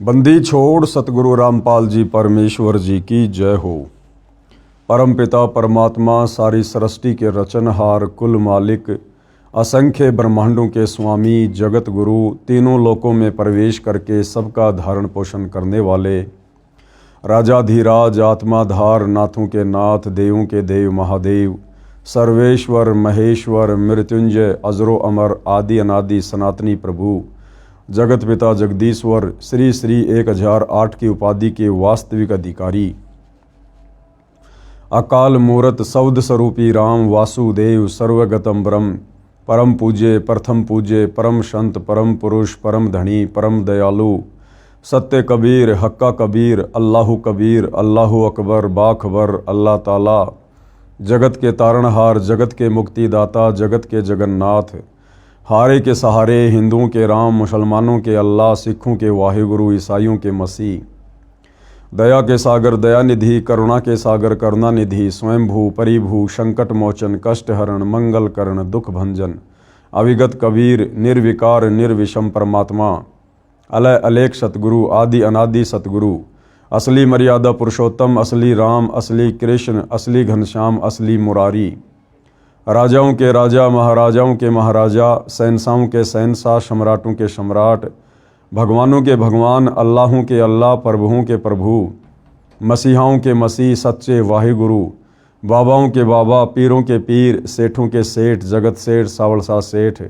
बंदी छोड़ सतगुरु रामपाल जी परमेश्वर जी की जय हो। परम पिता परमात्मा सारी सृष्टि के रचनहार कुल मालिक असंख्य ब्रह्मांडों के स्वामी जगत गुरु तीनों लोकों में प्रवेश करके सबका धारण पोषण करने वाले राजाधिराज आत्माधार नाथों के नाथ देवों के देव महादेव सर्वेश्वर महेश्वर मृत्युंजय अजरो अमर आदि अनादि सनातनी प्रभु जगत पिता जगदीश्वर श्री श्री 1008 की उपाधि के वास्तविक अधिकारी अकाल मूरत सौद स्वरूपी राम वासुदेव सर्वगतम ब्रह्म परम पूज्य प्रथम पूज्य परम संत परम पुरुष परम धनी परम दयालु सत्य कबीर हक्का कबीर अल्लाहु अकबर बाखबर अल्लाह ताला जगत के तारणहार जगत के मुक्तिदाता जगत के जगन्नाथ हारे के सहारे हिंदुओं के राम मुसलमानों के अल्लाह सिखों के वाहिगुरु ईसाइयों के मसीह दया के सागर दयानिधि करुणा के सागर करुणानिधि स्वयंभू परिभू संकट मोचन कष्ट हरण मंगल करण दुख भंजन अविगत कबीर निर्विकार निर्विषम परमात्मा अलय अलेख सतगुरु आदि अनादि सतगुरु असली मर्यादा पुरुषोत्तम असली राम असली कृष्ण असली घनश्याम असली मुरारी राजाओं के राजा महाराजाओं के महाराजा शहंशाहों के शहंशाह सम्राटों के सम्राट भगवानों के भगवान अल्लाहों के अल्लाह प्रभुओं के प्रभु मसीहाओं के मसीह सच्चे वाहिगुरु बाबाओं के बाबा पीरों के पीर सेठों के सेठ जगत सेठ सावलसा सेठ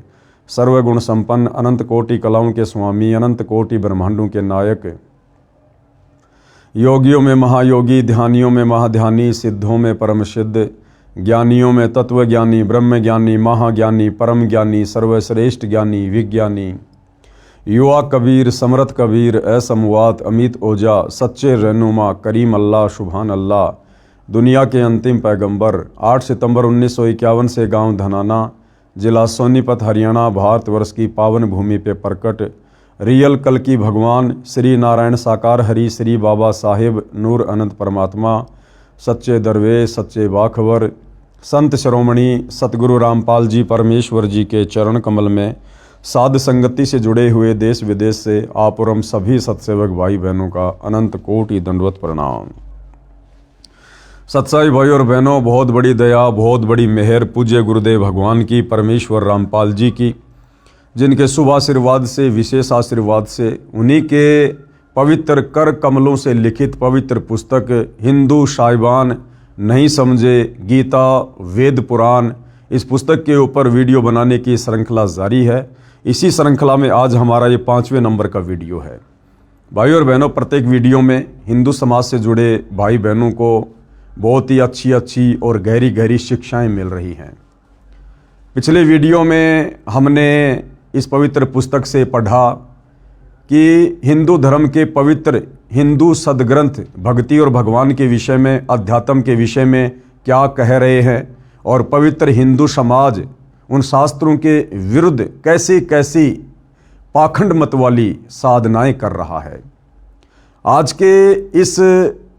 सर्वगुण संपन्न अनंत कोटि कलाओं के स्वामी अनंत कोटि ब्रह्मांडों के नायक योगियों में महायोगी ध्यानियों में महाध्यानी सिद्धों में परम सिद्ध ज्ञानियों में तत्व ज्ञानी ब्रह्म ज्ञानी महाज्ञानी परम ज्ञानी सर्वश्रेष्ठ ज्ञानी विज्ञानी युवा कबीर समर्थ कबीर असमवात अमित ओजा सच्चे रहनुमा करीम अल्लाह सुभान अल्लाह दुनिया के अंतिम पैगंबर 8 सितंबर 1951 से गांव धनाना जिला सोनीपत हरियाणा भारतवर्ष की पावन भूमि पे प्रकट रियल कल की भगवान श्री नारायण साकार हरि श्री बाबा साहेब नूर अनंत परमात्मा सच्चे दरवेश सच्चे बाखबर संत शिरोमणि सतगुरु रामपाल जी परमेश्वर जी के चरण कमल में साध संगति से जुड़े हुए देश विदेश से आप और हम सभी सत्सेवक भाई बहनों का अनंत कोटि दंडवत प्रणाम। सत्साई भाई और बहनों, बहुत बड़ी दया बहुत बड़ी मेहर पूज्य गुरुदेव भगवान की परमेश्वर रामपाल जी की, जिनके शुभ आशीर्वाद से विशेष आशीर्वाद से उन्हीं के पवित्र कर कमलों से लिखित पवित्र पुस्तक हिंदू साहिबान नहीं समझे गीता वेद पुराण, इस पुस्तक के ऊपर वीडियो बनाने की श्रृंखला जारी है। इसी श्रृंखला में आज हमारा ये 5वें नंबर का वीडियो है। भाई और बहनों, प्रत्येक वीडियो में हिंदू समाज से जुड़े भाई बहनों को बहुत ही अच्छी और गहरी गहरी शिक्षाएं मिल रही हैं। पिछले वीडियो में हमने इस पवित्र पुस्तक से पढ़ा कि हिंदू धर्म के पवित्र हिंदू सदग्रंथ भक्ति और भगवान के विषय में अध्यात्म के विषय में क्या कह रहे हैं और पवित्र हिंदू समाज उन शास्त्रों के विरुद्ध कैसी कैसी पाखंड मत वाली साधनाएं कर रहा है। आज के इस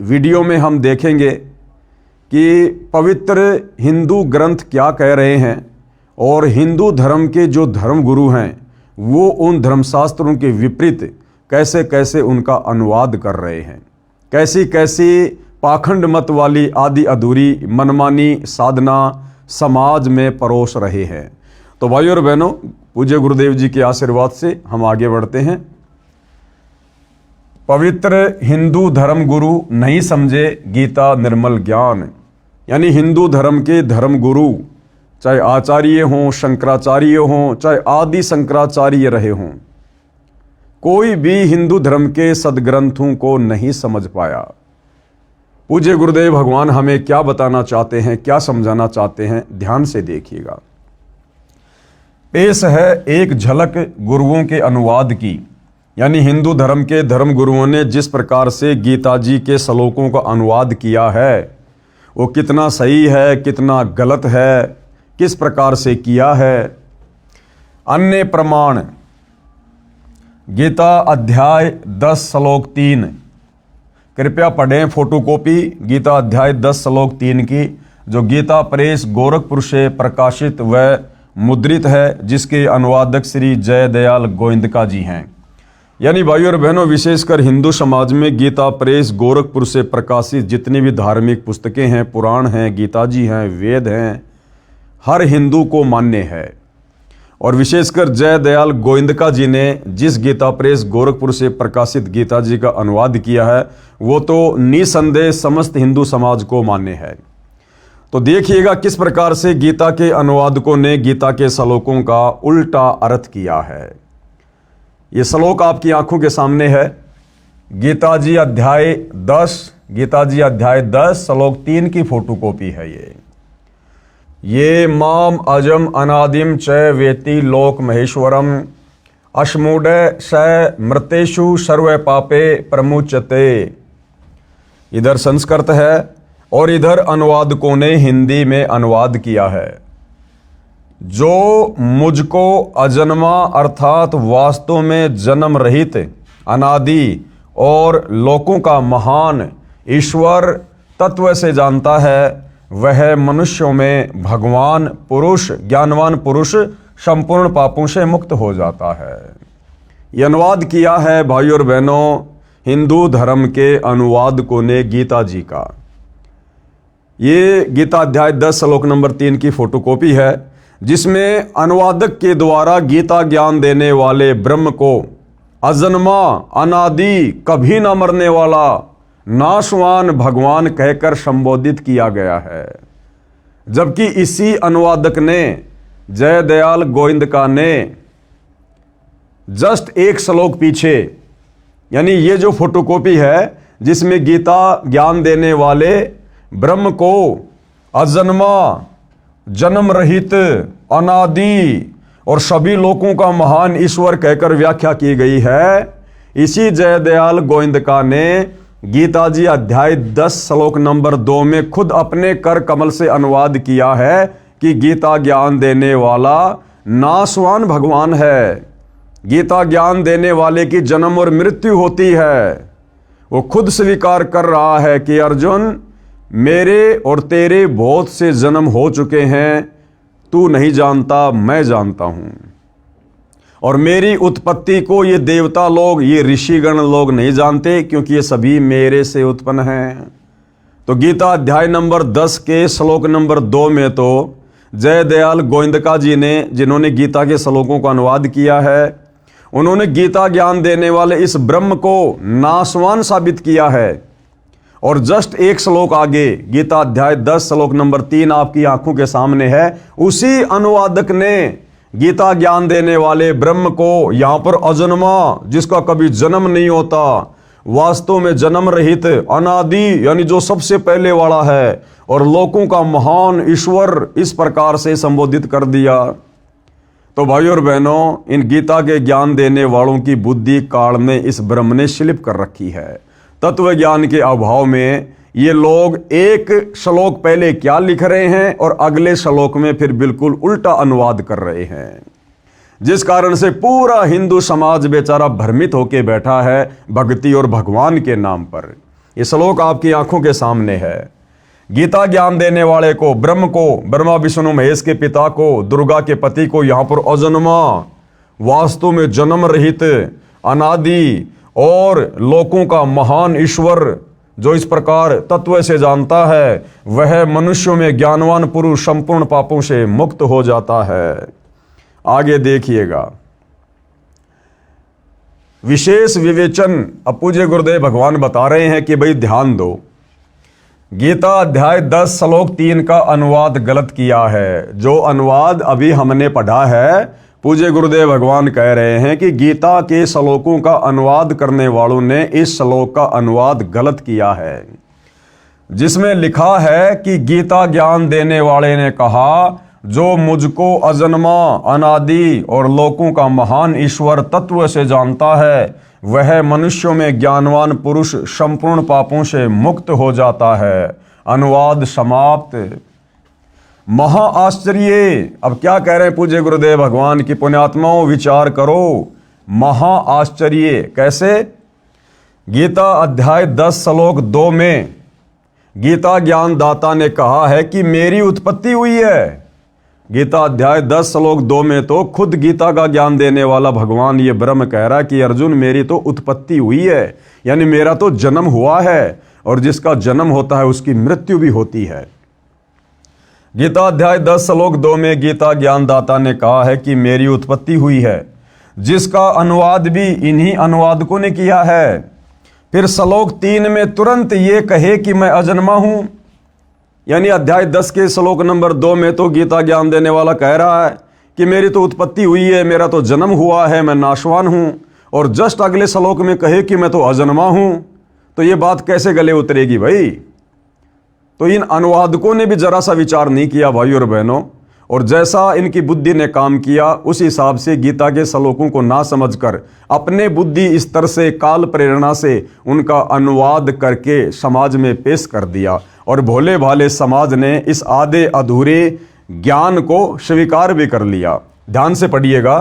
वीडियो में हम देखेंगे कि पवित्र हिंदू ग्रंथ क्या कह रहे हैं और हिंदू धर्म के जो धर्म गुरु हैं वो उन धर्मशास्त्रों के विपरीत कैसे कैसे उनका अनुवाद कर रहे हैं, कैसी कैसी पाखंड मत वाली आदि अधूरी मनमानी साधना समाज में परोस रहे हैं। तो भाई और बहनों, पूज्य गुरुदेव जी के आशीर्वाद से हम आगे बढ़ते हैं। पवित्र हिंदू धर्म गुरु नहीं समझे गीता निर्मल ज्ञान, यानी हिंदू धर्म के धर्म गुरु चाहे आचार्य हों शंकराचार्य हों चाहे आदि शंकराचार्य रहे हों, कोई भी हिंदू धर्म के सदग्रंथों को नहीं समझ पाया। पूज्य गुरुदेव भगवान हमें क्या बताना चाहते हैं, क्या समझाना चाहते हैं, ध्यान से देखिएगा। पेश है एक झलक गुरुओं के अनुवाद की, यानी हिंदू धर्म के धर्म गुरुओं ने जिस प्रकार से गीता जी के श्लोकों का अनुवाद किया है वो कितना सही है कितना गलत है, किस प्रकार से किया है। अन्य प्रमाण गीता अध्याय 10 श्लोक 3, कृपया पढ़ें फोटोकॉपी गीता अध्याय 10 श्लोक 3 की, जो गीता प्रेस गोरखपुर से प्रकाशित व मुद्रित है, जिसके अनुवादक श्री जय दयाल गोविंदका जी हैं। यानी भाइयों और बहनों, विशेषकर हिंदू समाज में गीता प्रेस गोरखपुर से प्रकाशित जितनी भी धार्मिक पुस्तकें हैं, पुराण हैं, गीता जी हैं, वेद हैं, हर हिंदू को मान्य है। और विशेषकर जय दयाल गोविंदका जी ने जिस गीता प्रेस गोरखपुर से प्रकाशित गीता जी का अनुवाद किया है, वो तो निसंदेह समस्त हिंदू समाज को मान्य है। तो देखिएगा किस प्रकार से गीता के अनुवादकों ने गीता के श्लोकों का उल्टा अर्थ किया है। ये श्लोक आपकी आंखों के सामने है। गीता जी अध्याय 10 श्लोक 3 की फोटोकॉपी है ये माम अजम अनादिम च वेति लोक महेश्वरम अश्मूढ़ स मृतेषु सर्व पापे प्रमुचते। इधर संस्कृत है और इधर अनुवादकों ने हिंदी में अनुवाद किया है। जो मुझको अजन्मा अर्थात वास्तव में जन्म रहित अनादि और लोकों का महान ईश्वर तत्व से जानता है, वह मनुष्यों में भगवान पुरुष, ज्ञानवान पुरुष संपूर्ण पापों से मुक्त हो जाता है। यह अनुवाद किया है भाइयों और बहनों हिंदू धर्म के अनुवादकों ने गीता जी का। ये गीता अध्याय 10 श्लोक नंबर 3 की फोटोकॉपी है, जिसमें अनुवादक के द्वारा गीता ज्ञान देने वाले ब्रह्म को अजन्मा अनादि कभी न मरने वाला नाशवान भगवान कहकर संबोधित किया गया है। जबकि इसी अनुवादक ने जय दयाल गोविंदका ने जस्ट एक श्लोक पीछे, यानी ये जो फोटोकॉपी है जिसमें गीता ज्ञान देने वाले ब्रह्म को अजन्मा, जन्म रहित, अनादि और सभी लोगों का महान ईश्वर कहकर व्याख्या की गई है, इसी जय दयाल गोविंदका ने गीता जी अध्याय 10 श्लोक नंबर 2 में खुद अपने कर कमल से अनुवाद किया है कि गीता ज्ञान देने वाला नाशवान भगवान है। गीता ज्ञान देने वाले की जन्म और मृत्यु होती है। वो खुद स्वीकार कर रहा है कि अर्जुन, मेरे और तेरे बहुत से जन्म हो चुके हैं, तू नहीं जानता, मैं जानता हूं। और मेरी उत्पत्ति को ये देवता लोग, ये ऋषिगण लोग नहीं जानते, क्योंकि ये सभी मेरे से उत्पन्न हैं। तो गीता अध्याय नंबर 10 के श्लोक नंबर 2 में तो जय दयाल गोविंदका जी ने, जिन्होंने गीता के श्लोकों का अनुवाद किया है, उन्होंने गीता ज्ञान देने वाले इस ब्रह्म को नाशवान साबित किया है। और जस्ट एक श्लोक आगे गीता अध्याय 10 श्लोक नंबर 3 आपकी आंखों के सामने है, उसी अनुवादक ने गीता ज्ञान देने वाले ब्रह्म को यहां पर अजन्मा, जिसका कभी जन्म नहीं होता, वास्तव में जन्म रहित, अनादि यानी जो सबसे पहले वाला है, और लोकों का महान ईश्वर इस प्रकार से संबोधित कर दिया। तो भाइयों और बहनों, इन गीता के ज्ञान देने वालों की बुद्धि काल में इस ब्रह्म ने स्लिप कर रखी है। तत्व ज्ञान के अभाव में ये लोग एक श्लोक पहले क्या लिख रहे हैं और अगले श्लोक में फिर बिल्कुल उल्टा अनुवाद कर रहे हैं, जिस कारण से पूरा हिंदू समाज बेचारा भ्रमित होकर बैठा है भक्ति और भगवान के नाम पर। ये श्लोक आपकी आंखों के सामने है। गीता ज्ञान देने वाले को, ब्रह्म को, ब्रह्मा विष्णु महेश के पिता को, दुर्गा के पति को यहां पर अजन्मा, वास्तव में जन्म रहित, अनादि और लोकों का महान ईश्वर जो इस प्रकार तत्व से जानता है, वह मनुष्यों में ज्ञानवान पुरुष संपूर्ण पापों से मुक्त हो जाता है। आगे देखिएगा, विशेष विवेचन अब पूज्य गुरुदेव भगवान बता रहे हैं कि भाई ध्यान दो, गीता अध्याय 10 श्लोक 3 का अनुवाद गलत किया है। जो अनुवाद अभी हमने पढ़ा है, पूज्य गुरुदेव भगवान कह रहे हैं कि गीता के श्लोकों का अनुवाद करने वालों ने इस श्लोक का अनुवाद गलत किया है, जिसमें लिखा है कि गीता ज्ञान देने वाले ने कहा, जो मुझको अजन्मा, अनादि और लोकों का महान ईश्वर तत्व से जानता है, वह मनुष्यों में ज्ञानवान पुरुष संपूर्ण पापों से मुक्त हो जाता है। अनुवाद समाप्त। महा आश्चर्य। अब क्या कह रहे हैं पूज्य गुरुदेव भगवान की पुण्यात्माओं, विचार करो। महा आश्चर्य कैसे? गीता अध्याय 10 श्लोक 2 में गीता ज्ञान दाता ने कहा है कि मेरी उत्पत्ति हुई है, गीता अध्याय 10 श्लोक 2 में तो खुद गीता का ज्ञान देने वाला भगवान ये ब्रह्म कह रहा है कि अर्जुन मेरी तो उत्पत्ति हुई है, यानी मेरा तो जन्म हुआ है, और जिसका जन्म होता है उसकी मृत्यु भी होती है। गीता अध्याय 10 श्लोक 2 में गीता ज्ञानदाता ने कहा है कि मेरी उत्पत्ति हुई है, जिसका अनुवाद भी इन्हीं अनुवादकों ने किया है। फिर श्लोक 3 में तुरंत ये कहे कि मैं अजन्मा हूं, यानी अध्याय 10 के श्लोक नंबर 2 में तो गीता ज्ञान देने वाला कह रहा है कि मेरी तो उत्पत्ति हुई है, मेरा तो जन्म हुआ है, मैं नाशवान हूं, और जस्ट अगले श्लोक में कहे कि मैं तो अजन्मा हूं। तो ये बात कैसे गले उतरेगी भाई? तो इन अनुवादकों ने भी जरा सा विचार नहीं किया भाई और बहनों, और जैसा इनकी बुद्धि ने काम किया उस हिसाब से गीता के श्लोकों को ना समझकर अपने बुद्धि स्तर से काल प्रेरणा से उनका अनुवाद करके समाज में पेश कर दिया, और भोले भाले समाज ने इस आधे अधूरे ज्ञान को स्वीकार भी कर लिया। ध्यान से पढ़िएगा,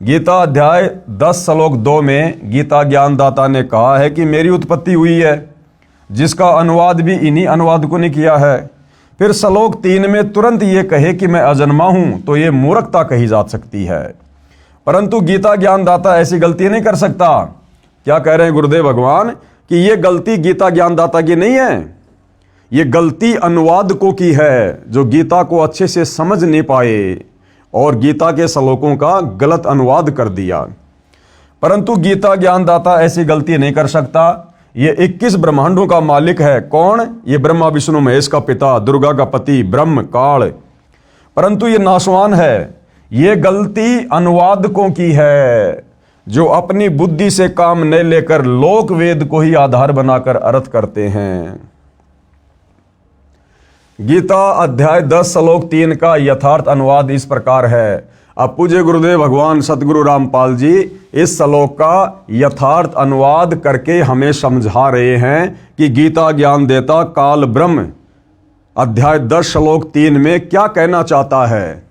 गीता अध्याय 10 श्लोक 2 में गीता ज्ञानदाता ने कहा है कि मेरी उत्पत्ति हुई है, जिसका अनुवाद भी इन्हीं अनुवादकों ने किया है। फिर श्लोक 3 में तुरंत ये कहे कि मैं अजन्मा हूं, तो ये मूर्खता कही जा सकती है। परंतु गीता ज्ञानदाता ऐसी गलती नहीं कर सकता। क्या कह रहे हैं गुरुदेव भगवान कि ये गलती गीता ज्ञानदाता की नहीं है, ये गलती अनुवादकों की है, जो गीता को अच्छे से समझ नहीं पाए और गीता के श्लोकों का गलत अनुवाद कर दिया। परंतु गीता ज्ञानदाता ऐसी गलती नहीं कर सकता। ये 21 ब्रह्मांडों का मालिक है। कौन? ये ब्रह्मा विष्णु महेश का पिता, दुर्गा का पति, ब्रह्म काल। परंतु ये नाशवान है। ये गलती अनुवादकों की है, जो अपनी बुद्धि से काम नहीं लेकर लोक वेद को ही आधार बनाकर अर्थ करते हैं। गीता अध्याय 10 श्लोक 3 का यथार्थ अनुवाद इस प्रकार है। अब पूज्य गुरुदेव भगवान सतगुरु रामपाल जी इस श्लोक का यथार्थ अनुवाद करके हमें समझा रहे हैं कि गीता ज्ञान देता काल ब्रह्म अध्याय 10 श्लोक 3 में क्या कहना चाहता है।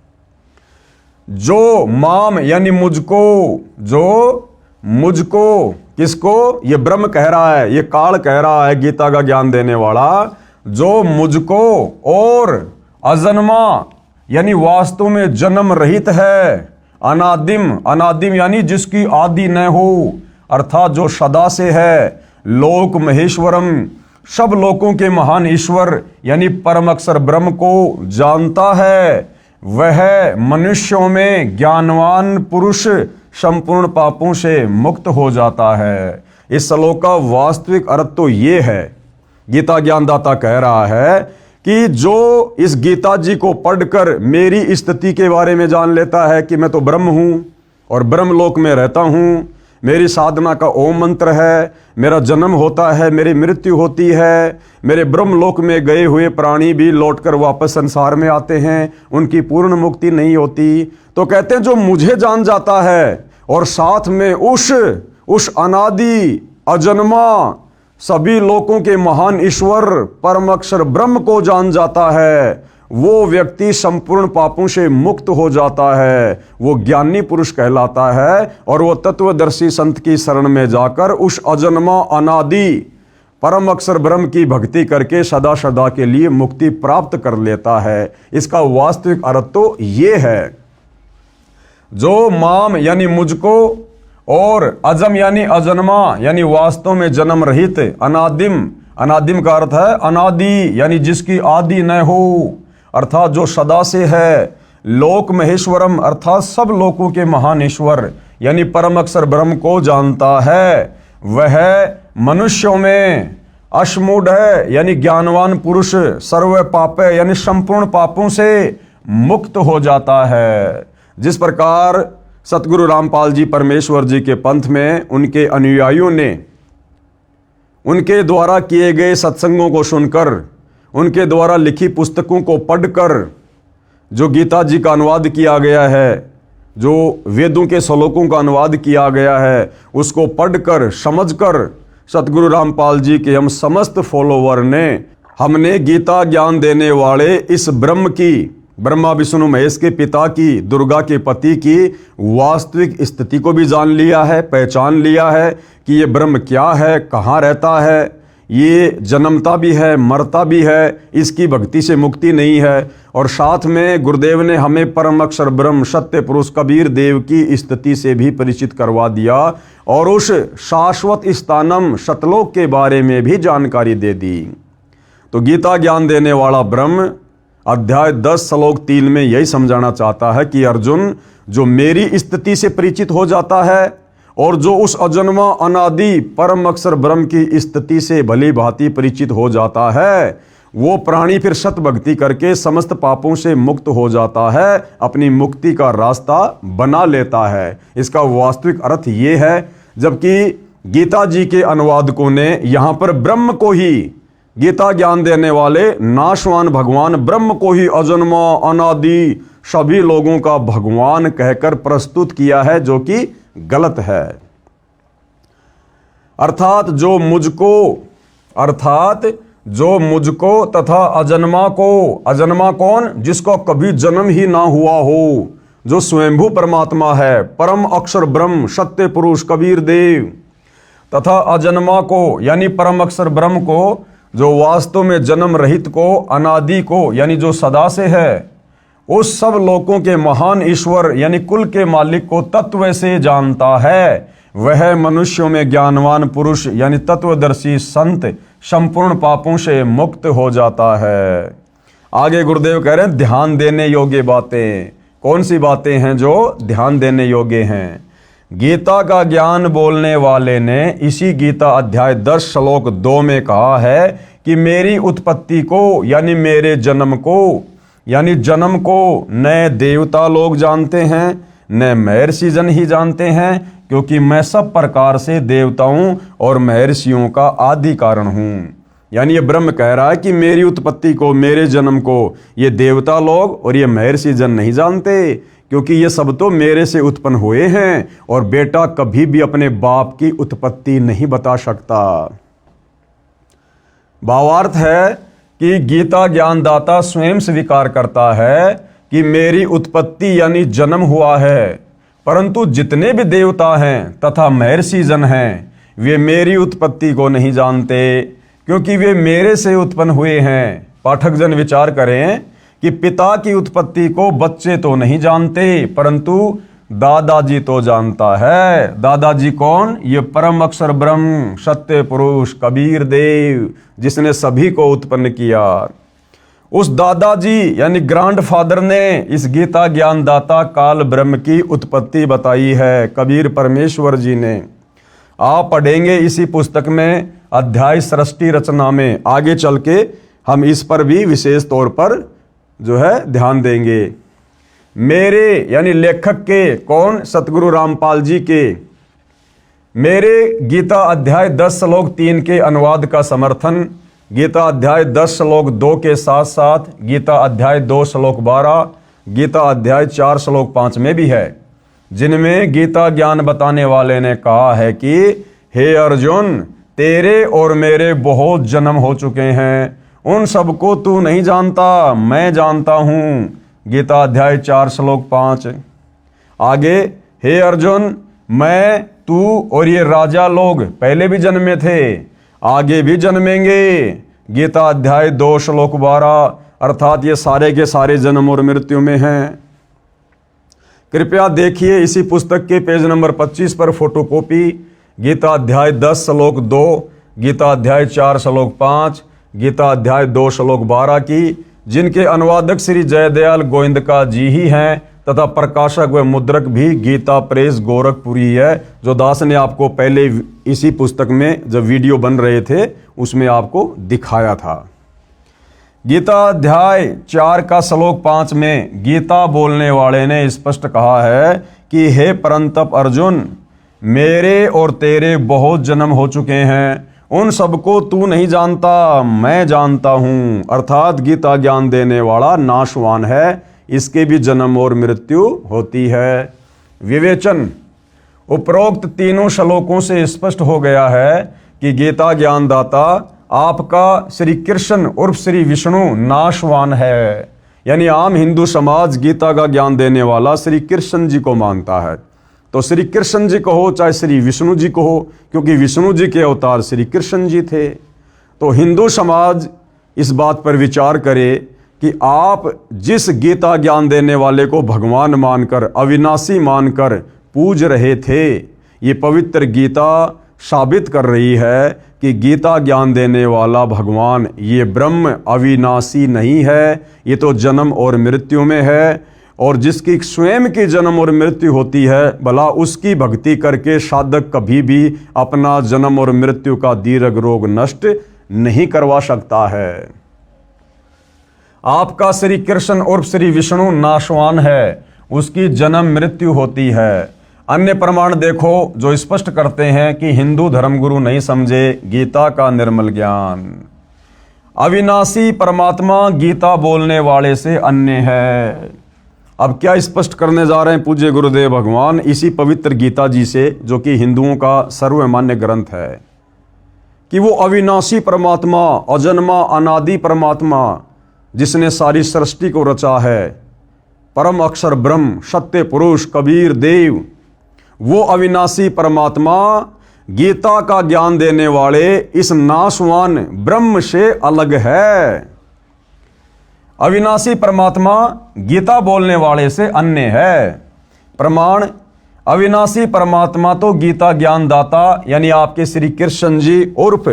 जो माम यानी मुझको, जो मुझको, किसको? ये ब्रह्म कह रहा है, ये काल कह रहा है, गीता का ज्ञान देने वाला, जो मुझको और अजन्मा यानी वास्तव में जन्म रहित है, अनादिम, अनादिम यानी जिसकी आदि न हो, अर्थात जो सदा से है, लोक महेश्वरम, सब लोकों के महान ईश्वर यानी परम अक्षर ब्रह्म को जानता है, वह मनुष्यों में ज्ञानवान पुरुष संपूर्ण पापों से मुक्त हो जाता है। इस श्लोक का वास्तविक अर्थ तो ये है, गीता ज्ञानदाता कह रहा है कि जो इस गीता जी को पढ़कर मेरी स्थिति के बारे में जान लेता है कि मैं तो ब्रह्म हूं और ब्रह्मलोक में रहता हूं, मेरी साधना का ओम मंत्र है, मेरा जन्म होता है, मेरी मृत्यु होती है, मेरे ब्रह्मलोक में गए हुए प्राणी भी लौटकर वापस संसार में आते हैं, उनकी पूर्ण मुक्ति नहीं होती। तो कहते हैं जो मुझे जान जाता है और साथ में उस अनादि अजन्मा सभी लोकों के महान ईश्वर परम अक्षर ब्रह्म को जान जाता है, वो व्यक्ति संपूर्ण पापों से मुक्त हो जाता है, वो ज्ञानी पुरुष कहलाता है, और वो तत्वदर्शी संत की शरण में जाकर उस अजन्मा अनादि परम अक्षर ब्रह्म की भक्ति करके सदा सदा के लिए मुक्ति प्राप्त कर लेता है। इसका वास्तविक अर्थ तो ये है, जो माम यानी मुझको और अजम यानी अजन्मा यानी वास्तव में जन्म रहित, अनादिम, अनादिम का अर्थ है अनादि यानी जिसकी आदि न हो, अर्थात जो सदा से है, लोक महेश्वरम अर्थात सब लोकों के महान ईश्वर यानी परम अक्षर ब्रह्म को जानता है, वह मनुष्यों में अश्मूढ़ है यानी ज्ञानवान पुरुष, सर्व पापे यानी संपूर्ण पापों से मुक्त हो जाता है। जिस प्रकार सतगुरु रामपाल जी परमेश्वर जी के पंथ में उनके अनुयायियों ने उनके द्वारा किए गए सत्संगों को सुनकर, उनके द्वारा लिखी पुस्तकों को पढ़कर जो गीता जी का अनुवाद किया गया है, जो वेदों के श्लोकों का अनुवाद किया गया है, उसको पढ़कर समझकर सतगुरु रामपाल जी के हम समस्त फॉलोवर ने, हमने गीता ज्ञान देने वाले इस ब्रह्म की, ब्रह्मा विष्णु महेश के पिता की, दुर्गा के पति की वास्तविक स्थिति को भी जान लिया है, पहचान लिया है कि ये ब्रह्म क्या है, कहाँ रहता है, ये जन्मता भी है, मरता भी है, इसकी भक्ति से मुक्ति नहीं है। और साथ में गुरुदेव ने हमें परम अक्षर ब्रह्म सत्य पुरुष कबीर देव की स्थिति से भी परिचित करवा दिया और उस शाश्वत स्थानम सतलोक के बारे में भी जानकारी दे दी। तो गीता ज्ञान देने वाला ब्रह्म अध्याय 10 श्लोक 3 में यही समझाना चाहता है कि अर्जुन, जो मेरी स्थिति से परिचित हो जाता है और जो उस अजन्मा अनादि परम अक्षर ब्रह्म की स्थिति से भली भांति परिचित हो जाता है, वो प्राणी फिर सत भक्ति करके समस्त पापों से मुक्त हो जाता है, अपनी मुक्ति का रास्ता बना लेता है। इसका वास्तविक अर्थ ये है, जबकि गीता जी के अनुवादकों ने यहाँ पर ब्रह्म को ही, गीता ज्ञान देने वाले नाशवान भगवान ब्रह्म को ही अजन्मा अनादि सभी लोगों का भगवान कहकर प्रस्तुत किया है, जो कि गलत है। अर्थात जो मुझको तथा अजन्मा को, अजन्मा कौन? जिसको कभी जन्म ही ना हुआ हो, जो स्वयंभू परमात्मा है, परम अक्षर ब्रह्म सत्य पुरुष कबीर देव, तथा अजन्मा को यानी परम अक्षर ब्रह्म को, जो वास्तव में जन्म रहित को, अनादि को यानी जो सदा से है, उस सब लोगों के महान ईश्वर यानी कुल के मालिक को तत्व से जानता है, वह मनुष्यों में ज्ञानवान पुरुष यानी तत्वदर्शी संत संपूर्ण पापों से मुक्त हो जाता है। आगे गुरुदेव कह रहे हैं ध्यान देने योग्य बातें। कौन सी बातें हैं जो ध्यान देने योग्य हैं? गीता का ज्ञान बोलने वाले ने इसी गीता अध्याय 10 श्लोक 2 में कहा है कि मेरी उत्पत्ति को यानी मेरे जन्म को, यानी जन्म को न देवता लोग जानते हैं न महर्षि जन ही जानते हैं, क्योंकि मैं सब प्रकार से देवताओं और महर्षियों का आदि कारण हूँ। यानी ये ब्रह्म कह रहा है कि मेरी उत्पत्ति को, मेरे जन्म को ये देवता लोग और ये महर्षि जन नहीं जानते, क्योंकि ये सब तो मेरे से उत्पन्न हुए हैं और बेटा कभी भी अपने बाप की उत्पत्ति नहीं बता सकता। भावार्थ है कि गीता ज्ञानदाता स्वयं स्वीकार करता है कि मेरी उत्पत्ति यानी जन्म हुआ है, परंतु जितने भी देवता हैं तथा महर्षि जन हैं वे मेरी उत्पत्ति को नहीं जानते, क्योंकि वे मेरे से उत्पन्न हुए हैं। पाठक जन विचार करें कि पिता की उत्पत्ति को बच्चे तो नहीं जानते, परंतु दादाजी तो जानता है। दादाजी कौन? ये परम अक्षर ब्रह्म सत्य पुरुष कबीर देव, जिसने सभी को उत्पन्न किया। उस दादाजी यानी ग्रैंड फादर ने इस गीता ज्ञानदाता काल ब्रह्म की उत्पत्ति बताई है, कबीर परमेश्वर जी ने। आप पढ़ेंगे इसी पुस्तक में अध्याय सृष्टि रचना में, आगे चल के हम इस पर भी विशेष तौर पर जो है ध्यान देंगे। मेरे यानी लेखक के, कौन? सतगुरु रामपाल जी के मेरे गीता अध्याय 10 श्लोक 3 के अनुवाद का समर्थन गीता अध्याय 10 श्लोक 2 के साथ साथ गीता अध्याय 2 श्लोक 12, गीता अध्याय 4 श्लोक 5 में भी है, जिनमें गीता ज्ञान बताने वाले ने कहा है कि हे अर्जुन, तेरे और मेरे बहुत जन्म हो चुके हैं, उन सबको तू नहीं जानता, मैं जानता हूँ। गीता अध्याय 4 श्लोक 5। आगे, हे अर्जुन, मैं, तू और ये राजा लोग पहले भी जन्मे थे, आगे भी जन्मेंगे। गीता अध्याय 2 श्लोक 12, अर्थात ये सारे के सारे जन्म और मृत्यु में हैं। कृपया देखिए इसी पुस्तक के पेज नंबर 25 पर फोटोकॉपी गीता अध्याय 10 श्लोक 2, गीता अध्याय 4 श्लोक 5, गीता अध्याय 2 श्लोक 12 की, जिनके अनुवादक श्री जयदयाल गोविंदका जी ही हैं तथा प्रकाशक व मुद्रक भी गीता प्रेस गोरखपुरी है, जो दास ने आपको पहले इसी पुस्तक में जब वीडियो बन रहे थे उसमें आपको दिखाया था। गीता अध्याय 4 का श्लोक 5 में गीता बोलने वाले ने स्पष्ट कहा है कि हे परंतप अर्जुन, मेरे और तेरे बहुत जन्म हो चुके हैं, उन सबको तू नहीं जानता, मैं जानता हूं। अर्थात गीता ज्ञान देने वाला नाशवान है, इसके भी जन्म और मृत्यु होती है। विवेचन, उपरोक्त तीनों श्लोकों से स्पष्ट हो गया है कि गीता ज्ञानदाता आपका श्री कृष्ण उर्फ श्री विष्णु नाशवान है। यानी आम हिंदू समाज गीता का ज्ञान देने वाला श्री कृष्ण जी को मानता है, तो श्री कृष्ण जी कहो चाहे श्री विष्णु जी कहो, क्योंकि विष्णु जी के अवतार श्री कृष्ण जी थे। तो हिंदू समाज इस बात पर विचार करे कि आप जिस गीता ज्ञान देने वाले को भगवान मानकर, अविनाशी मानकर पूज रहे थे, ये पवित्र गीता साबित कर रही है कि गीता ज्ञान देने वाला भगवान ये ब्रह्म अविनाशी नहीं है, ये तो जन्म और मृत्यु में है। और जिसकी स्वयं की जन्म और मृत्यु होती है, भला उसकी भक्ति करके साधक कभी भी अपना जन्म और मृत्यु का दीर्घ रोग नष्ट नहीं करवा सकता है। आपका श्री कृष्ण और श्री विष्णु नाशवान है, उसकी जन्म मृत्यु होती है। अन्य प्रमाण देखो जो स्पष्ट करते हैं कि हिंदू धर्मगुरु नहीं समझे गीता का निर्मल ज्ञान। अविनाशी परमात्मा गीता बोलने वाले से अन्य है। अब क्या स्पष्ट करने जा रहे हैं पूज्य गुरुदेव भगवान इसी पवित्र गीता जी से, जो कि हिंदुओं का सर्वमान्य ग्रंथ है, कि वो अविनाशी परमात्मा, अजन्मा अनादि परमात्मा, जिसने सारी सृष्टि को रचा है, परम अक्षर ब्रह्म, सत्य पुरुष, कबीर देव, वो अविनाशी परमात्मा गीता का ज्ञान देने वाले इस नाशवान ब्रह्म से अलग है। अविनाशी परमात्मा गीता बोलने वाले से अन्य है। प्रमाण, अविनाशी परमात्मा तो गीता ज्ञान दाता यानी आपके श्री कृष्ण जी उर्फ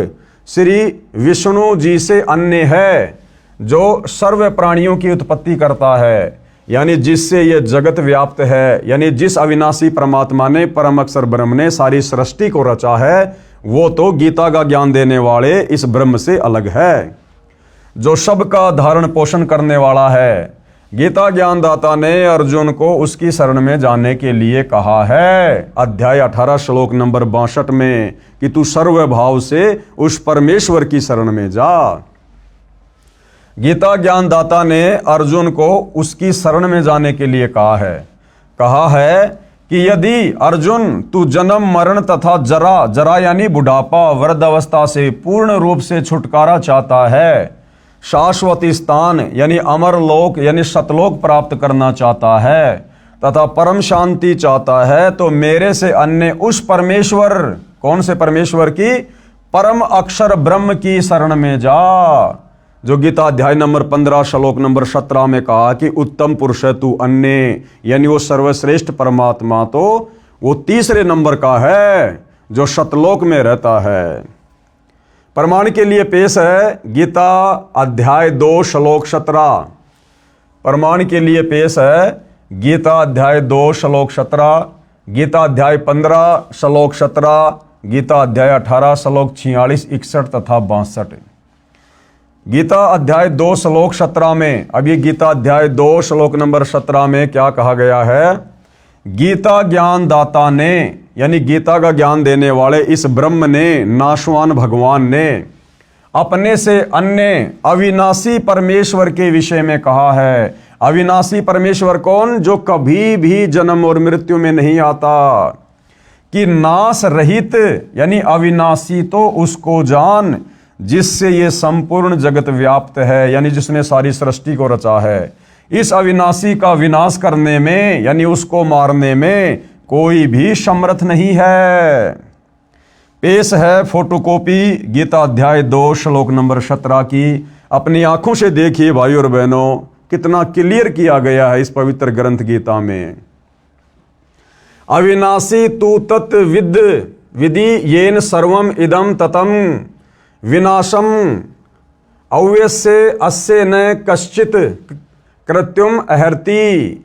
श्री विष्णु जी से अन्य है, जो सर्व प्राणियों की उत्पत्ति करता है, यानी जिससे ये जगत व्याप्त है। यानी जिस अविनाशी परमात्मा ने, परम अक्षर ब्रह्म ने सारी सृष्टि को रचा है, वो तो गीता का ज्ञान देने वाले इस ब्रह्म से अलग है, जो सबका धारण पोषण करने वाला है। गीता ज्ञानदाता ने अर्जुन को उसकी शरण में जाने के लिए कहा है, अध्याय 18 श्लोक नंबर 62 में, कि तू सर्वभाव से उस परमेश्वर की शरण में जा। गीता ज्ञानदाता ने अर्जुन को उसकी शरण में जाने के लिए कहा है कि यदि अर्जुन तू जन्म मरण तथा जरा यानी बुढ़ापा, वृद्धावस्था से पूर्ण रूप से छुटकारा चाहता है, शाश्वत स्थान यानी अमर लोक यानी सतलोक प्राप्त करना चाहता है, तथा परम शांति चाहता है, तो मेरे से अन्य उस परमेश्वर, कौन से परमेश्वर की? परम अक्षर ब्रह्म की शरण में जा, जो गीता अध्याय नंबर 15 श्लोक नंबर 17 में कहा कि उत्तम पुरुष है तू अन्य, यानी वो सर्वश्रेष्ठ परमात्मा तो वो तीसरे नंबर का है जो सतलोक में रहता है। प्रमाण के लिए पेश है गीता अध्याय 2 श्लोक 17। प्रमाण के लिए पेश है गीता अध्याय 2 श्लोक 17, गीता अध्याय 15 श्लोक 17, गीता अध्याय 18 श्लोक 46, 61 तथा 62। गीता अध्याय 2 श्लोक 17 में, अब ये गीता अध्याय 2 श्लोक नंबर 17 में क्या कहा गया है? गीता ज्ञान दाता ने, यानी गीता का ज्ञान देने वाले इस ब्रह्म ने, नाशवान भगवान ने अपने से अन्य अविनाशी परमेश्वर के विषय में कहा है। अविनाशी परमेश्वर कौन? जो कभी भी जन्म और मृत्यु में नहीं आता, कि नाश रहित यानी अविनाशी तो उसको जान जिससे ये संपूर्ण जगत व्याप्त है, यानी जिसने सारी सृष्टि को रचा है। इस अविनाशी का विनाश करने में यानी उसको मारने में कोई भी समर्थ नहीं है। पेश है फोटोकॉपी गीता अध्याय 2 श्लोक नंबर 17 की। अपनी आंखों से देखिए भाई और बहनों, कितना क्लियर किया गया है इस पवित्र ग्रंथ गीता में। अविनाशी तू तत् विधि येन सर्वम इदम ततम विनाशम अव्यस्य अस्य न कश्चित कृत्युम अहर्ति।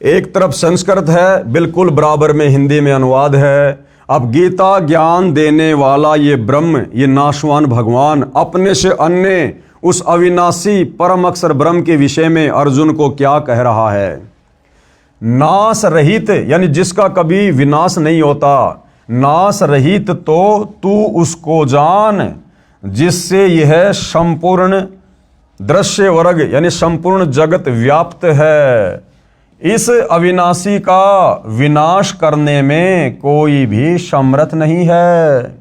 एक तरफ संस्कृत है, बिल्कुल बराबर में हिंदी में अनुवाद है। अब गीता ज्ञान देने वाला ये ब्रह्म, ये नाशवान भगवान अपने से अन्य उस अविनाशी परम अक्षर ब्रह्म के विषय में अर्जुन को क्या कह रहा है? नाश रहित यानी जिसका कभी विनाश नहीं होता, नाश रहित तो तू उसको जान जिससे यह संपूर्ण दृश्य वर्ग यानी संपूर्ण जगत व्याप्त है। इस अविनाशी का विनाश करने में कोई भी समर्थ नहीं है।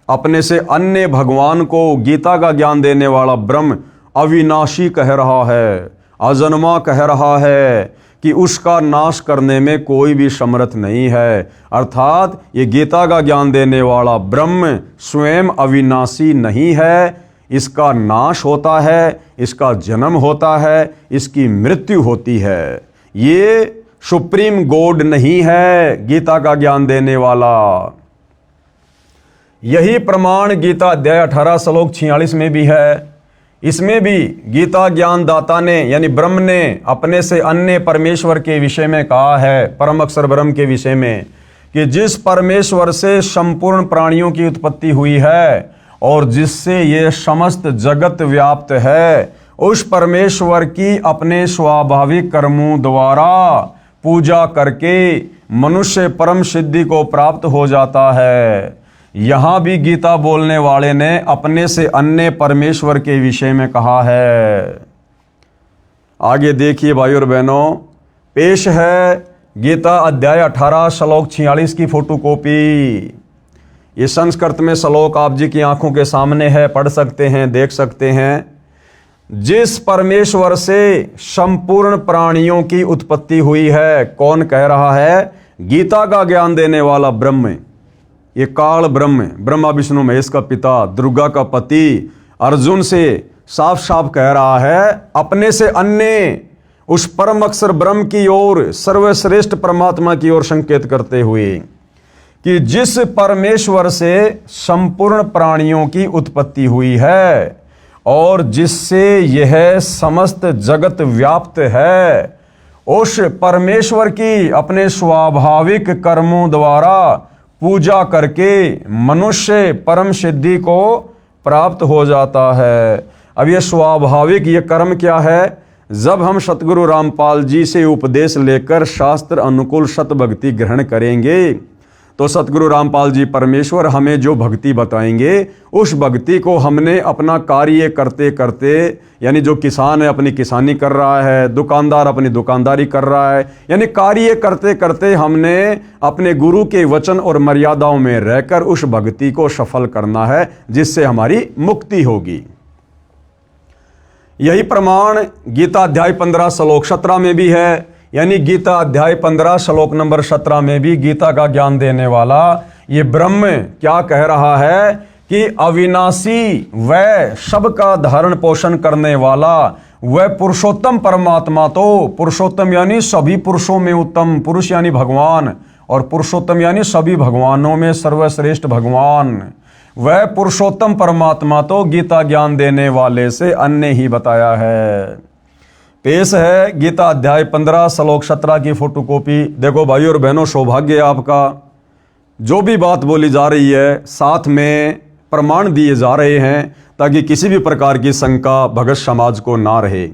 अपने से अन्य भगवान को गीता का ज्ञान देने वाला ब्रह्म अविनाशी कह रहा है, अजन्मा कह रहा है कि उसका नाश करने में कोई भी समर्थ नहीं है। अर्थात ये गीता का ज्ञान देने वाला ब्रह्म स्वयं अविनाशी नहीं है, इसका नाश होता है, इसका जन्म होता है, इसकी मृत्यु होती है। ये सुप्रीम गॉड नहीं है गीता का ज्ञान देने वाला। यही प्रमाण गीता अध्याय 18 श्लोक 46 में भी है। इसमें भी गीता ज्ञान दाता ने यानी ब्रह्म ने अपने से अन्य परमेश्वर के विषय में कहा है, परम अक्षर ब्रह्म के विषय में, कि जिस परमेश्वर से संपूर्ण प्राणियों की उत्पत्ति हुई है और जिससे ये समस्त जगत व्याप्त है, उस परमेश्वर की अपने स्वाभाविक कर्मों द्वारा पूजा करके मनुष्य परम सिद्धि को प्राप्त हो जाता है। यहां भी गीता बोलने वाले ने अपने से अन्य परमेश्वर के विषय में कहा है। आगे देखिए भाइयों और बहनों, पेश है गीता अध्याय 18 श्लोक 46 की फोटोकॉपी। ये संस्कृत में श्लोक आप जी की आंखों के सामने है, पढ़ सकते हैं, देख सकते हैं। जिस परमेश्वर से संपूर्ण प्राणियों की उत्पत्ति हुई है, कौन कह रहा है? गीता का ज्ञान देने वाला ब्रह्म। ये काल ब्रह्म, ब्रह्मा विष्णु महेश का पिता, दुर्गा का पति, अर्जुन से साफ साफ कह रहा है अपने से अन्य उस परम अक्षर ब्रह्म की ओर, सर्वश्रेष्ठ परमात्मा की ओर संकेत करते हुए कि जिस परमेश्वर से संपूर्ण प्राणियों की उत्पत्ति हुई है और जिससे यह समस्त जगत व्याप्त है, उस परमेश्वर की अपने स्वाभाविक कर्मों द्वारा पूजा करके मनुष्य परम सिद्धि को प्राप्त हो जाता है। अब ये स्वाभाविक ये कर्म क्या है? जब हम सतगुरु रामपाल जी से उपदेश लेकर शास्त्र अनुकूल सत भक्ति ग्रहण करेंगे तो सतगुरु रामपाल जी परमेश्वर हमें जो भक्ति बताएंगे, उस भक्ति को हमने अपना कार्य करते करते, यानी जो किसान है अपनी किसानी कर रहा है, दुकानदार अपनी दुकानदारी कर रहा है, यानी कार्य करते करते हमने अपने गुरु के वचन और मर्यादाओं में रहकर उस भक्ति को सफल करना है, जिससे हमारी मुक्ति होगी। यही प्रमाण गीता अध्याय 15 श्लोक 17 में भी है। यानी गीता अध्याय 15 श्लोक नंबर 17 में भी गीता का ज्ञान देने वाला ये ब्रह्म क्या कह रहा है कि अविनाशी व सबका धारण पोषण करने वाला वह पुरुषोत्तम परमात्मा, तो पुरुषोत्तम यानी सभी पुरुषों में उत्तम, पुरुष यानी भगवान, और पुरुषोत्तम यानी सभी भगवानों में सर्वश्रेष्ठ भगवान, वह पुरुषोत्तम परमात्मा तो गीता ज्ञान देने वाले से अन्य ही बताया है। पेश है गीता अध्याय 15 श्लोक 17 की फोटोकॉपी। देखो भाइयों और बहनों, सौभाग्य आपका, जो भी बात बोली जा रही है साथ में प्रमाण दिए जा रहे हैं ताकि किसी भी प्रकार की शंका भगत समाज को ना रहे।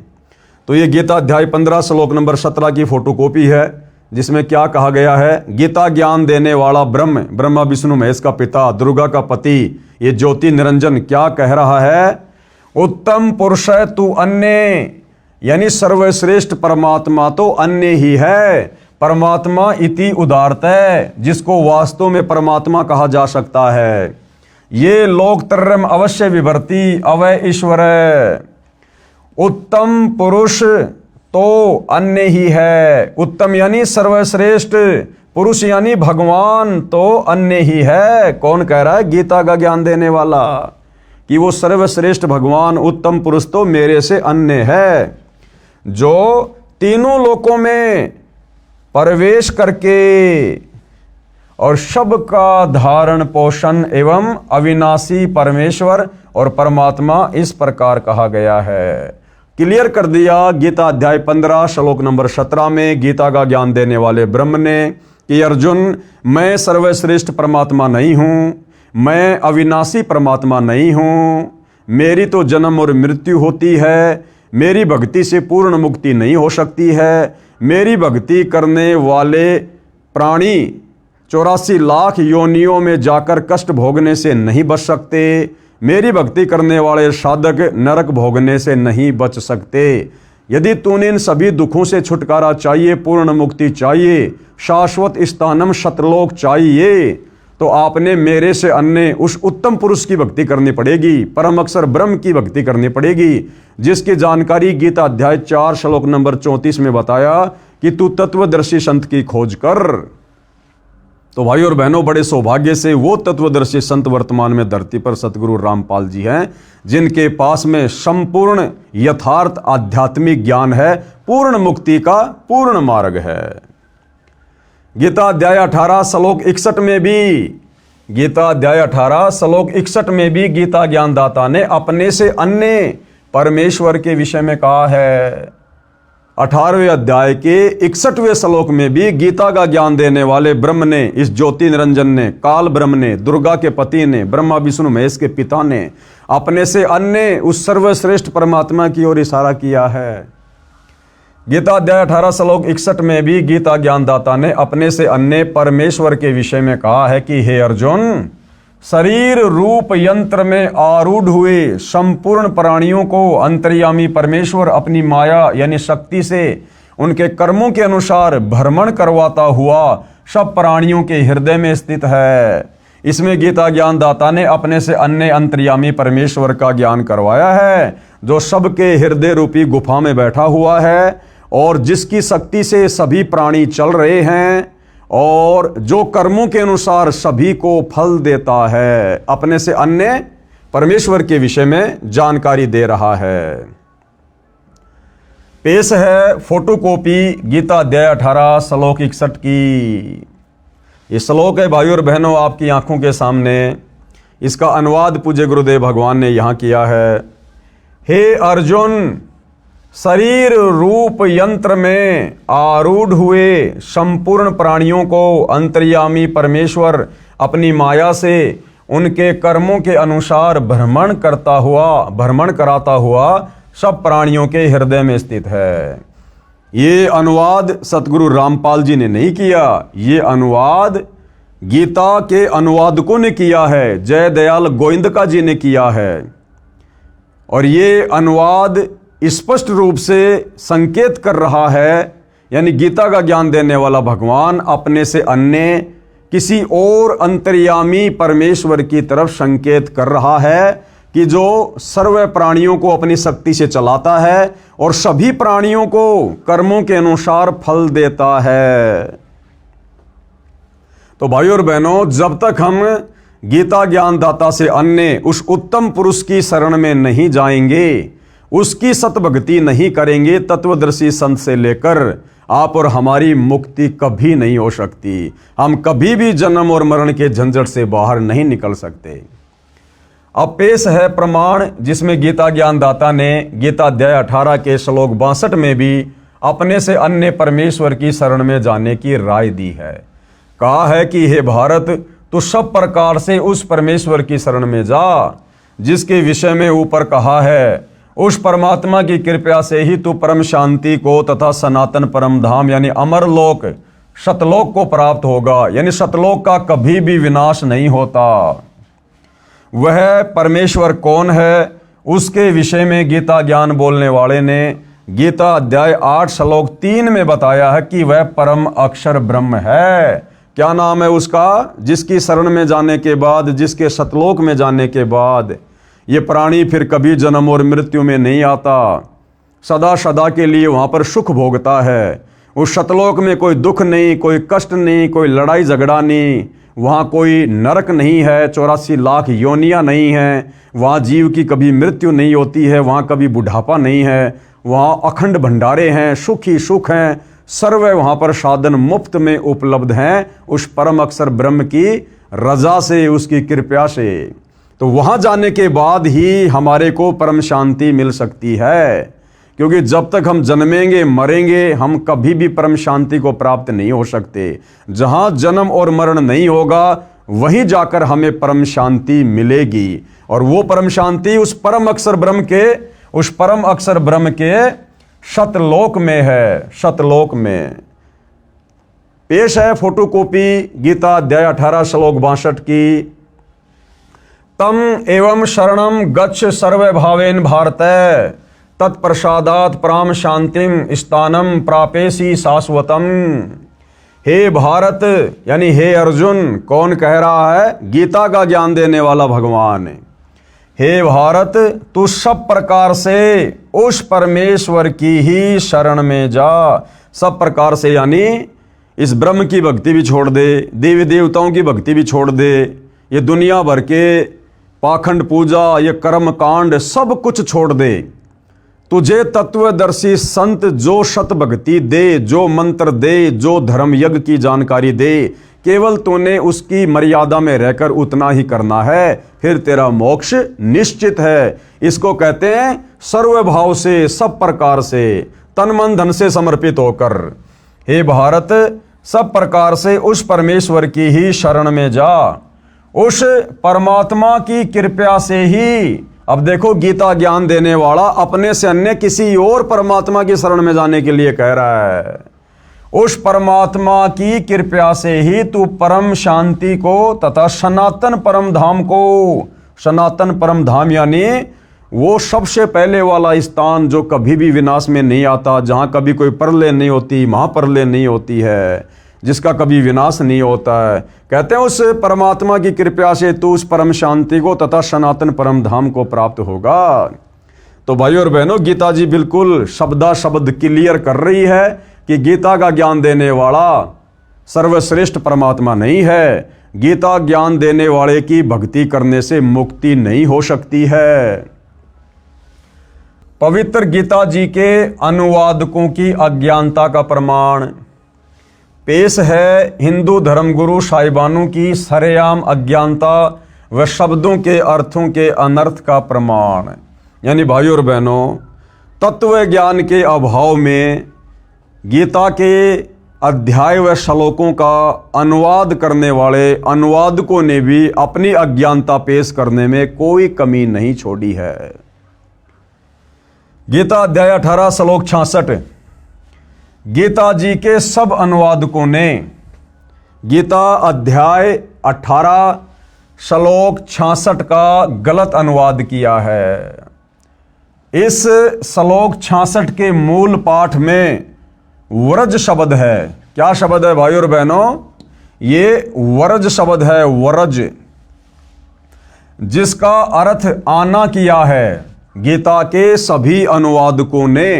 तो ये गीता अध्याय 15 श्लोक नंबर 17 की फोटोकॉपी है, जिसमें क्या कहा गया है? गीता ज्ञान देने वाला ब्रह्म, ब्रह्मा विष्णु महेश का पिता, दुर्गा का पति, ये ज्योति निरंजन क्या कह रहा है? उत्तम पुरुष है तू अन्य, यानी सर्वश्रेष्ठ परमात्मा तो अन्य ही है। परमात्मा इति उदारत है, जिसको वास्तव में परमात्मा कहा जा सकता है। ये लोकत्रयम् अवश्य विभर्ति अवय ईश्वर। उत्तम पुरुष तो अन्य ही है, उत्तम यानी सर्वश्रेष्ठ, पुरुष यानी भगवान तो अन्य ही है। कौन कह रहा है? गीता का ज्ञान देने वाला, कि वो सर्वश्रेष्ठ भगवान उत्तम पुरुष तो मेरे से अन्य है, जो तीनों लोकों में प्रवेश करके और सबका धारण पोषण एवं अविनाशी परमेश्वर और परमात्मा इस प्रकार कहा गया है। क्लियर कर दिया गीता अध्याय 15 श्लोक नंबर 17 में गीता का ज्ञान देने वाले ब्रह्म ने कि अर्जुन, मैं सर्वश्रेष्ठ परमात्मा नहीं हूं, मैं अविनाशी परमात्मा नहीं हूं, मेरी तो जन्म और मृत्यु होती है, मेरी भक्ति से पूर्ण मुक्ति नहीं हो सकती है, मेरी भक्ति करने वाले प्राणी 84 लाख योनियों में जाकर कष्ट भोगने से नहीं बच सकते, मेरी भक्ति करने वाले साधक नरक भोगने से नहीं बच सकते। यदि तूने इन सभी दुखों से छुटकारा चाहिए, पूर्ण मुक्ति चाहिए, शाश्वत स्थानम सतलोक चाहिए, तो आपने मेरे से अन्य उस उत्तम पुरुष की भक्ति करनी पड़ेगी, परम अक्षर ब्रह्म की भक्ति करनी पड़ेगी, जिसकी जानकारी गीता अध्याय 4 श्लोक नंबर 34 में बताया कि तू तत्वदर्शी संत की खोज कर। तो भाई और बहनों, बड़े सौभाग्य से वो तत्वदर्शी संत वर्तमान में धरती पर सतगुरु रामपाल जी हैं, जिनके पास में संपूर्ण यथार्थ आध्यात्मिक ज्ञान है, पूर्ण मुक्ति का पूर्ण मार्ग है। गीता अध्याय 18 श्लोक 61 में भी, गीता अध्याय 18 श्लोक 61 में भी गीता ज्ञानदाता ने अपने से अन्य परमेश्वर के विषय में कहा है। 18वें अध्याय के 61वें श्लोक में भी गीता का ज्ञान देने वाले ब्रह्म ने, इस ज्योति निरंजन ने, काल ब्रह्म ने, दुर्गा के पति ने, ब्रह्मा विष्णु महेश के पिता ने अपने से अन्य उस सर्वश्रेष्ठ परमात्मा की ओर इशारा किया है। गीता अध्याय 18 श्लोक 61 में भी गीता ज्ञानदाता ने अपने से अन्य परमेश्वर के विषय में कहा है कि हे अर्जुन, शरीर रूप यंत्र में आरूढ़ हुए संपूर्ण प्राणियों को अंतर्यामी परमेश्वर अपनी माया यानी शक्ति से उनके कर्मों के अनुसार भ्रमण करवाता हुआ सब प्राणियों के हृदय में स्थित है। इसमें गीता ज्ञानदाता ने अपने से अन्य अंतर्यामी परमेश्वर का ज्ञान करवाया है, जो सबके हृदय रूपी गुफा में बैठा हुआ है और जिसकी शक्ति से सभी प्राणी चल रहे हैं और जो कर्मों के अनुसार सभी को फल देता है। अपने से अन्य परमेश्वर के विषय में जानकारी दे रहा है। पेश है फोटोकॉपी गीता अध्याय 18 श्लोक 61 की। ये श्लोक है भाइयों और बहनों आपकी आंखों के सामने। इसका अनुवाद पूज्य गुरुदेव भगवान ने यहां किया है। हे अर्जुन, शरीर रूप यंत्र में आरूढ़ हुए संपूर्ण प्राणियों को अंतर्यामी परमेश्वर अपनी माया से उनके कर्मों के अनुसार भ्रमण कराता हुआ सब प्राणियों के हृदय में स्थित है। ये अनुवाद सतगुरु रामपाल जी ने नहीं किया, ये अनुवाद गीता के अनुवादकों ने किया है, जय दयाल गोविंदका जी ने किया है। और ये अनुवाद स्पष्ट रूप से संकेत कर रहा है, यानी गीता का ज्ञान देने वाला भगवान अपने से अन्य किसी और अंतर्यामी परमेश्वर की तरफ संकेत कर रहा है कि जो सर्व प्राणियों को अपनी शक्ति से चलाता है और सभी प्राणियों को कर्मों के अनुसार फल देता है। तो भाइयों और बहनों, जब तक हम गीता ज्ञानदाता से अन्य उस उत्तम पुरुष की शरण में नहीं जाएंगे, उसकी सतभक्ति नहीं करेंगे, तत्वदर्शी संत से लेकर आप और हमारी मुक्ति कभी नहीं हो सकती। हम कभी भी जन्म और मरण के झंझट से बाहर नहीं निकल सकते। अब पेश है प्रमाण, जिसमें गीता ज्ञानदाता ने गीता अध्याय 18 के श्लोक 62 में भी अपने से अन्य परमेश्वर की शरण में जाने की राय दी है। कहा है कि हे भारत, तू सब प्रकार से उस परमेश्वर की शरण में जा जिसके विषय में ऊपर कहा है। उस परमात्मा की कृपा से ही तू परम शांति को तथा सनातन परम धाम यानी अमर लोक सतलोक को प्राप्त होगा। यानी सतलोक का कभी भी विनाश नहीं होता। वह परमेश्वर कौन है, उसके विषय में गीता ज्ञान बोलने वाले ने गीता अध्याय 8 श्लोक 3 में बताया है कि वह परम अक्षर ब्रह्म है। क्या नाम है उसका? जिसकी शरण में जाने के बाद, जिसके सतलोक में जाने के बाद ये प्राणी फिर कभी जन्म और मृत्यु में नहीं आता, सदा सदा के लिए वहाँ पर सुख भोगता है। उस सतलोक में कोई दुख नहीं, कोई कष्ट नहीं, कोई लड़ाई झगड़ा नहीं, वहाँ कोई नरक नहीं है, 84 लाख योनियाँ नहीं हैं, वहाँ जीव की कभी मृत्यु नहीं होती है, वहाँ कभी बुढ़ापा नहीं है, वहाँ अखंड भंडारे हैं, सुख ही सुख हैं, सर्व वहाँ पर साधन मुफ्त में उपलब्ध हैं उस परम अक्षर ब्रह्म की रजा से, उसकी कृपा से। तो वहाँ जाने के बाद ही हमारे को परम शांति मिल सकती है, क्योंकि जब तक हम जन्मेंगे मरेंगे हम कभी भी परम शांति को प्राप्त नहीं हो सकते। जहाँ जन्म और मरण नहीं होगा वहीं जाकर हमें परम शांति मिलेगी। और वो परम शांति उस परम अक्षर ब्रह्म के सतलोक में है, सतलोक में। पेश है फोटोकॉपी गीता अध्याय 18 श्लोक 62 की। तम एवं शरणम गच्छ सर्वभावेन भारत तत्प्रसादात प्राम शांतिम स्थानम प्रापेसी शाश्वतम। हे भारत यानी हे अर्जुन, कौन कह रहा है? गीता का ज्ञान देने वाला भगवान। हे भारत, तू सब प्रकार से उस परमेश्वर की ही शरण में जा। सब प्रकार से यानी इस ब्रह्म की भक्ति भी छोड़ दे, देवी देवताओं की भक्ति भी छोड़ दे, ये दुनिया भर के पाखंड पूजा, ये कर्म कांड सब कुछ छोड़ दे। तुझे तत्वदर्शी संत जो शत भक्ति दे, जो मंत्र दे, जो धर्म यज्ञ की जानकारी दे, केवल तूने उसकी मर्यादा में रहकर उतना ही करना है, फिर तेरा मोक्ष निश्चित है। इसको कहते हैं सर्वभाव से, सब प्रकार से, तन मन धन से समर्पित होकर। हे भारत, सब प्रकार से उस परमेश्वर की ही शरण में जा, उस परमात्मा की कृपा से ही। अब देखो, गीता ज्ञान देने वाला अपने से अन्य किसी और परमात्मा की शरण में जाने के लिए कह रहा है। उस परमात्मा की कृपा से ही तू परम शांति को तथा सनातन परम धाम को, सनातन परम धाम यानी वो सबसे पहले वाला स्थान जो कभी भी विनाश में नहीं आता, जहां कभी कोई प्रलय नहीं होती, महाप्रलय नहीं होती है, जिसका कभी विनाश नहीं होता है। कहते हैं उस परमात्मा की कृपा से तू उस परम शांति को तथा सनातन परम धाम को प्राप्त होगा। तो भाइयों और बहनों, गीता जी बिल्कुल शब्दा शब्द क्लियर कर रही है कि गीता का ज्ञान देने वाला सर्वश्रेष्ठ परमात्मा नहीं है। गीता ज्ञान देने वाले की भक्ति करने से मुक्ति नहीं हो सकती है। पवित्र गीता जी के अनुवादकों की अज्ञानता का प्रमाण पेश है हिंदू धर्मगुरु साहिबानों की सरेआम अज्ञानता व शब्दों के अर्थों के अनर्थ का प्रमाण। यानी भाइयों और बहनों, तत्व ज्ञान के अभाव में गीता के अध्याय व श्लोकों का अनुवाद करने वाले अनुवादकों ने भी अपनी अज्ञानता पेश करने में कोई कमी नहीं छोड़ी है। गीता अध्याय 18 श्लोक 66। गीता जी के सब अनुवादकों ने गीता अध्याय 18 श्लोक 66 का गलत अनुवाद किया है। इस श्लोक 66 के मूल पाठ में वरज शब्द है। क्या शब्द है भाइयों और बहनों? ये वरज शब्द है, वरज, जिसका अर्थ आना किया है। गीता के सभी अनुवादकों ने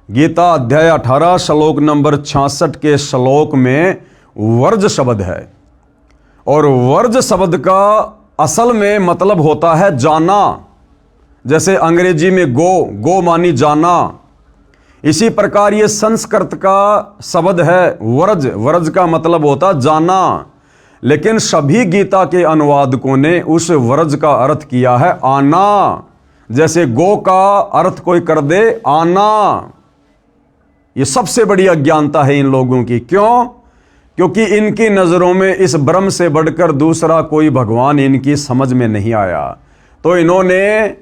गीता अध्याय 18 श्लोक नंबर 66 के श्लोक में वर्ज शब्द है, और वर्ज शब्द का असल में मतलब होता है जाना। जैसे अंग्रेजी में गो मानी जाना, इसी प्रकार ये संस्कृत का शब्द है वर्ज। वर्ज का मतलब होता जाना, लेकिन सभी गीता के अनुवादकों ने उस वर्ज का अर्थ किया है आना। जैसे गो का अर्थ कोई कर दे आना। ये सबसे बड़ी अज्ञानता है इन लोगों की। क्यों? क्योंकि इनकी नजरों में इस ब्रह्म से बढ़कर दूसरा कोई भगवान इनकी समझ में नहीं आया, तो इन्होंने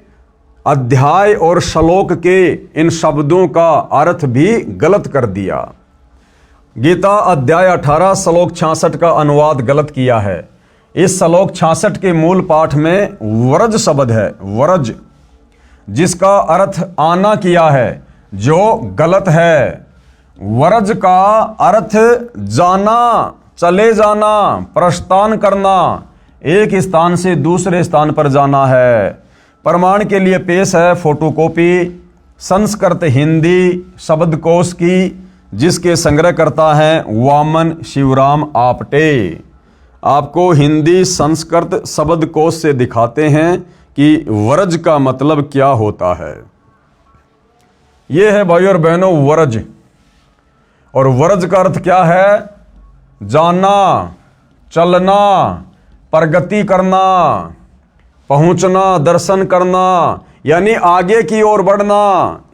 अध्याय और श्लोक के इन शब्दों का अर्थ भी गलत कर दिया। गीता अध्याय 18 श्लोक 66 का अनुवाद गलत किया है। इस श्लोक 66 के मूल पाठ में वरज शब्द है, वरज, जिसका अर्थ आना किया है, जो गलत है। वरज का अर्थ जाना, चले जाना, प्रस्थान करना, एक स्थान से दूसरे स्थान पर जाना है। प्रमाण के लिए पेश है फोटोकॉपी संस्कृत हिंदी शब्दकोश की, जिसके संग्रहकर्ता हैं वामन शिवराम आपटे। आपको हिंदी संस्कृत शब्दकोश से दिखाते हैं कि वरज का मतलब क्या होता है। यह है भाइयों और बहनों वरज, और वरज का अर्थ क्या है? जाना, चलना, प्रगति करना, पहुंचना, दर्शन करना, यानी आगे की ओर बढ़ना।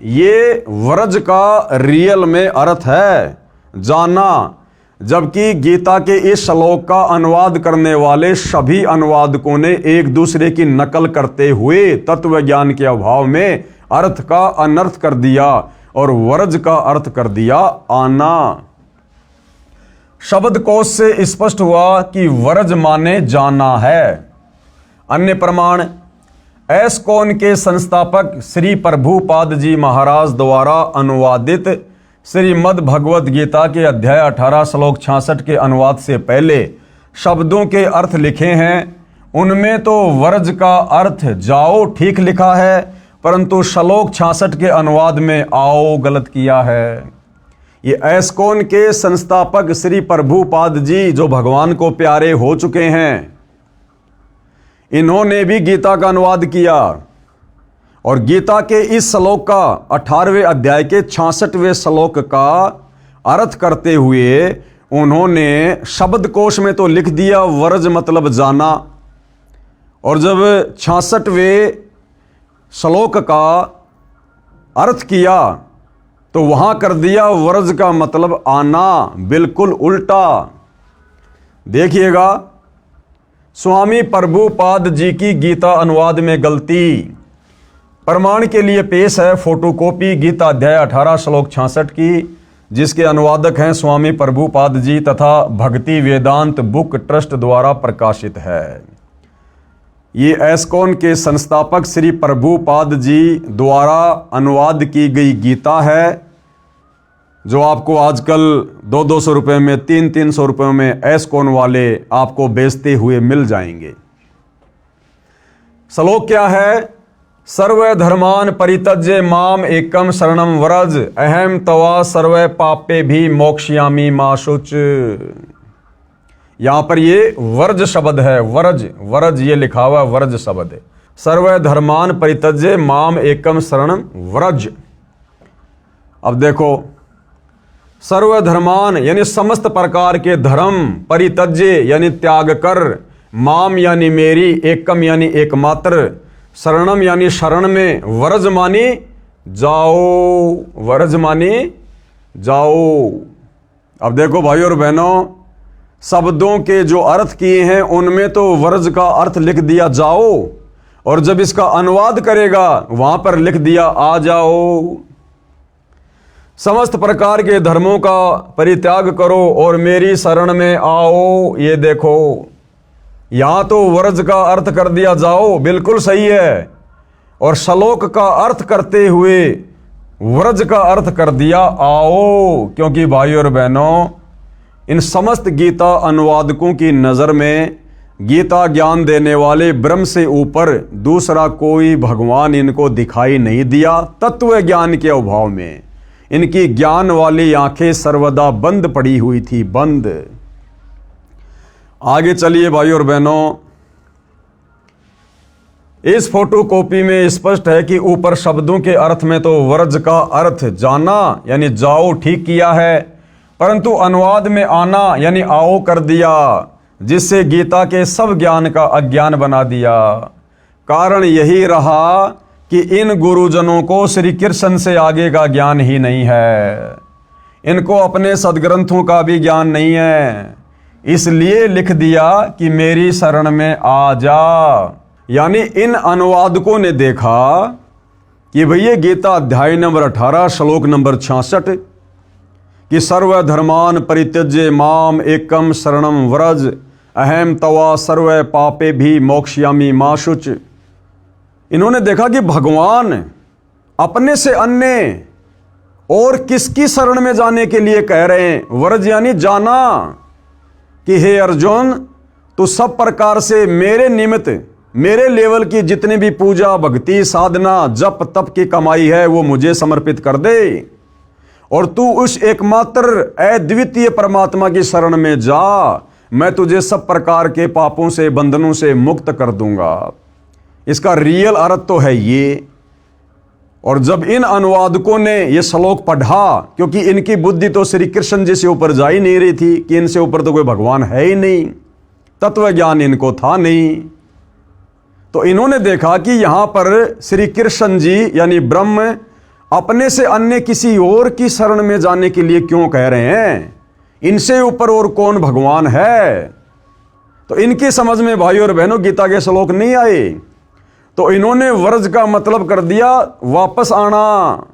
ये वरज का रियल में अर्थ है, जाना। जबकि गीता के इस श्लोक का अनुवाद करने वाले सभी अनुवादकों ने एक दूसरे की नकल करते हुए तत्व ज्ञान के अभाव में अर्थ का अनर्थ कर दिया और वरज का अर्थ कर दिया आना। शब्दकोश से स्पष्ट हुआ कि वरज माने जाना है। अन्य प्रमाण एस्कॉन के संस्थापक श्री प्रभुपाद जी महाराज द्वारा अनुवादित श्रीमद् भगवद गीता के अध्याय 18 श्लोक 66 के अनुवाद से पहले शब्दों के अर्थ लिखे हैं। उनमें तो वर्ज का अर्थ जाओ ठीक लिखा है, परंतु श्लोक 66 के अनुवाद में आओ गलत किया है। ये एस्कॉन के संस्थापक श्री प्रभुपाद जी जो भगवान को प्यारे हो चुके हैं, इन्होंने भी गीता का अनुवाद किया और गीता के इस श्लोक का 18वें अध्याय के 66वें श्लोक का अर्थ करते हुए उन्होंने शब्दकोश में तो लिख दिया व्रज मतलब जाना, और जब 66वें श्लोक का अर्थ किया तो वहां कर दिया व्रज का मतलब आना, बिल्कुल उल्टा। देखिएगा स्वामी प्रभुपाद जी की गीता अनुवाद में गलती। प्रमाण के लिए पेश है फोटोकॉपी गीता अध्याय 18 श्लोक 66 की, जिसके अनुवादक हैं स्वामी प्रभुपाद जी तथा भक्ति वेदांत बुक ट्रस्ट द्वारा प्रकाशित है। ये एस्कॉन के संस्थापक श्री प्रभुपाद जी द्वारा अनुवाद की गई गीता है, जो आपको आजकल 200-200 रुपये में 300-300 रुपये में एस्कॉन वाले आपको बेचते हुए मिल जाएंगे। श्लोक क्या है? सर्व धर्मान परित्यज्य माम एकम शरणम व्रज अहम तवा सर्व पापे भी मोक्ष्यामि मा शुच। यहां पर ये वर्ज शब्द है, वर्ज वर्ज ये लिखा हुआ वर्ज शब्द है। सर्व धर्मान परित्यज्य माम एकम शरणम व्रज। अब देखो, सर्वधर्मान यानी समस्त प्रकार के धर्म, परित्यज्य यानी त्याग कर, माम यानी मेरी, एकम यानी एकमात्र, शरणम यानी शरण में, व्रज मानी जाओ, व्रज मानी जाओ। अब देखो भाई और बहनों, शब्दों के जो अर्थ किए हैं उनमें तो व्रज का अर्थ लिख दिया जाओ, और जब इसका अनुवाद करेगा वहां पर लिख दिया आ जाओ। समस्त प्रकार के धर्मों का परित्याग करो और मेरी शरण में आओ। ये देखो, यहां तो व्रज का अर्थ कर दिया जाओ, बिल्कुल सही है, और श्लोक का अर्थ करते हुए व्रज का अर्थ कर दिया आओ। क्योंकि भाई और बहनों, इन समस्त गीता अनुवादकों की नजर में गीता ज्ञान देने वाले ब्रह्म से ऊपर दूसरा कोई भगवान इनको दिखाई नहीं दिया। तत्व ज्ञान के अभाव में इनकी ज्ञान वाली आंखें सर्वदा बंद पड़ी हुई थी, बंद। आगे चलिए भाई और बहनों, इस फोटोकॉपी में स्पष्ट है कि ऊपर शब्दों के अर्थ में तो व्रज का अर्थ जाना यानी जाओ ठीक किया है, परंतु अनुवाद में आना यानी आओ कर दिया, जिससे गीता के सब ज्ञान का अज्ञान बना दिया। कारण यही रहा कि इन गुरुजनों को श्री कृष्ण से आगे का ज्ञान ही नहीं है, इनको अपने सदग्रंथों का भी ज्ञान नहीं है, इसलिए लिख दिया कि मेरी शरण में आ जा। यानी इन अनुवादकों ने देखा कि भैया गीता अध्याय नंबर 18 श्लोक नंबर 66 कि सर्वधर्मान परित्यज्य माम एकम शरणम व्रज अहम तवा सर्व पापे भी मोक्ष्यामि मा शुच। इन्होंने देखा कि भगवान अपने से अन्य और किसकी शरण में जाने के लिए कह रहे हैं? व्रज यानी जाना, कि हे अर्जुन, तू सब प्रकार से मेरे निमित्त, मेरे लेवल की जितनी भी पूजा भक्ति साधना जप तप की कमाई है वो मुझे समर्पित कर दे, और तू उस एकमात्र अद्वितीय परमात्मा की शरण में जा। मैं तुझे सब प्रकार के पापों से बंधनों से मुक्त कर दूंगा। इसका रियल अर्थ तो है ये। और जब इन अनुवादकों ने ये श्लोक पढ़ा, क्योंकि इनकी बुद्धि तो श्री कृष्ण जी से ऊपर जा ही नहीं रही थी कि इनसे ऊपर तो कोई भगवान है ही नहीं, तत्व ज्ञान इनको था नहीं, तो इन्होंने देखा कि यहां पर श्री कृष्ण जी यानी ब्रह्म अपने से अन्य किसी और की शरण में जाने के लिए क्यों कह रहे हैं? इनसे ऊपर और कौन भगवान है? तो इनकी समझ में भाई और बहनों गीता के श्लोक नहीं आए, तो इन्होंने व्रज का मतलब कर दिया वापस आना,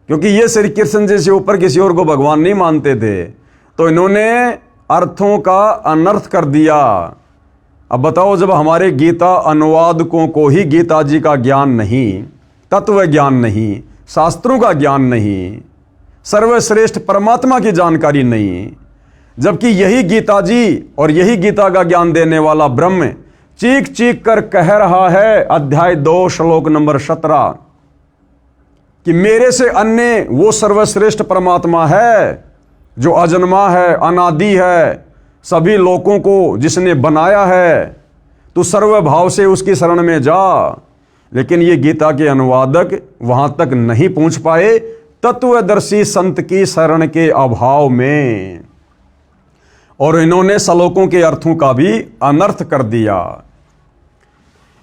क्योंकि ये श्री कृष्ण जी से ऊपर किसी और को भगवान नहीं मानते थे, तो इन्होंने अर्थों का अनर्थ कर दिया। अब बताओ, जब हमारे गीता अनुवादकों को ही गीता जी का ज्ञान नहीं, तत्व ज्ञान नहीं, शास्त्रों का ज्ञान नहीं, सर्वश्रेष्ठ परमात्मा की जानकारी नहीं, जबकि यही गीता जी और यही गीता का ज्ञान देने वाला ब्रह्म चीख चीख कर कह रहा है अध्याय 2 श्लोक नंबर 17 कि मेरे से अन्य वो सर्वश्रेष्ठ परमात्मा है जो अजन्मा है, अनादि है, सभी लोगों को जिसने बनाया है, तो सर्वभाव से उसकी शरण में जा। लेकिन ये गीता के अनुवादक वहां तक नहीं पहुंच पाए तत्वदर्शी संत की शरण के अभाव में, और इन्होंने श्लोकों के अर्थों का भी अनर्थ कर दिया।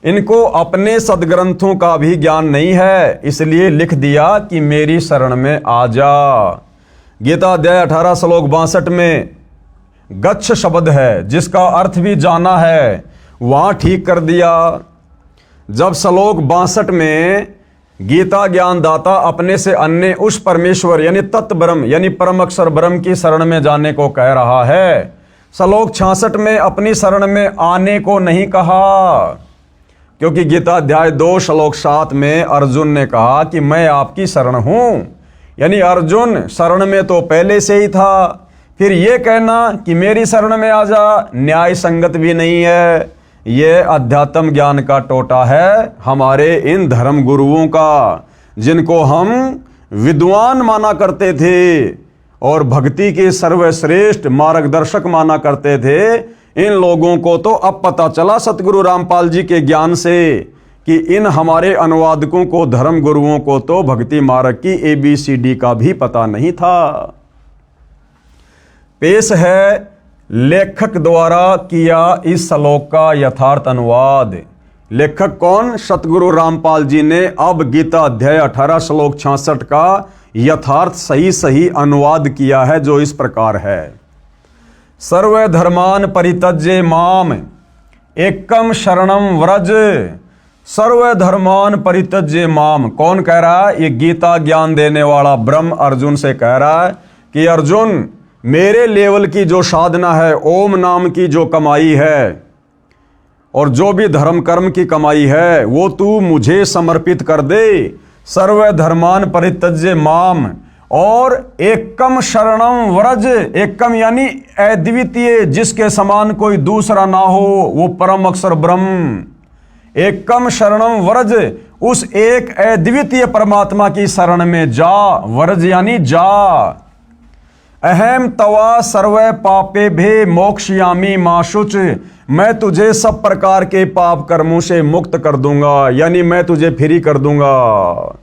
इनको अपने सदग्रंथों का भी ज्ञान नहीं है, इसलिए लिख दिया कि मेरी शरण में आ जा। गीता अध्याय 18 श्लोक 62 में गच्छ शब्द है जिसका अर्थ भी जाना है, वहां ठीक कर दिया। जब श्लोक 62 में गीता ज्ञानदाता अपने से अन्य उस परमेश्वर यानी तत्व ब्रह्म यानी परम अक्षर ब्रह्म की शरण में जाने को कह रहा है, श्लोक 66 में अपनी शरण में आने को नहीं कहा, क्योंकि गीता अध्याय 2 श्लोक 7 में अर्जुन ने कहा कि मैं आपकी शरण हूं, यानी अर्जुन शरण में तो पहले से ही था। फिर ये कहना कि मेरी शरण में आ जा न्याय संगत भी नहीं है। यह अध्यात्म ज्ञान का टोटा है हमारे इन धर्म गुरुओं का, जिनको हम विद्वान माना करते थे और भक्ति के सर्वश्रेष्ठ मार्गदर्शक माना करते थे। इन लोगों को तो अब पता चला सतगुरु रामपाल जी के ज्ञान से कि इन हमारे अनुवादकों को, धर्म गुरुओं को तो भक्ति मार्ग की ABCD का भी पता नहीं था। पेश है लेखक द्वारा किया इस श्लोक का यथार्थ अनुवाद। लेखक कौन? सतगुरु रामपाल जी ने अब गीता अध्याय 18 श्लोक 66 का यथार्थ सही अनुवाद किया है, जो इस प्रकार है। सर्वधर्मान परित्यज्य माम एकम शरणम व्रज। सर्वधर्मान परित्यज्य माम कौन कह रहा है? ये गीता ज्ञान देने वाला ब्रह्म अर्जुन से कह रहा है कि अर्जुन, मेरे लेवल की जो साधना है, ओम नाम की जो कमाई है और जो भी धर्म कर्म की कमाई है, वो तू मुझे समर्पित कर दे। सर्वधर्मान परित्यज्य माम और एकम शरणम व्रज। एकम यानी अद्वितीय, जिसके समान कोई दूसरा ना हो, वो परम अक्षर ब्रह्म। एकम शरणम व्रज, उस एक अद्वितीय परमात्मा की शरण में जा। व्रज यानी जा। अहम तवा सर्व पापे भे मोक्षयामी माशुच। मैं तुझे सब प्रकार के पाप कर्मों से मुक्त कर दूंगा, यानी मैं तुझे फ्री कर दूंगा।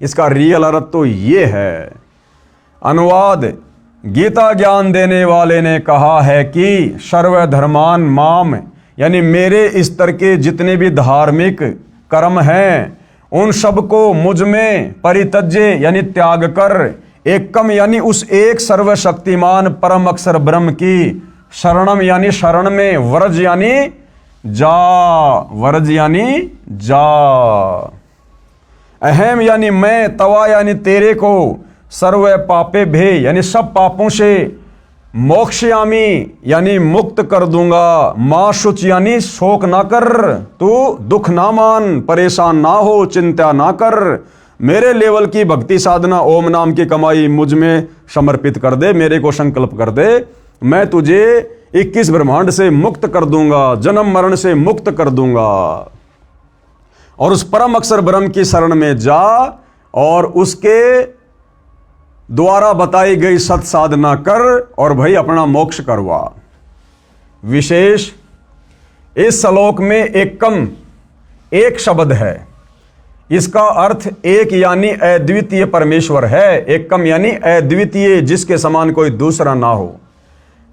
इसका रियल अर्थ तो ये है। अनुवाद, गीता ज्ञान देने वाले ने कहा है कि सर्वधर्मान माम, यानी मेरे स्तर के जितने भी धार्मिक कर्म हैं उन सबको मुझ में परित्यज्य यानी त्याग कर, एकम यानी उस एक सर्वशक्तिमान परम अक्षर ब्रह्म की शरणम यानी शरण में, व्रज यानी जा। व्रज यानी जा। अहम यानी मैं, तवा यानी तेरे को, सर्व पापे भे यानी सब पापों से, मोक्षयामी यानी मुक्त कर दूंगा, मां शुच यानी शोक ना कर, तू दुख ना मान, परेशान ना हो, चिंता ना कर। मेरे लेवल की भक्ति साधना, ओम नाम की कमाई मुझ में समर्पित कर दे, मेरे को संकल्प कर दे। मैं तुझे 21 ब्रह्मांड से मुक्त कर दूंगा, जन्म मरण से मुक्त कर दूंगा। और उस परम अक्षर ब्रह्म की शरण में जा और उसके द्वारा बताई गई सत साधना कर और भाई अपना मोक्ष करवा। विशेष इस श्लोक में एकम एक शब्द है, इसका अर्थ एक यानी अद्वितीय परमेश्वर है। एकम यानी अद्वितीय, जिसके समान कोई दूसरा ना हो।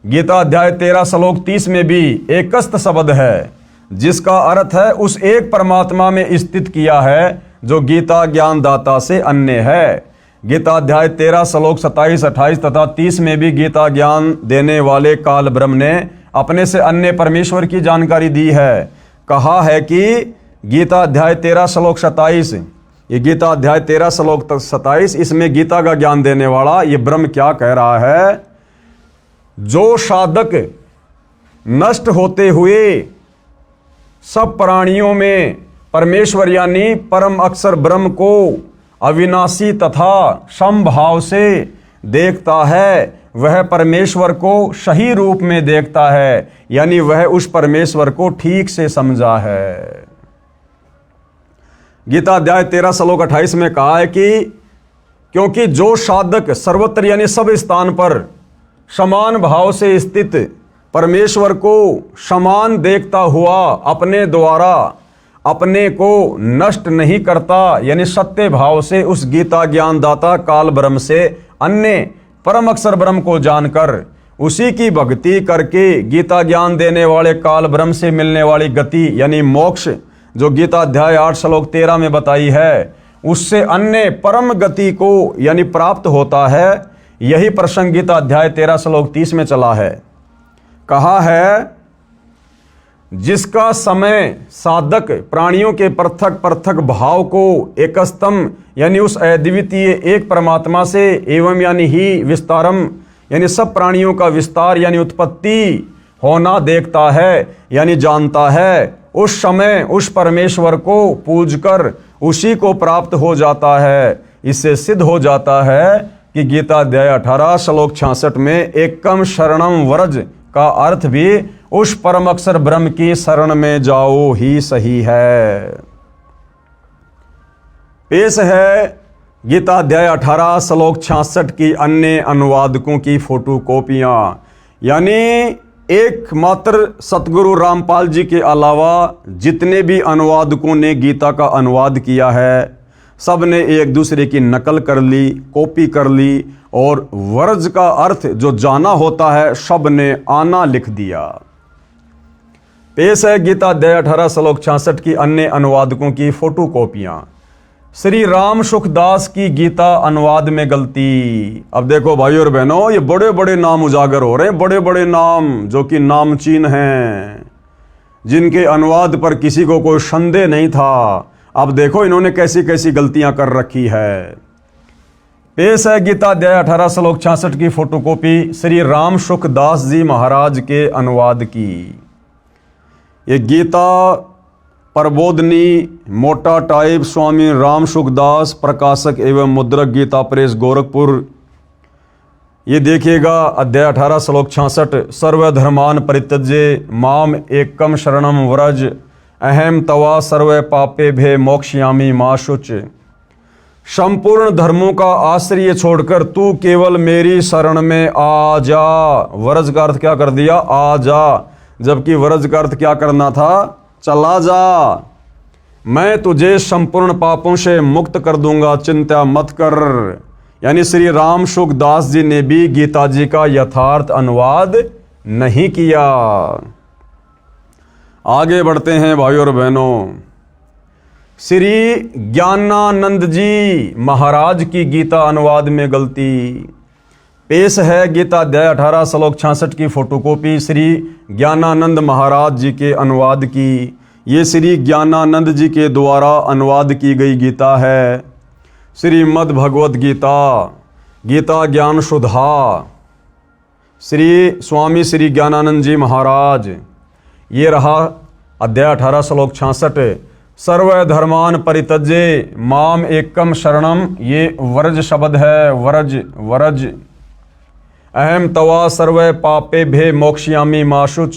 गीता अध्याय 13 श्लोक 30 में भी एकस्त शब्द है, जिसका अर्थ है उस एक परमात्मा में स्थित किया है जो गीता ज्ञानदाता से अन्य है। गीता अध्याय 13 श्लोक 27, 28 तथा 30 में भी गीता ज्ञान देने वाले काल ब्रह्म ने अपने से अन्य परमेश्वर की जानकारी दी है। कहा है कि गीता अध्याय 13 श्लोक 27, ये गीता अध्याय 13 श्लोक 27, इसमें गीता का ज्ञान देने वाला ये ब्रह्म क्या कह रहा है? जो साधक नष्ट होते हुए सब प्राणियों में परमेश्वर यानी परम अक्षर ब्रह्म को अविनाशी तथा समभाव से देखता है, वह परमेश्वर को सही रूप में देखता है, यानी वह उस परमेश्वर को ठीक से समझा है। गीता अध्याय 13 श्लोक 28 में कहा है कि क्योंकि जो साधक सर्वत्र यानी सब स्थान पर समान भाव से स्थित परमेश्वर को समान देखता हुआ अपने द्वारा अपने को नष्ट नहीं करता, यानी सत्य भाव से उस गीता ज्ञानदाता काल ब्रह्म से अन्य परम अक्षर ब्रह्म को जानकर उसी की भक्ति करके गीता ज्ञान देने वाले काल ब्रह्म से मिलने वाली गति यानी मोक्ष जो गीता अध्याय 8 श्लोक 13 में बताई है, उससे अन्य परम गति को यानी प्राप्त होता है। यही प्रसंग गीता अध्याय 13 श्लोक 30 में चला है। कहा है, जिसका समय साधक प्राणियों के पृथक पृथक भाव को एकस्तम यानी उस अद्वितीय एक परमात्मा से एवं यानी ही विस्तारम यानी सब प्राणियों का विस्तार यानी उत्पत्ति होना देखता है यानी जानता है, उस समय उस परमेश्वर को पूजकर उसी को प्राप्त हो जाता है। इससे सिद्ध हो जाता है कि गीता अध्याय 18 श्लोक 66 में एकम शरणम व्रज का अर्थ भी उस परम अक्षर ब्रह्म की शरण में जाओ ही सही है। पेश है गीता अध्याय 18 श्लोक 66 की अन्य अनुवादकों की फोटो कॉपियां, यानी एकमात्र सतगुरु रामपाल जी के अलावा जितने भी अनुवादकों ने गीता का अनुवाद किया है, सब ने एक दूसरे की नकल कर ली, कॉपी कर ली और वर्ज का अर्थ जो जाना होता है सब ने आना लिख दिया। पेश है गीता अध्याय 18 श्लोक 66 की अन्य अनुवादकों की फोटो कॉपियां। श्री राम सुखदास की गीता अनुवाद में गलती। अब देखो भाइयों और बहनों, ये बड़े बड़े नाम उजागर हो रहे हैं, बड़े बड़े नाम जो कि नामचीन हैं, जिनके अनुवाद पर किसी को कोई संदेह नहीं था। अब देखो इन्होंने कैसी कैसी गलतियां कर रखी है। पेश है गीता अध्याय 18 श्लोक 66 की फोटोकॉपी श्री राम सुखदास जी महाराज के अनुवाद की। ये गीता प्रबोधनी मोटा टाइप स्वामी राम सुखदास प्रकाशक एवं मुद्रक गीता प्रेस गोरखपुर। ये देखिएगा अध्याय 18 श्लोक 66 सर्वधर्मान परित्यज्य माम एकम शरणम व्रज अहम तवा सर्व पापे भे मोक्षयामि मा शुच। संपूर्ण धर्मों का आश्रय छोड़कर तू केवल मेरी शरण में आ जा। व्रज का अर्थ क्या कर दिया? आ जा, जबकि व्रज का अर्थ क्या करना था? चला जा। मैं तुझे संपूर्ण पापों से मुक्त कर दूंगा, चिंता मत कर। यानी श्री राम सुखदास जी ने भी गीता जी का यथार्थ अनुवाद नहीं किया। आगे बढ़ते हैं भाइयों और बहनों। श्री ज्ञानानंद जी महाराज की गीता अनुवाद में गलती। पेश है गीता अध्याय 18 श्लोक 66 की फोटोकॉपी श्री ज्ञानानंद महाराज जी के अनुवाद की। ये श्री ज्ञानानंद जी के द्वारा अनुवाद की गई गीता है। श्रीमद् भगवत गीता, गीता ज्ञान सुधा, श्री स्वामी श्री ज्ञानानंद जी महाराज। ये रहा अध्याय 18 श्लोक 66 सर्वधर्मान परित्यज्य माम एकम शरणम। ये व्रज शब्द है, व्रज व्रज। अहम तवा सर्व पापे भे मोक्षयामि मा शुच।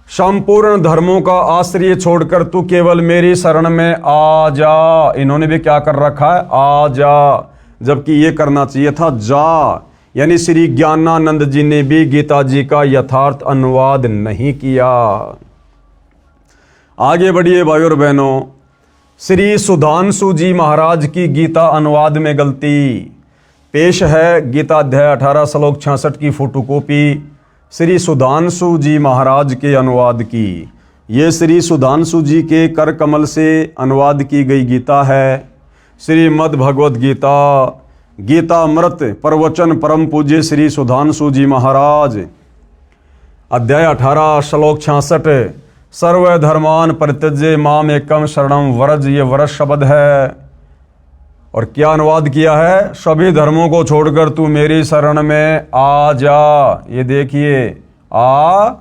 संपूर्ण धर्मों का आश्रय छोड़कर तू केवल मेरी शरण में आ जा। इन्होंने भी क्या कर रखा है? आ जा, जबकि ये करना चाहिए था जा। यानी श्री ज्ञानानंद जी ने भी गीता जी का यथार्थ अनुवाद नहीं किया। आगे बढ़िए भाइयों और बहनों। श्री सुधांशु जी महाराज की गीता अनुवाद में गलती। पेश है गीता अध्याय 18 श्लोक 66 की फोटोकॉपी श्री सुधांशु जी महाराज के अनुवाद की। ये श्री सुधांशु जी के कर कमल से अनुवाद की गई गीता है। श्रीमद् भगवत गीता, गीतामृत प्रवचन परम पूज्य श्री सुधांशु जी महाराज। अध्याय 18 श्लोक 66 सर्वधर्मान परित्यज्य माम एकम शरणम व्रज। ये व्रज शब्द है। और क्या अनुवाद किया है? सभी धर्मों को छोड़कर तू मेरी शरण में आ जा। ये देखिए, आ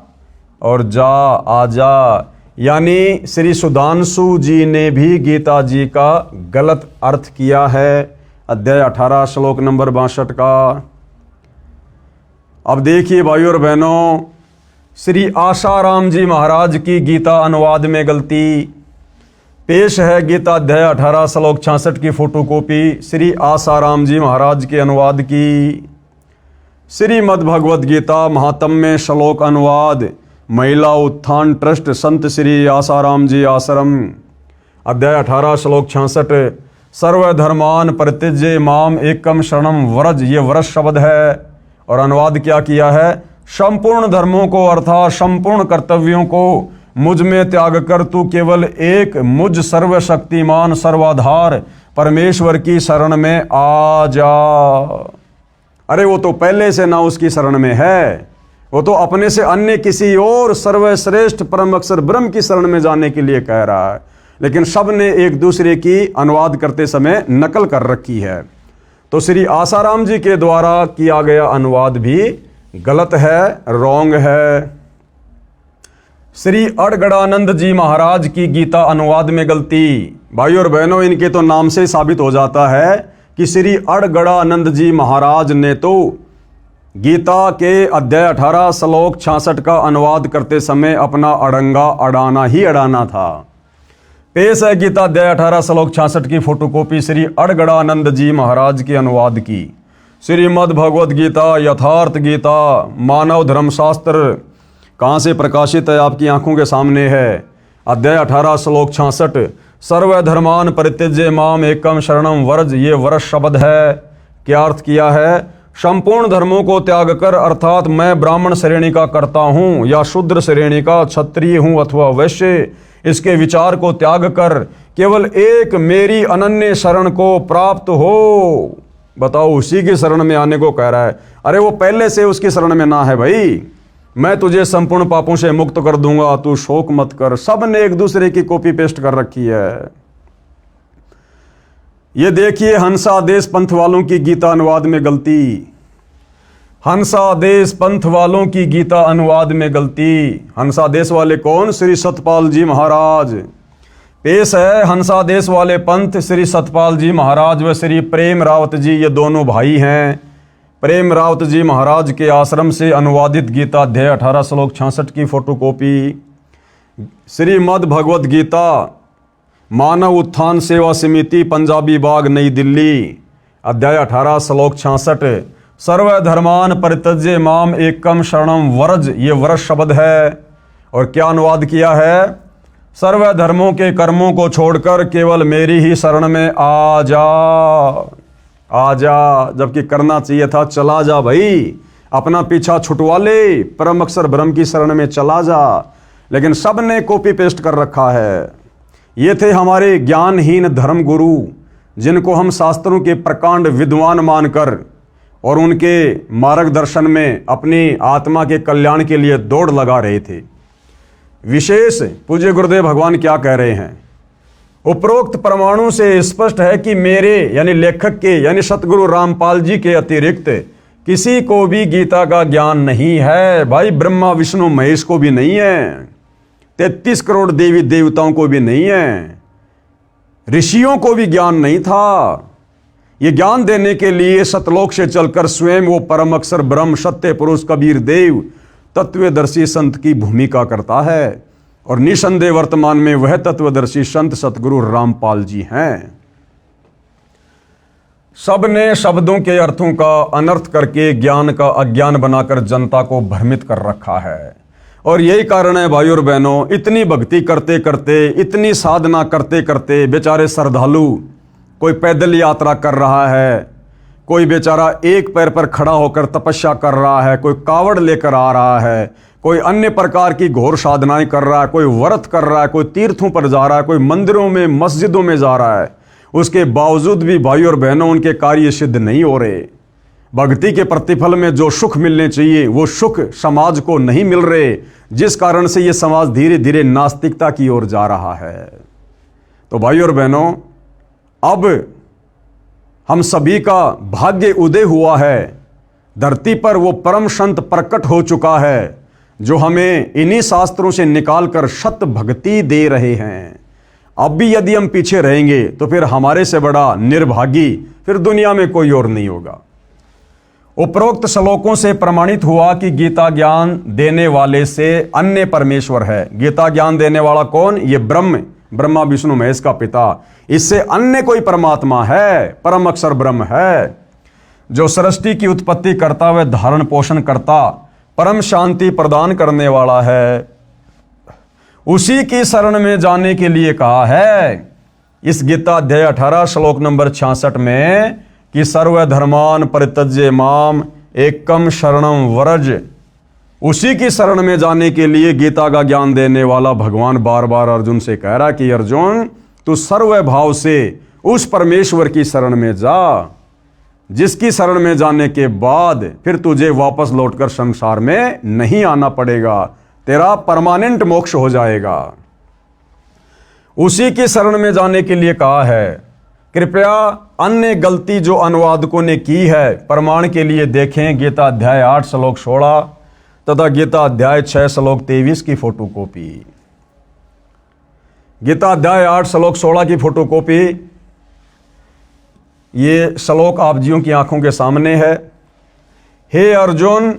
और जा, आ जा। यानी श्री सुधांशु जी ने भी गीता जी का गलत अर्थ किया है। अध्याय 18 श्लोक नंबर 62 का। अब देखिए भाइयों और बहनों, श्री आसाराम जी महाराज की गीता अनुवाद में गलती। पेश है गीता अध्याय 18 श्लोक 66 की फोटोकॉपी श्री आसाराम जी महाराज के अनुवाद की। श्रीमद् भगवद गीता महात्म्य श्लोक अनुवाद महिला उत्थान ट्रस्ट संत श्री आसाराम जी आश्रम। अध्याय 18 श्लोक 66। सर्वधर्मान परित्यज्य माम एकम शरणम व्रज, ये व्रज शब्द है। और अनुवाद क्या किया है? संपूर्ण धर्मों को अर्थात संपूर्ण कर्तव्यों को मुझ में त्याग कर तू केवल एक मुझ सर्वशक्तिमान सर्वाधार परमेश्वर की शरण में आ जा। अरे वो तो पहले से ना उसकी शरण में है, वो तो अपने से अन्य किसी और सर्वश्रेष्ठ परम अक्षर ब्रह्म की शरण में जाने के लिए कह रहा है। लेकिन सब ने एक दूसरे की अनुवाद करते समय नकल कर रखी है। तो श्री आसाराम जी के द्वारा किया गया अनुवाद भी गलत है, रॉन्ग है। श्री अड़गड़ानंद जी महाराज की गीता अनुवाद में गलती। भाइयों और बहनों, इनके तो नाम से साबित हो जाता है कि श्री अड़गड़ानंद जी महाराज ने तो गीता के अध्याय 18 श्लोक 66 का अनुवाद करते समय अपना अड़ंगा अड़ाना ही अड़ाना था। पेश है गीता अध्याय 18 श्लोक 66 की फोटोकॉपी श्री अड़गड़ानंद जी महाराज के अनुवाद की। श्रीमद् भगवद गीता यथार्थ गीता मानव धर्मशास्त्र कहाँ से प्रकाशित है? आपकी आंखों के सामने है। अध्याय 18 श्लोक 66। सर्वधर्मान परित्यज्य माम एकम शरणम व्रज, ये व्रज शब्द है। क्या अर्थ किया है? संपूर्ण धर्मों को त्याग कर, अर्थात मैं ब्राह्मण श्रेणी का करता हूँ या शूद्र श्रेणी का, क्षत्रिय हूँ अथवा वैश्य, इसके विचार को त्याग कर केवल एक मेरी अनन्य शरण को प्राप्त हो। बताओ, उसी की शरण में आने को कह रहा है। अरे वो पहले से उसकी शरण में ना है भाई। मैं तुझे संपूर्ण पापों से मुक्त कर दूंगा, तू शोक मत कर। सब ने एक दूसरे की कॉपी पेस्ट कर रखी है। ये देखिए हंसादेश पंथ वालों की गीता अनुवाद में गलती। हंसादेश पंथ वालों की गीता अनुवाद में गलती। हंसादेश वाले कौन? श्री सतपाल जी महाराज। पेश है हंसादेश वाले पंथ श्री सतपाल जी महाराज व श्री प्रेम रावत जी, ये दोनों भाई हैं। प्रेम रावत जी महाराज के आश्रम से अनुवादित गीता अध्याय 18 श्लोक 66 की फोटोकॉपी। श्रीमद् भगवद गीता मानव उत्थान सेवा समिति पंजाबी बाग नई दिल्ली अध्याय 18 श्लोक 66। सर्वधर्मान परित्यज्य माम एकम शरणम व्रज, ये व्रज शब्द है। और क्या अनुवाद किया है? सर्वधर्मों के कर्मों को छोड़कर केवल मेरी ही शरण में आ जा। आ जा, जबकि करना चाहिए था चला जा भाई, अपना पीछा छुटवा ले, परम अक्षर ब्रह्म की शरण में चला जा। लेकिन सब ने कॉपी पेस्ट कर रखा है। ये थे हमारे ज्ञानहीन धर्म गुरु, जिनको हम शास्त्रों के प्रकांड विद्वान मानकर और उनके मार्गदर्शन में अपनी आत्मा के कल्याण के लिए दौड़ लगा रहे थे। विशेष पूज्य गुरुदेव भगवान क्या कह रहे हैं? उपरोक्त परमाणु से स्पष्ट है कि मेरे यानी लेखक के यानी सतगुरु रामपाल जी के अतिरिक्त किसी को भी गीता का ज्ञान नहीं है। भाई ब्रह्मा विष्णु महेश को भी नहीं है, 33 करोड़ देवी देवताओं को भी नहीं है, ऋषियों को भी ज्ञान नहीं था। ये ज्ञान देने के लिए सतलोक से चलकर स्वयं वो परम अक्षर ब्रह्म सत्य पुरुष कबीर देव तत्वदर्शी संत की भूमिका करता है। और निसंदेह वर्तमान में वह तत्वदर्शी संत सतगुरु रामपाल जी हैं। सब ने शब्दों के अर्थों का अनर्थ करके ज्ञान का अज्ञान बनाकर जनता को भ्रमित कर रखा है। और यही कारण है भाइयों और बहनों, इतनी भक्ति करते करते, इतनी साधना करते करते बेचारे श्रद्धालु, कोई पैदल यात्रा कर रहा है, कोई बेचारा एक पैर पर खड़ा होकर तपस्या कर रहा है, कोई कावड़ लेकर आ रहा है, कोई अन्य प्रकार की घोर साधनाएं कर रहा है, कोई व्रत कर रहा है, कोई तीर्थों पर जा रहा है, कोई मंदिरों में मस्जिदों में जा रहा है। उसके बावजूद भी भाइयों और बहनों उनके कार्य सिद्ध नहीं हो रहे। भक्ति के प्रतिफल में जो सुख मिलने चाहिए वो सुख समाज को नहीं मिल रहे, जिस कारण से ये समाज धीरे धीरे नास्तिकता की ओर जा रहा है। तो भाइयों और बहनों, अब हम सभी का भाग्य उदय हुआ है। धरती पर वो परम संत प्रकट हो चुका है जो हमें इन्हीं शास्त्रों से निकालकर सत भक्ति दे रहे हैं। अब भी यदि हम पीछे रहेंगे तो फिर हमारे से बड़ा निर्भागी फिर दुनिया में कोई और नहीं होगा। उपरोक्त श्लोकों से प्रमाणित हुआ कि गीता ज्ञान देने वाले से अन्य परमेश्वर है। गीता ज्ञान देने वाला कौन? ये ब्रह्म ब्रह्मा विष्णु महेश का पिता, इससे अन्य कोई परमात्मा है, परम अक्षर ब्रह्म है, जो सृष्टि की उत्पत्ति करता व धारण पोषण करता, परम शांति प्रदान करने वाला है, उसी की शरण में जाने के लिए कहा है इस गीता अध्याय 18 श्लोक नंबर 66 में कि सर्वधर्मान परित्यज्य माम एकम शरणम व्रज। उसी की शरण में जाने के लिए गीता का ज्ञान देने वाला भगवान बार बार अर्जुन से कह रहा कि अर्जुन तू सर्व भाव से उस परमेश्वर की शरण में जा, जिसकी शरण में जाने के बाद फिर तुझे वापस लौटकर संसार में नहीं आना पड़ेगा, तेरा परमानेंट मोक्ष हो जाएगा। उसी की शरण में जाने के लिए कहा है। कृपया अन्य गलती जो अनुवादकों ने की है प्रमाण के लिए देखें गीता अध्याय 8 श्लोक 16 तथा गीता अध्याय 6 श्लोक 23 की फोटोकॉपी। गीता अध्याय 8 श्लोक 16 की फोटोकॉपी, ये श्लोक आप जियों की आंखों के सामने है। हे अर्जुन,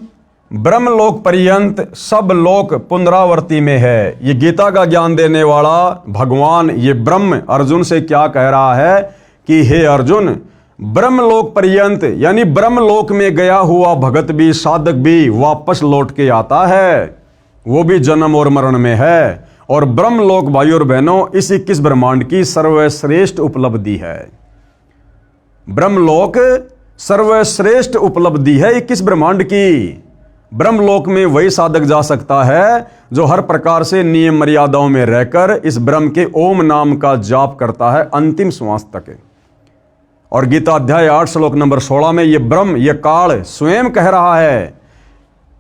ब्रह्मलोक पर्यंत सब लोक पुनरावर्ती में है। ये गीता का ज्ञान देने वाला भगवान, ये ब्रह्म अर्जुन से क्या कह रहा है कि हे अर्जुन, ब्रह्मलोक पर्यंत यानी ब्रह्मलोक में गया हुआ भगत भी, साधक भी वापस लौट के आता है, वो भी जन्म और मरण में है। और ब्रह्मलोक भाई और बहनों इस 21 ब्रह्मांड की सर्वश्रेष्ठ उपलब्धि है। ब्रह्मलोक सर्वश्रेष्ठ उपलब्धि है 21 ब्रह्मांड की। ब्रह्मलोक में वही साधक जा सकता है जो हर प्रकार से नियम मर्यादाओं में रहकर इस ब्रह्म के ओम नाम का जाप करता है अंतिम श्वास तक। और गीता अध्याय 8 श्लोक नंबर 16 में ये ब्रह्म, ये काल स्वयं कह रहा है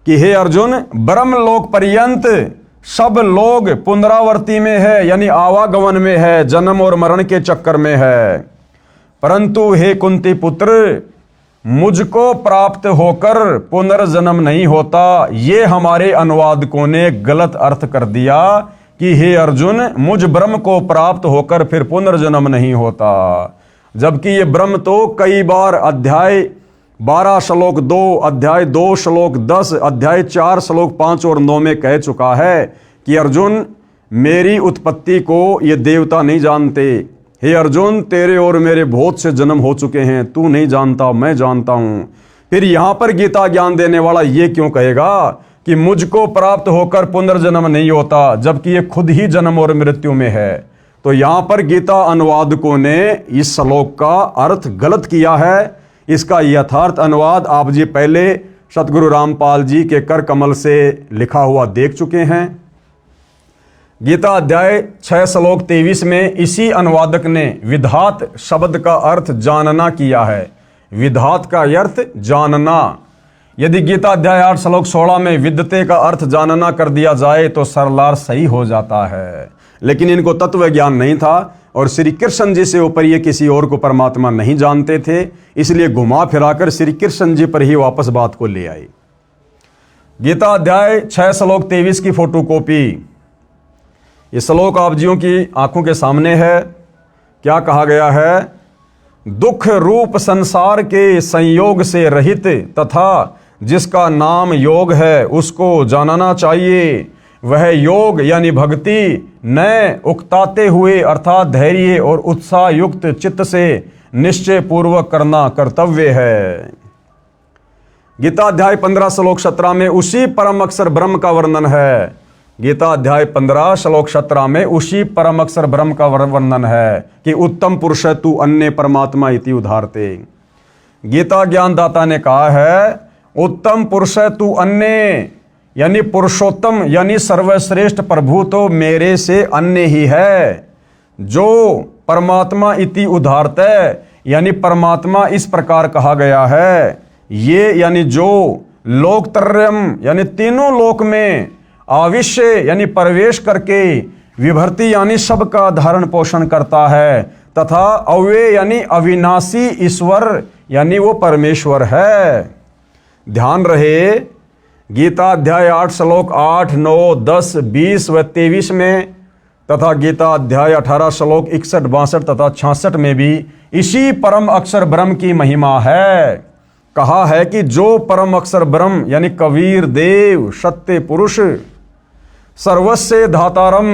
कि हे अर्जुन, ब्रह्मलोक पर्यंत सब लोग पुनरावर्ती में है, यानी आवागमन में है, जन्म और मरण के चक्कर में है। परंतु हे कुंती पुत्र, मुझको प्राप्त होकर पुनर्जन्म नहीं होता। ये हमारे अनुवादकों ने गलत अर्थ कर दिया कि हे अर्जुन, मुझ ब्रह्म को प्राप्त होकर फिर पुनर्जन्म नहीं होता, जबकि ये ब्रह्म तो कई बार अध्याय 12 श्लोक 2, अध्याय 2 श्लोक 10, अध्याय 4 श्लोक 5 और 9 में कह चुका है कि अर्जुन, मेरी उत्पत्ति को ये देवता नहीं जानते। हे अर्जुन, तेरे और मेरे बहुत से जन्म हो चुके हैं, तू नहीं जानता, मैं जानता हूं। फिर यहां पर गीता ज्ञान देने वाला ये क्यों कहेगा कि मुझको प्राप्त होकर पुनर्जन्म नहीं होता, जबकि ये खुद ही जन्म और मृत्यु में है। तो यहां पर गीता अनुवादकों ने इस श्लोक का अर्थ गलत किया है। इसका यथार्थ अनुवाद आप जी पहले सतगुरु रामपाल जी के कर कमल से लिखा हुआ देख चुके हैं। गीता अध्याय 6 श्लोक 23 में इसी अनुवादक ने विधात शब्द का अर्थ जानना किया है। विधात का अर्थ जानना। यदि गीता अध्याय 8 श्लोक 16 में विद्यते का अर्थ जानना कर दिया जाए तो सरलार सही हो जाता है, लेकिन इनको तत्व ज्ञान नहीं था और श्री कृष्ण जी से ऊपर ये किसी और को परमात्मा नहीं जानते थे, इसलिए घुमा फिराकर श्री कृष्ण जी पर ही वापस बात को ले आए। गीता अध्याय 6 श्लोक 23 की फोटोकॉपी। ये श्लोक आप जियों की आंखों के सामने है। क्या कहा गया है? दुख रूप संसार के संयोग से रहित तथा जिसका नाम योग है उसको जानना चाहिए। वह योग यानी भक्ति न उकताते हुए अर्थात धैर्य और उत्साह युक्त चित्त से निश्चय पूर्वक करना कर्तव्य है। गीता अध्याय 15 श्लोक 17 में उसी परम अक्षर ब्रह्म का वर्णन है। गीता अध्याय 15 श्लोक 17 में उसी परम अक्षर ब्रह्म का वर्णन है कि उत्तम पुरुष तू अन्य परमात्मा इति उदाहरते। गीता ज्ञानदाता ने कहा है उत्तम पुरुष तू अन्य यानी पुरुषोत्तम यानी सर्वश्रेष्ठ प्रभु तो मेरे से अन्य ही है। जो परमात्मा इति उदाहरते यानी परमात्मा इस प्रकार कहा गया है, ये यानी जो लोकत्रयम यानी तीनों लोक में आविष्य यानी प्रवेश करके विभर्ति यानी सबका धारण पोषण करता है तथा अव्यय यानी अविनाशी ईश्वर यानी वो परमेश्वर है। ध्यान रहे गीता अध्याय 8 श्लोक 8, 9, 10, 20 व 23 में तथा गीता अध्याय 18 श्लोक 61, 62 तथा 66 में भी इसी परम अक्षर ब्रह्म की महिमा है। कहा है कि जो परम अक्षर ब्रह्म यानी कबीर देव सत्य पुरुष सर्वस्य धातारम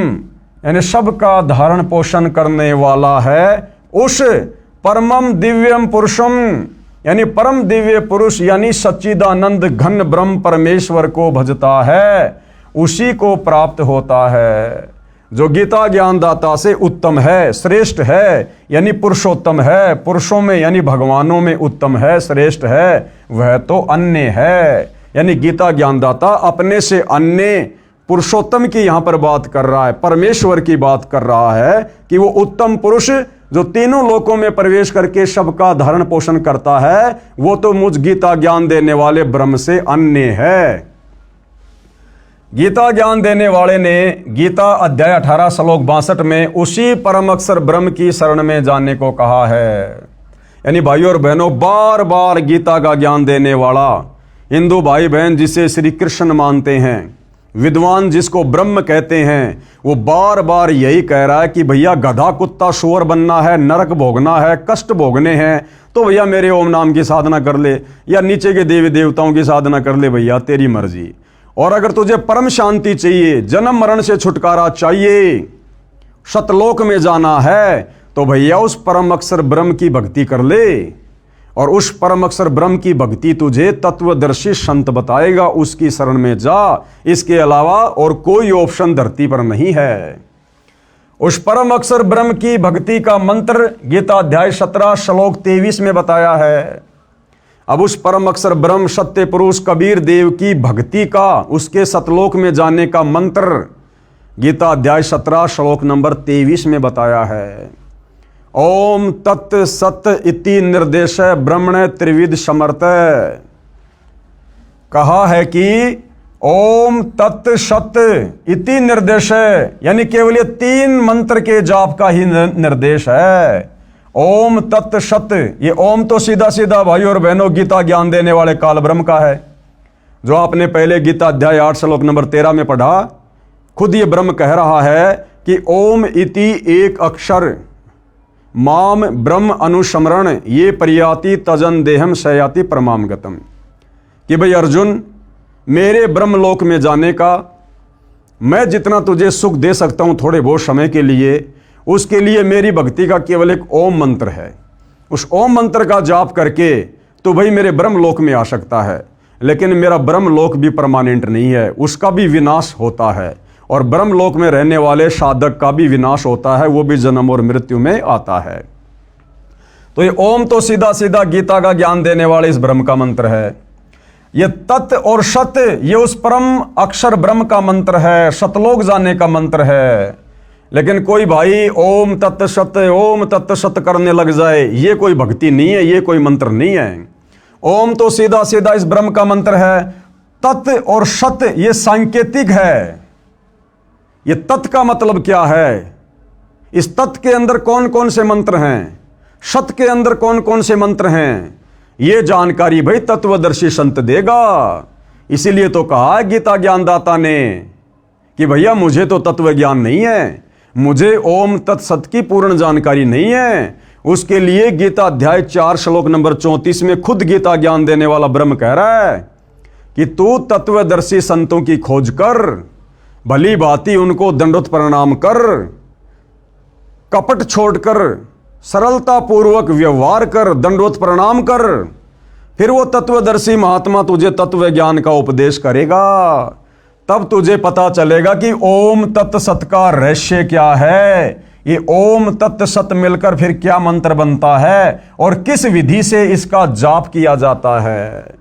यानी सबका धारण पोषण करने वाला है, उस परमम दिव्यम पुरुषम यानी परम दिव्य पुरुष यानी सच्चिदानंद घन ब्रह्म परमेश्वर को भजता है, उसी को प्राप्त होता है। जो गीता ज्ञानदाता से उत्तम है, श्रेष्ठ है, यानी पुरुषोत्तम है, पुरुषों में यानी भगवानों में उत्तम है, श्रेष्ठ है, वह तो अन्य है। यानी गीता ज्ञानदाता अपने से अन्य पुरुषोत्तम की यहां पर बात कर रहा है, परमेश्वर की बात कर रहा है कि वो उत्तम पुरुष जो तीनों लोकों में प्रवेश करके सबका धारण पोषण करता है, वो तो मुझ गीता ज्ञान देने वाले ब्रह्म से अन्य है। गीता ज्ञान देने वाले ने गीता अध्याय 18 श्लोक 62 में उसी परम अक्षर ब्रह्म की शरण में जाने को कहा है। यानी भाइयों और बहनों, बार बार गीता का ज्ञान देने वाला हिंदू भाई बहन जिसे श्री कृष्ण मानते हैं, विद्वान जिसको ब्रह्म कहते हैं, वो बार बार यही कह रहा है कि भैया गधा कुत्ता सूअर बनना है, नरक भोगना है, कष्ट भोगने हैं, तो भैया मेरे ओम नाम की साधना कर ले, या नीचे के देवी देवताओं की साधना कर ले, भैया तेरी मर्जी। और अगर तुझे परम शांति चाहिए, जन्म मरण से छुटकारा चाहिए, सतलोक में जाना है, तो भैया उस परम अक्षर ब्रह्म की भक्ति कर ले। और उस परम अक्षर ब्रह्म की भक्ति तुझे तत्वदर्शी संत बताएगा, उसकी शरण में जा। इसके अलावा और कोई ऑप्शन धरती पर नहीं है। उस परम अक्षर ब्रह्म की भक्ति का मंत्र गीता अध्याय 17 श्लोक 23 में बताया है। अब उस परम अक्षर ब्रह्म सत्य पुरुष कबीर देव की भक्ति का, उसके सतलोक में जाने का मंत्र गीता अध्याय 17 श्लोक नंबर 23 में बताया है। ओम तत् सत इति निर्देश ब्रह्मण त्रिविध समर्थ। कहा है कि ओम तत् सत इति निर्देश, यानी केवल ये 3 मंत्र के जाप का ही निर्देश है। ओम तत् सत, ये ओम तो सीधा सीधा भाइयों और बहनों गीता ज्ञान देने वाले काल ब्रह्म का है, जो आपने पहले गीता अध्याय 8 श्लोक नंबर 13 में पढ़ा। खुद ये ब्रह्म कह रहा है कि ओम इति एक अक्षर माम ब्रह्म अनुस्मरण ये परियाति तजन देहम सयाति परमाम गतम। कि भाई अर्जुन, मेरे ब्रह्मलोक में जाने का मैं जितना तुझे सुख दे सकता हूं थोड़े बहुत समय के लिए, उसके लिए मेरी भक्ति का केवल एक ओम मंत्र है। उस ओम मंत्र का जाप करके तो भाई मेरे ब्रह्मलोक में आ सकता है, लेकिन मेरा ब्रह्मलोक भी परमानेंट नहीं है, उसका भी विनाश होता है। और ब्रह्मलोक में रहने वाले साधक का भी विनाश होता है, वो भी जन्म और मृत्यु में आता है। तो ये ओम तो सीधा सीधा गीता का ज्ञान देने वाले इस ब्रह्म का मंत्र है। ये तत् और सत, ये उस परम अक्षर ब्रह्म का मंत्र है, सतलोक जाने का मंत्र है। लेकिन कोई भाई ओम तत् सत करने लग जाए, ये कोई भक्ति नहीं है, ये कोई मंत्र नहीं है। ओम तो सीधा सीधा इस ब्रह्म का मंत्र है। तत् और सत ये सांकेतिक है। ये तत् का मतलब क्या है, इस तत् के अंदर कौन कौन से मंत्र हैं, सत के अंदर कौन कौन से मंत्र हैं, ये जानकारी भाई तत्वदर्शी संत देगा। इसीलिए तो कहा गीता ज्ञानदाता ने कि भैया मुझे तो तत्व ज्ञान नहीं है, मुझे ओम तत्सत की पूर्ण जानकारी नहीं है। उसके लिए गीता अध्याय 4 श्लोक नंबर 34 में खुद गीता ज्ञान देने वाला ब्रह्म कह रहा है कि तू तत्वदर्शी संतों की खोज कर, भली भांति उनको दंडोत प्रणाम कर, कपट छोड़कर सरलता पूर्वक व्यवहार कर, दंडोत प्रणाम कर, फिर वो तत्वदर्शी महात्मा तुझे तत्व ज्ञान का उपदेश करेगा। तब तुझे पता चलेगा कि ओम तत् सत का रहस्य क्या है, ये ओम तत् सत मिलकर फिर क्या मंत्र बनता है और किस विधि से इसका जाप किया जाता है।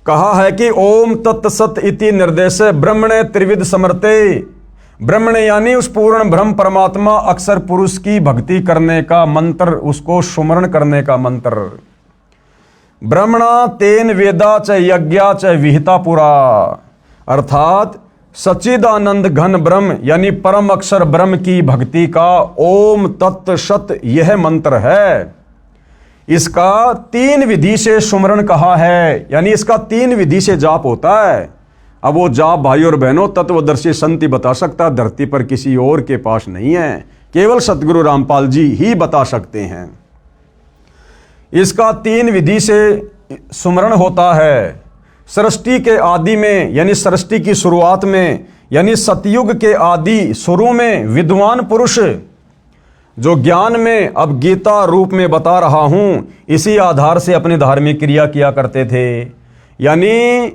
कहा है कि ओम तत् सत इति निर्देश ब्रह्मणे त्रिविध समर्थे। ब्रह्मण यानी उस पूर्ण ब्रह्म परमात्मा अक्षर पुरुष की भक्ति करने का मंत्र, उसको सुमरण करने का मंत्र। ब्रह्मणा तेन वेदा च यज्ञा च विहिता पुरा, अर्थात सच्चिदानंद घन ब्रह्म यानी परम अक्षर ब्रह्म की भक्ति का ओम तत् सत यह मंत्र है। इसका 3 विधि से सुमरण कहा है, यानी इसका 3 विधि से जाप होता है। अब वो जाप भाई और बहनों तत्वदर्शी संत ही बता सकता, धरती पर किसी और के पास नहीं है, केवल सतगुरु रामपाल जी ही बता सकते हैं। इसका 3 विधि से सुमरण होता है। सृष्टि के आदि में यानी सृष्टि की शुरुआत में यानी सतयुग के आदि शुरू में विद्वान पुरुष जो ज्ञान में अब गीता रूप में बता रहा हूं, इसी आधार से अपनी धार्मिक क्रिया किया करते थे। यानी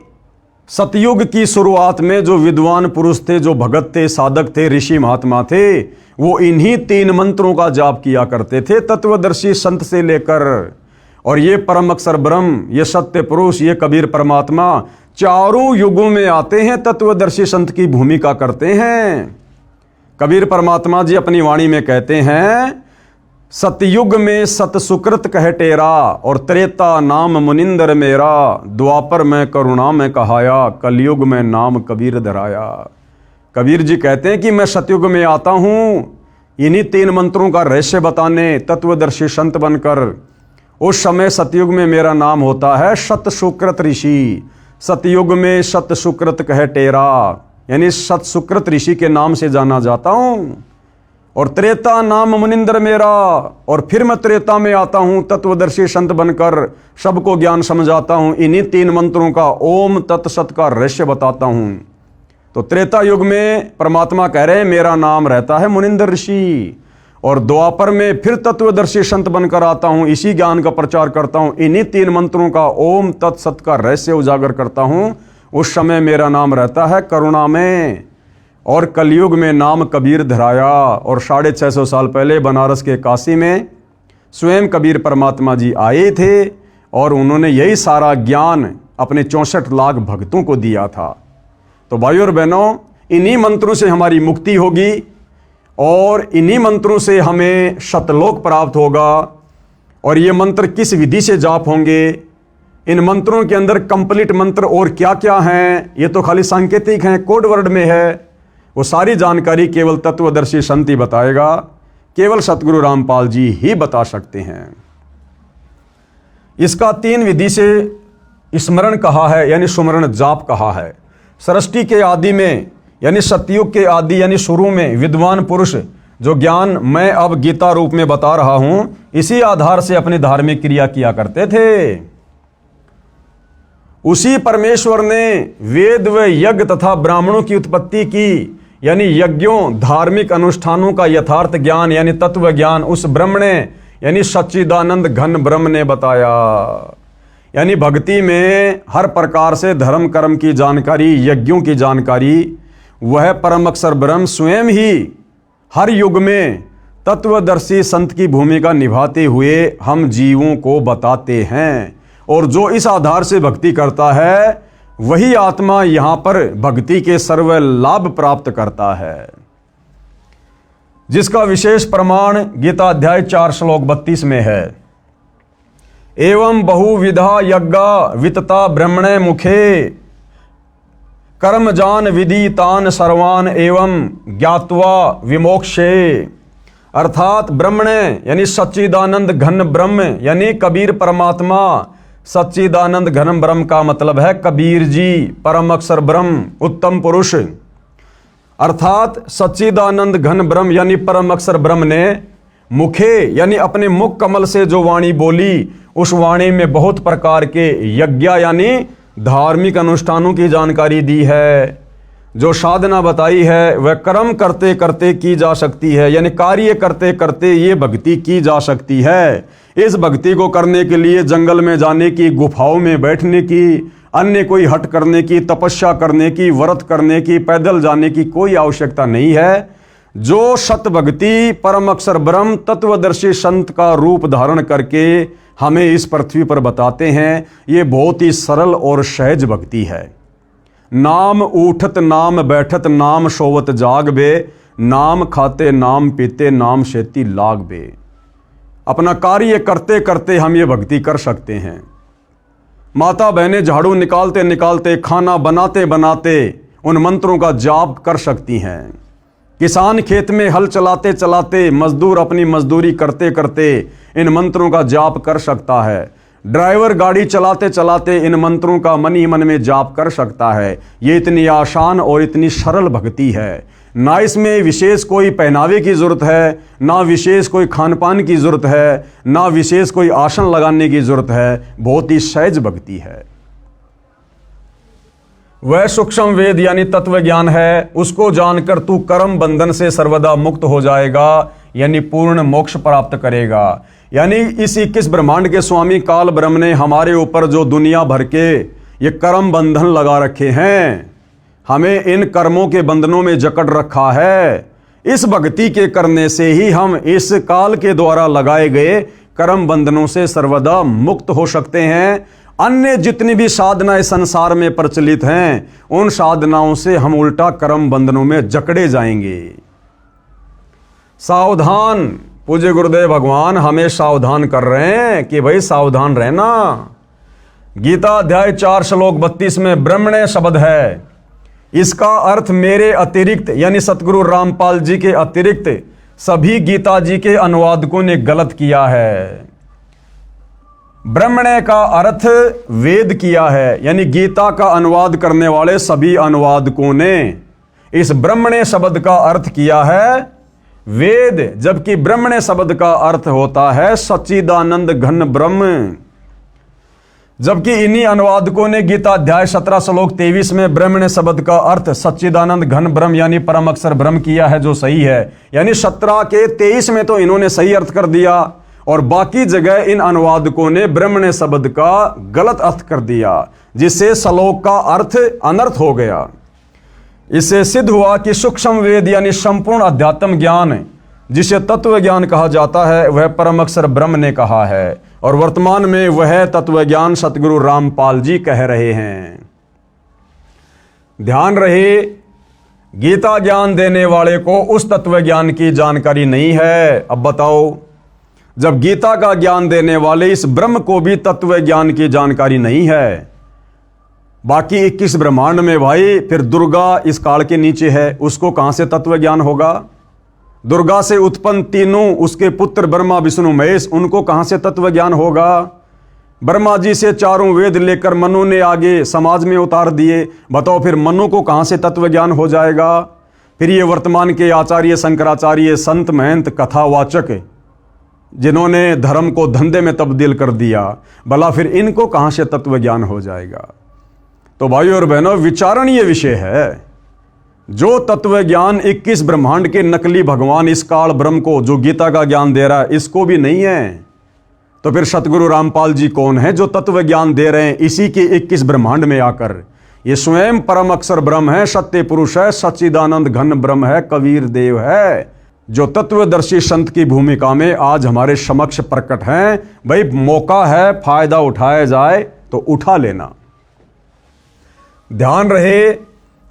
सतयुग की शुरुआत में जो विद्वान पुरुष थे, जो भगत थे, साधक थे, ऋषि महात्मा थे, वो इन्हीं 3 मंत्रों का जाप किया करते थे, तत्वदर्शी संत से लेकर। और ये परम अक्षर ब्रह्म, ये सत्य पुरुष, ये कबीर परमात्मा चारों युगों में आते हैं, तत्वदर्शी संत की भूमिका करते हैं। कबीर परमात्मा जी अपनी वाणी में कहते हैं, सतयुग में सत सुकृत कह टेरा, और त्रेता नाम मुनिंदर मेरा, द्वापर में करुणा में कहाया, कलयुग में नाम कबीर धराया। कबीर जी कहते हैं कि मैं सतयुग में आता हूं इन्हीं 3 मंत्रों का रहस्य बताने, तत्वदर्शी संत बनकर। उस समय सतयुग में मेरा नाम होता है सत सुकृत ऋषि। सतयुग में सत सुकृत कह टेरा, यानी सत सुकृत ऋषि के नाम से जाना जाता हूं। और त्रेता नाम मुनिंदर मेरा, और फिर मैं त्रेता में आता हूं तत्वदर्शी संत बनकर, सबको ज्ञान समझाता हूं, इन्हीं 3 मंत्रों का ओम तत्सत का रहस्य बताता हूं। तो त्रेता युग में परमात्मा कह रहे हैं मेरा नाम रहता है मुनिंदर ऋषि, और द्वापर में फिर तत्वदर्शी संत बनकर आता हूं, इसी ज्ञान का प्रचार करता हूं, इन्हीं 3 मंत्रों का ओम तत्सत का रहस्य उजागर करता हूं। उस समय मेरा नाम रहता है करुणा में, और कलयुग में नाम कबीर धराया। और 650 साल पहले बनारस के काशी में स्वयं कबीर परमात्मा जी आए थे, और उन्होंने यही सारा ज्ञान अपने 64 लाख भक्तों को दिया था। तो भाइयों और बहनों, इन्हीं मंत्रों से हमारी मुक्ति होगी, और इन्हीं मंत्रों से हमें सतलोक प्राप्त होगा। और ये मंत्र किस विधि से जाप होंगे, इन मंत्रों के अंदर कंप्लीट मंत्र और क्या क्या हैं, ये तो खाली सांकेतिक हैं, कोड वर्ड में है। वो सारी जानकारी केवल तत्वदर्शी संत ही बताएगा, केवल सतगुरु रामपाल जी ही बता सकते हैं। इसका 3 विधि से स्मरण कहा है, यानी सुमरण जाप कहा है। सृष्टि के आदि में, यानी सतयुग के आदि यानी शुरू में विद्वान पुरुष जो ज्ञान मैं अब गीता रूप में बता रहा हूं, इसी आधार से अपनी धार्मिक क्रिया किया करते थे। उसी परमेश्वर ने वेद व यज्ञ तथा ब्राह्मणों की उत्पत्ति की, यानी यज्ञों धार्मिक अनुष्ठानों का यथार्थ ज्ञान यानी तत्व ज्ञान उस ब्रह्म ने, यानी सच्चिदानंद घन ब्रह्म ने बताया। यानी भक्ति में हर प्रकार से धर्म कर्म की जानकारी, यज्ञों की जानकारी, वह परम अक्षर ब्रह्म स्वयं ही हर युग में तत्वदर्शी संत की भूमिका निभाते हुए हम जीवों को बताते हैं। और जो इस आधार से भक्ति करता है, वही आत्मा यहां पर भक्ति के सर्व लाभ प्राप्त करता है, जिसका विशेष प्रमाण गीता अध्याय 4 श्लोक 32 में है। एवं बहुविधा यज्ञा वितता ब्रह्मणे मुखे, कर्म जान विधि तान सर्वान एवं ज्ञात्वा विमोक्षे। अर्थात ब्रह्मणे यानी सच्चिदानंद घन ब्रह्म, यानी कबीर परमात्मा। सच्चिदानंद घन ब्रह्म का मतलब है कबीर जी, परम अक्षर ब्रह्म, उत्तम पुरुष। अर्थात सच्चिदानंद घन ब्रह्म यानी परम अक्षर ब्रह्म ने मुखे यानी अपने मुख कमल से जो वाणी बोली, उस वाणी में बहुत प्रकार के यज्ञ यानी धार्मिक अनुष्ठानों की जानकारी दी है। जो साधना बताई है वह कर्म करते करते की जा सकती है, यानी कार्य करते करते ये भक्ति की जा सकती है। इस भक्ति को करने के लिए जंगल में जाने की, गुफाओं में बैठने की, अन्य कोई हट करने की, तपस्या करने की, व्रत करने की, पैदल जाने की कोई आवश्यकता नहीं है। जो सत भक्ति परम अक्षर ब्रह्म तत्वदर्शी संत का रूप धारण करके हमें इस पृथ्वी पर बताते हैं, ये बहुत ही सरल और सहज भक्ति है। नाम उठत नाम बैठत नाम सोवत जाग बे, नाम खाते नाम पीते नाम शेती लाग बे। अपना कार्य करते करते हम ये भक्ति कर सकते हैं। माता बहनें झाड़ू निकालते निकालते, खाना बनाते बनाते उन मंत्रों का जाप कर सकती हैं। किसान खेत में हल चलाते चलाते, मजदूर अपनी मजदूरी करते करते इन मंत्रों का जाप कर सकता है। ड्राइवर गाड़ी चलाते चलाते इन मंत्रों का मन ही मन में जाप कर सकता है। ये इतनी आसान और इतनी सरल भक्ति है। ना इसमें विशेष कोई पहनावे की जरूरत है, ना विशेष कोई खान पान की जरूरत है, ना विशेष कोई आसन लगाने की जरूरत है। बहुत ही सहज भक्ति है। वह सूक्ष्म वेद यानी तत्व ज्ञान है, उसको जानकर तू कर्म बंधन से सर्वदा मुक्त हो जाएगा, यानी पूर्ण मोक्ष प्राप्त करेगा। यानी इस 21 ब्रह्मांड के स्वामी काल ब्रह्म ने हमारे ऊपर जो दुनिया भर के ये कर्म बंधन लगा रखे हैं, हमें इन कर्मों के बंधनों में जकड़ रखा है। इस भक्ति के करने से ही हम इस काल के द्वारा लगाए गए कर्म बंधनों से सर्वदा मुक्त हो सकते हैं। अन्य जितनी भी साधनाएं संसार में प्रचलित हैं, उन साधनाओं से हम उल्टा कर्म बंधनों में जकड़े जाएंगे। सावधान, पूज्य गुरुदेव भगवान हमें सावधान कर रहे हैं कि भाई सावधान रहना। गीता अध्याय 4 श्लोक 32 में ब्रह्मण्य शब्द है। इसका अर्थ मेरे अतिरिक्त यानी सतगुरु रामपाल जी के अतिरिक्त सभी गीता जी के अनुवादकों ने गलत किया है। ब्रह्मण्य का अर्थ वेद किया है, यानी गीता का अनुवाद करने वाले सभी अनुवादकों ने इस ब्रह्मण्य शब्द का अर्थ किया है वेद, जबकि ब्रह्मण्य शब्द का अर्थ होता है सच्चिदानंद घन ब्रह्म। जबकि इन्हीं अनुवादकों ने गीता अध्याय 17 श्लोक 23 में ब्रह्मण्य शब्द का अर्थ सच्चिदानंद घन ब्रह्म यानी परम अक्षर ब्रह्म किया है, जो सही है। यानी 17 के 23 में तो इन्होंने सही अर्थ कर दिया और बाकी जगह इन अनुवादकों ने ब्रह्मण्य शब्द का गलत अर्थ कर दिया, जिससे श्लोक का अर्थ अनर्थ हो गया। इससे सिद्ध हुआ कि सूक्ष्म वेद यानी संपूर्ण अध्यात्म ज्ञान, जिसे तत्व ज्ञान कहा जाता है, वह परम अक्षर ब्रह्म ने कहा है और वर्तमान में वह तत्व ज्ञान सतगुरु रामपाल जी कह रहे हैं। ध्यान रहे, गीता ज्ञान देने वाले को उस तत्व ज्ञान की जानकारी नहीं है। अब बताओ, जब गीता का ज्ञान देने वाले इस ब्रह्म को भी तत्व ज्ञान की जानकारी नहीं है, बाकी 21 ब्रह्मांड में भाई फिर दुर्गा इस काल के नीचे है, उसको कहां से तत्व ज्ञान होगा? दुर्गा से उत्पन्न तीनों उसके पुत्र ब्रह्मा विष्णु महेश, उनको कहां से तत्व ज्ञान होगा? ब्रह्मा जी से चारों वेद लेकर मनु ने आगे समाज में उतार दिए, बताओ फिर मनु को कहां से तत्व ज्ञान हो जाएगा? फिर ये वर्तमान के आचार्य शंकराचार्य संत महंत कथावाचक जिन्होंने धर्म को धंधे में तब्दील कर दिया, भला फिर इनको कहां से तत्व ज्ञान हो जाएगा? तो भाइयों और बहनों, विचारणीय विषय है। जो तत्व ज्ञान 21 ब्रह्मांड के नकली भगवान इस काल ब्रह्म को जो गीता का ज्ञान दे रहा है, इसको भी नहीं है, तो फिर सतगुरु रामपाल जी कौन है जो तत्व ज्ञान दे रहे हैं इसी के 21 ब्रह्मांड में आकर? ये स्वयं परम अक्षर ब्रह्म है, सत्य पुरुष है, सच्चिदानंद घन ब्रह्म है, कबीर देव है, जो तत्वदर्शी संत की भूमिका में आज हमारे समक्ष प्रकट हैं। भाई मौका है, फायदा उठाया जाए तो उठा लेना। ध्यान रहे,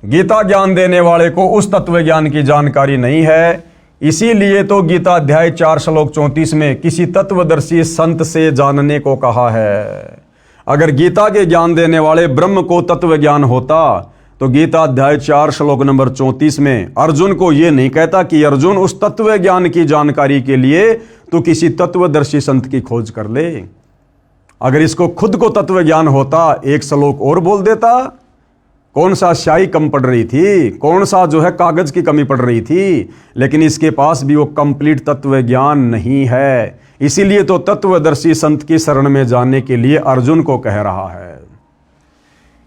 गीता ज्ञान देने वाले को उस तत्व ज्ञान की जानकारी नहीं है, इसीलिए तो गीता अध्याय 4 श्लोक 34 में किसी तत्वदर्शी संत से जानने को कहा है। अगर गीता के ज्ञान देने वाले ब्रह्म को तत्व ज्ञान होता तो गीता अध्याय 4 श्लोक नंबर 34 में अर्जुन को यह नहीं कहता कि अर्जुन उस तत्व ज्ञान की जानकारी के लिए तो किसी तत्वदर्शी संत की खोज कर ले। अगर इसको खुद को तत्व ज्ञान होता, एक श्लोक और बोल देता। कौन सा स्याही कम पड़ रही थी, कौन सा जो है कागज की कमी पड़ रही थी, लेकिन इसके पास भी वो कंप्लीट तत्व ज्ञान नहीं है। इसीलिए तो तत्वदर्शी संत की शरण में जाने के लिए अर्जुन को कह रहा है।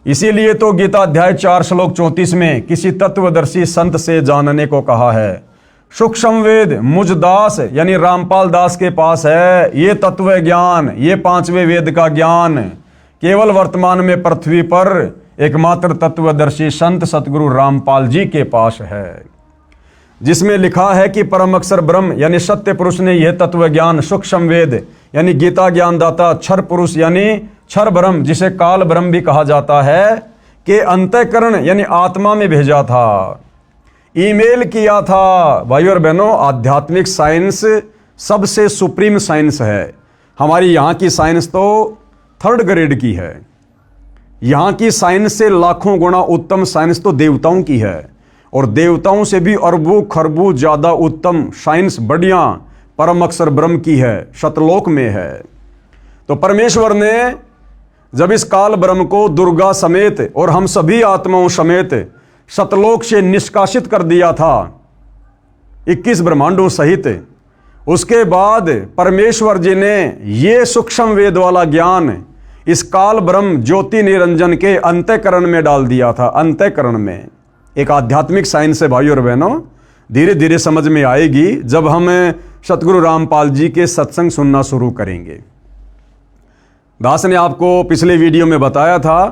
इसीलिए तो गीता अध्याय 4 श्लोक 34 में किसी तत्वदर्शी संत से जानने को कहा है। सूक्ष्म वेद मुझ दास यानी रामपाल दास के पास है। ये तत्व ज्ञान, ये 5वें वेद का ज्ञान केवल वर्तमान में पृथ्वी पर एकमात्र तत्वदर्शी संत सतगुरु रामपाल जी के पास है, जिसमें लिखा है कि परम अक्षर ब्रह्म यानी सत्य पुरुष ने यह तत्व ज्ञान सूक्ष्म वेद यानी गीता ज्ञान दाता क्षर पुरुष यानी क्षर ब्रह्म, जिसे काल ब्रह्म भी कहा जाता है, के अंतःकरण यानी आत्मा में भेजा था, ईमेल किया था। भाइयों और बहनों, आध्यात्मिक साइंस सबसे सुप्रीम साइंस है। हमारी यहाँ की साइंस तो 3rd ग्रेड की है। यहाँ की साइंस से लाखों गुना उत्तम साइंस तो देवताओं की है, और देवताओं से भी अरबों खरबों ज्यादा उत्तम साइंस बढ़िया परम अक्षर ब्रह्म की है, सतलोक में है। तो परमेश्वर ने जब इस काल ब्रह्म को दुर्गा समेत और हम सभी आत्माओं समेत सतलोक से निष्कासित कर दिया था 21 ब्रह्मांडों सहित, उसके बाद परमेश्वर जी ने ये सूक्ष्म वेद वाला ज्ञान इस काल ब्रह्म ज्योति निरंजन के अंतःकरण में डाल दिया था। अंतःकरण में एक आध्यात्मिक साइंस है भाइयों और बहनों, धीरे धीरे समझ में आएगी जब हम सतगुरु रामपाल जी के सत्संग सुनना शुरू करेंगे। दास ने आपको पिछले वीडियो में बताया था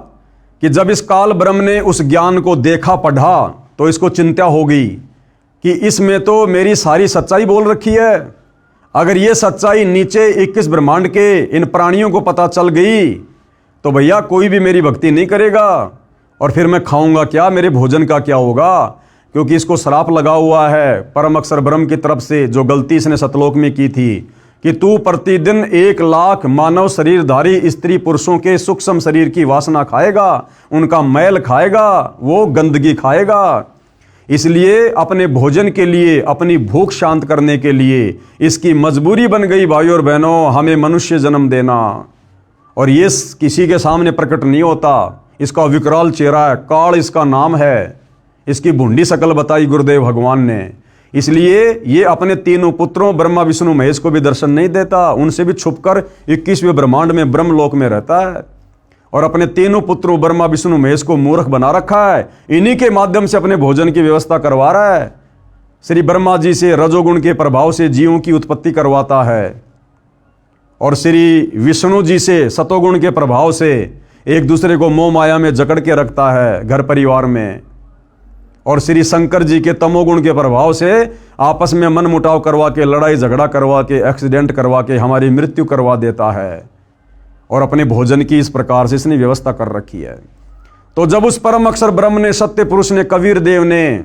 कि जब इस काल ब्रह्म ने उस ज्ञान को देखा पढ़ा तो इसको चिंता हो गई कि इसमें तो मेरी सारी सच्चाई बोल रखी है। अगर ये सच्चाई नीचे 21 ब्रह्मांड के इन प्राणियों को पता चल गई तो भैया कोई भी मेरी भक्ति नहीं करेगा, और फिर मैं खाऊंगा क्या, मेरे भोजन का क्या होगा। क्योंकि इसको श्राप लगा हुआ है परम अक्षर ब्रह्म की तरफ से, जो गलती इसने सतलोक में की थी कि तू प्रतिदिन 1 लाख मानव शरीरधारी स्त्री पुरुषों के सूक्ष्म शरीर की वासना खाएगा, उनका मैल खाएगा, वो गंदगी खाएगा। इसलिए अपने भोजन के लिए, अपनी भूख शांत करने के लिए इसकी मजबूरी बन गई भाइयों और बहनों हमें मनुष्य जन्म देना। और ये किसी के सामने प्रकट नहीं होता, इसका विकराल चेहरा है, काल इसका नाम है, इसकी भुंडी शकल बताई गुरुदेव भगवान ने। इसलिए ये अपने तीनों पुत्रों ब्रह्मा विष्णु महेश को भी दर्शन नहीं देता, उनसे भी छुपकर 21वें ब्रह्मांड में ब्रह्मलोक में रहता है, और अपने तीनों पुत्रों ब्रह्मा विष्णु महेश को मूर्ख बना रखा है। इन्हीं के माध्यम से अपने भोजन की व्यवस्था करवा रहा है। श्री ब्रह्मा जी से रजोगुण के प्रभाव से जीवों की उत्पत्ति करवाता है, और श्री विष्णु जी से सतोगुण के प्रभाव से एक दूसरे को मोह माया में जकड़ के रखता है घर परिवार में, और श्री शंकर जी के तमोगुण के प्रभाव से आपस में मन मुटाव करवा के, लड़ाई झगड़ा करवा के, एक्सीडेंट करवा के हमारी मृत्यु करवा देता है। और अपने भोजन की इस प्रकार से इसने व्यवस्था कर रखी है। तो जब उस परम अक्षर ब्रह्म ने, सत्य पुरुष ने, कबीर देव ने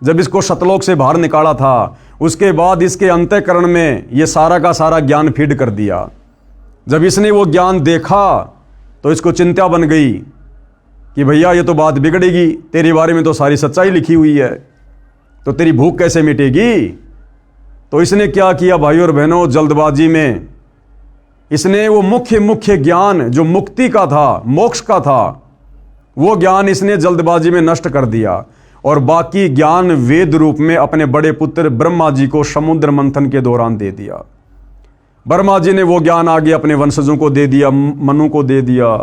जब इसको सतलोक से बाहर निकाला था, उसके बाद इसके अंतःकरण में ये सारा का सारा ज्ञान फीड कर दिया। जब इसने वो ज्ञान देखा तो इसको चिंता बन गई कि भैया ये तो बात बिगड़ेगी, तेरे बारे में तो सारी सच्चाई लिखी हुई है, तो तेरी भूख कैसे मिटेगी। तो इसने क्या किया भाइयों और बहनों, जल्दबाजी में इसने वो मुख्य ज्ञान जो मुक्ति का था, मोक्ष का था, वो ज्ञान इसने जल्दबाजी में नष्ट कर दिया, और बाकी ज्ञान वेद रूप में अपने बड़े पुत्र ब्रह्मा जी को समुद्र मंथन के दौरान दे दिया। ब्रह्मा जी ने वो ज्ञान आगे अपने वंशजों को दे दिया, मनु को दे दिया,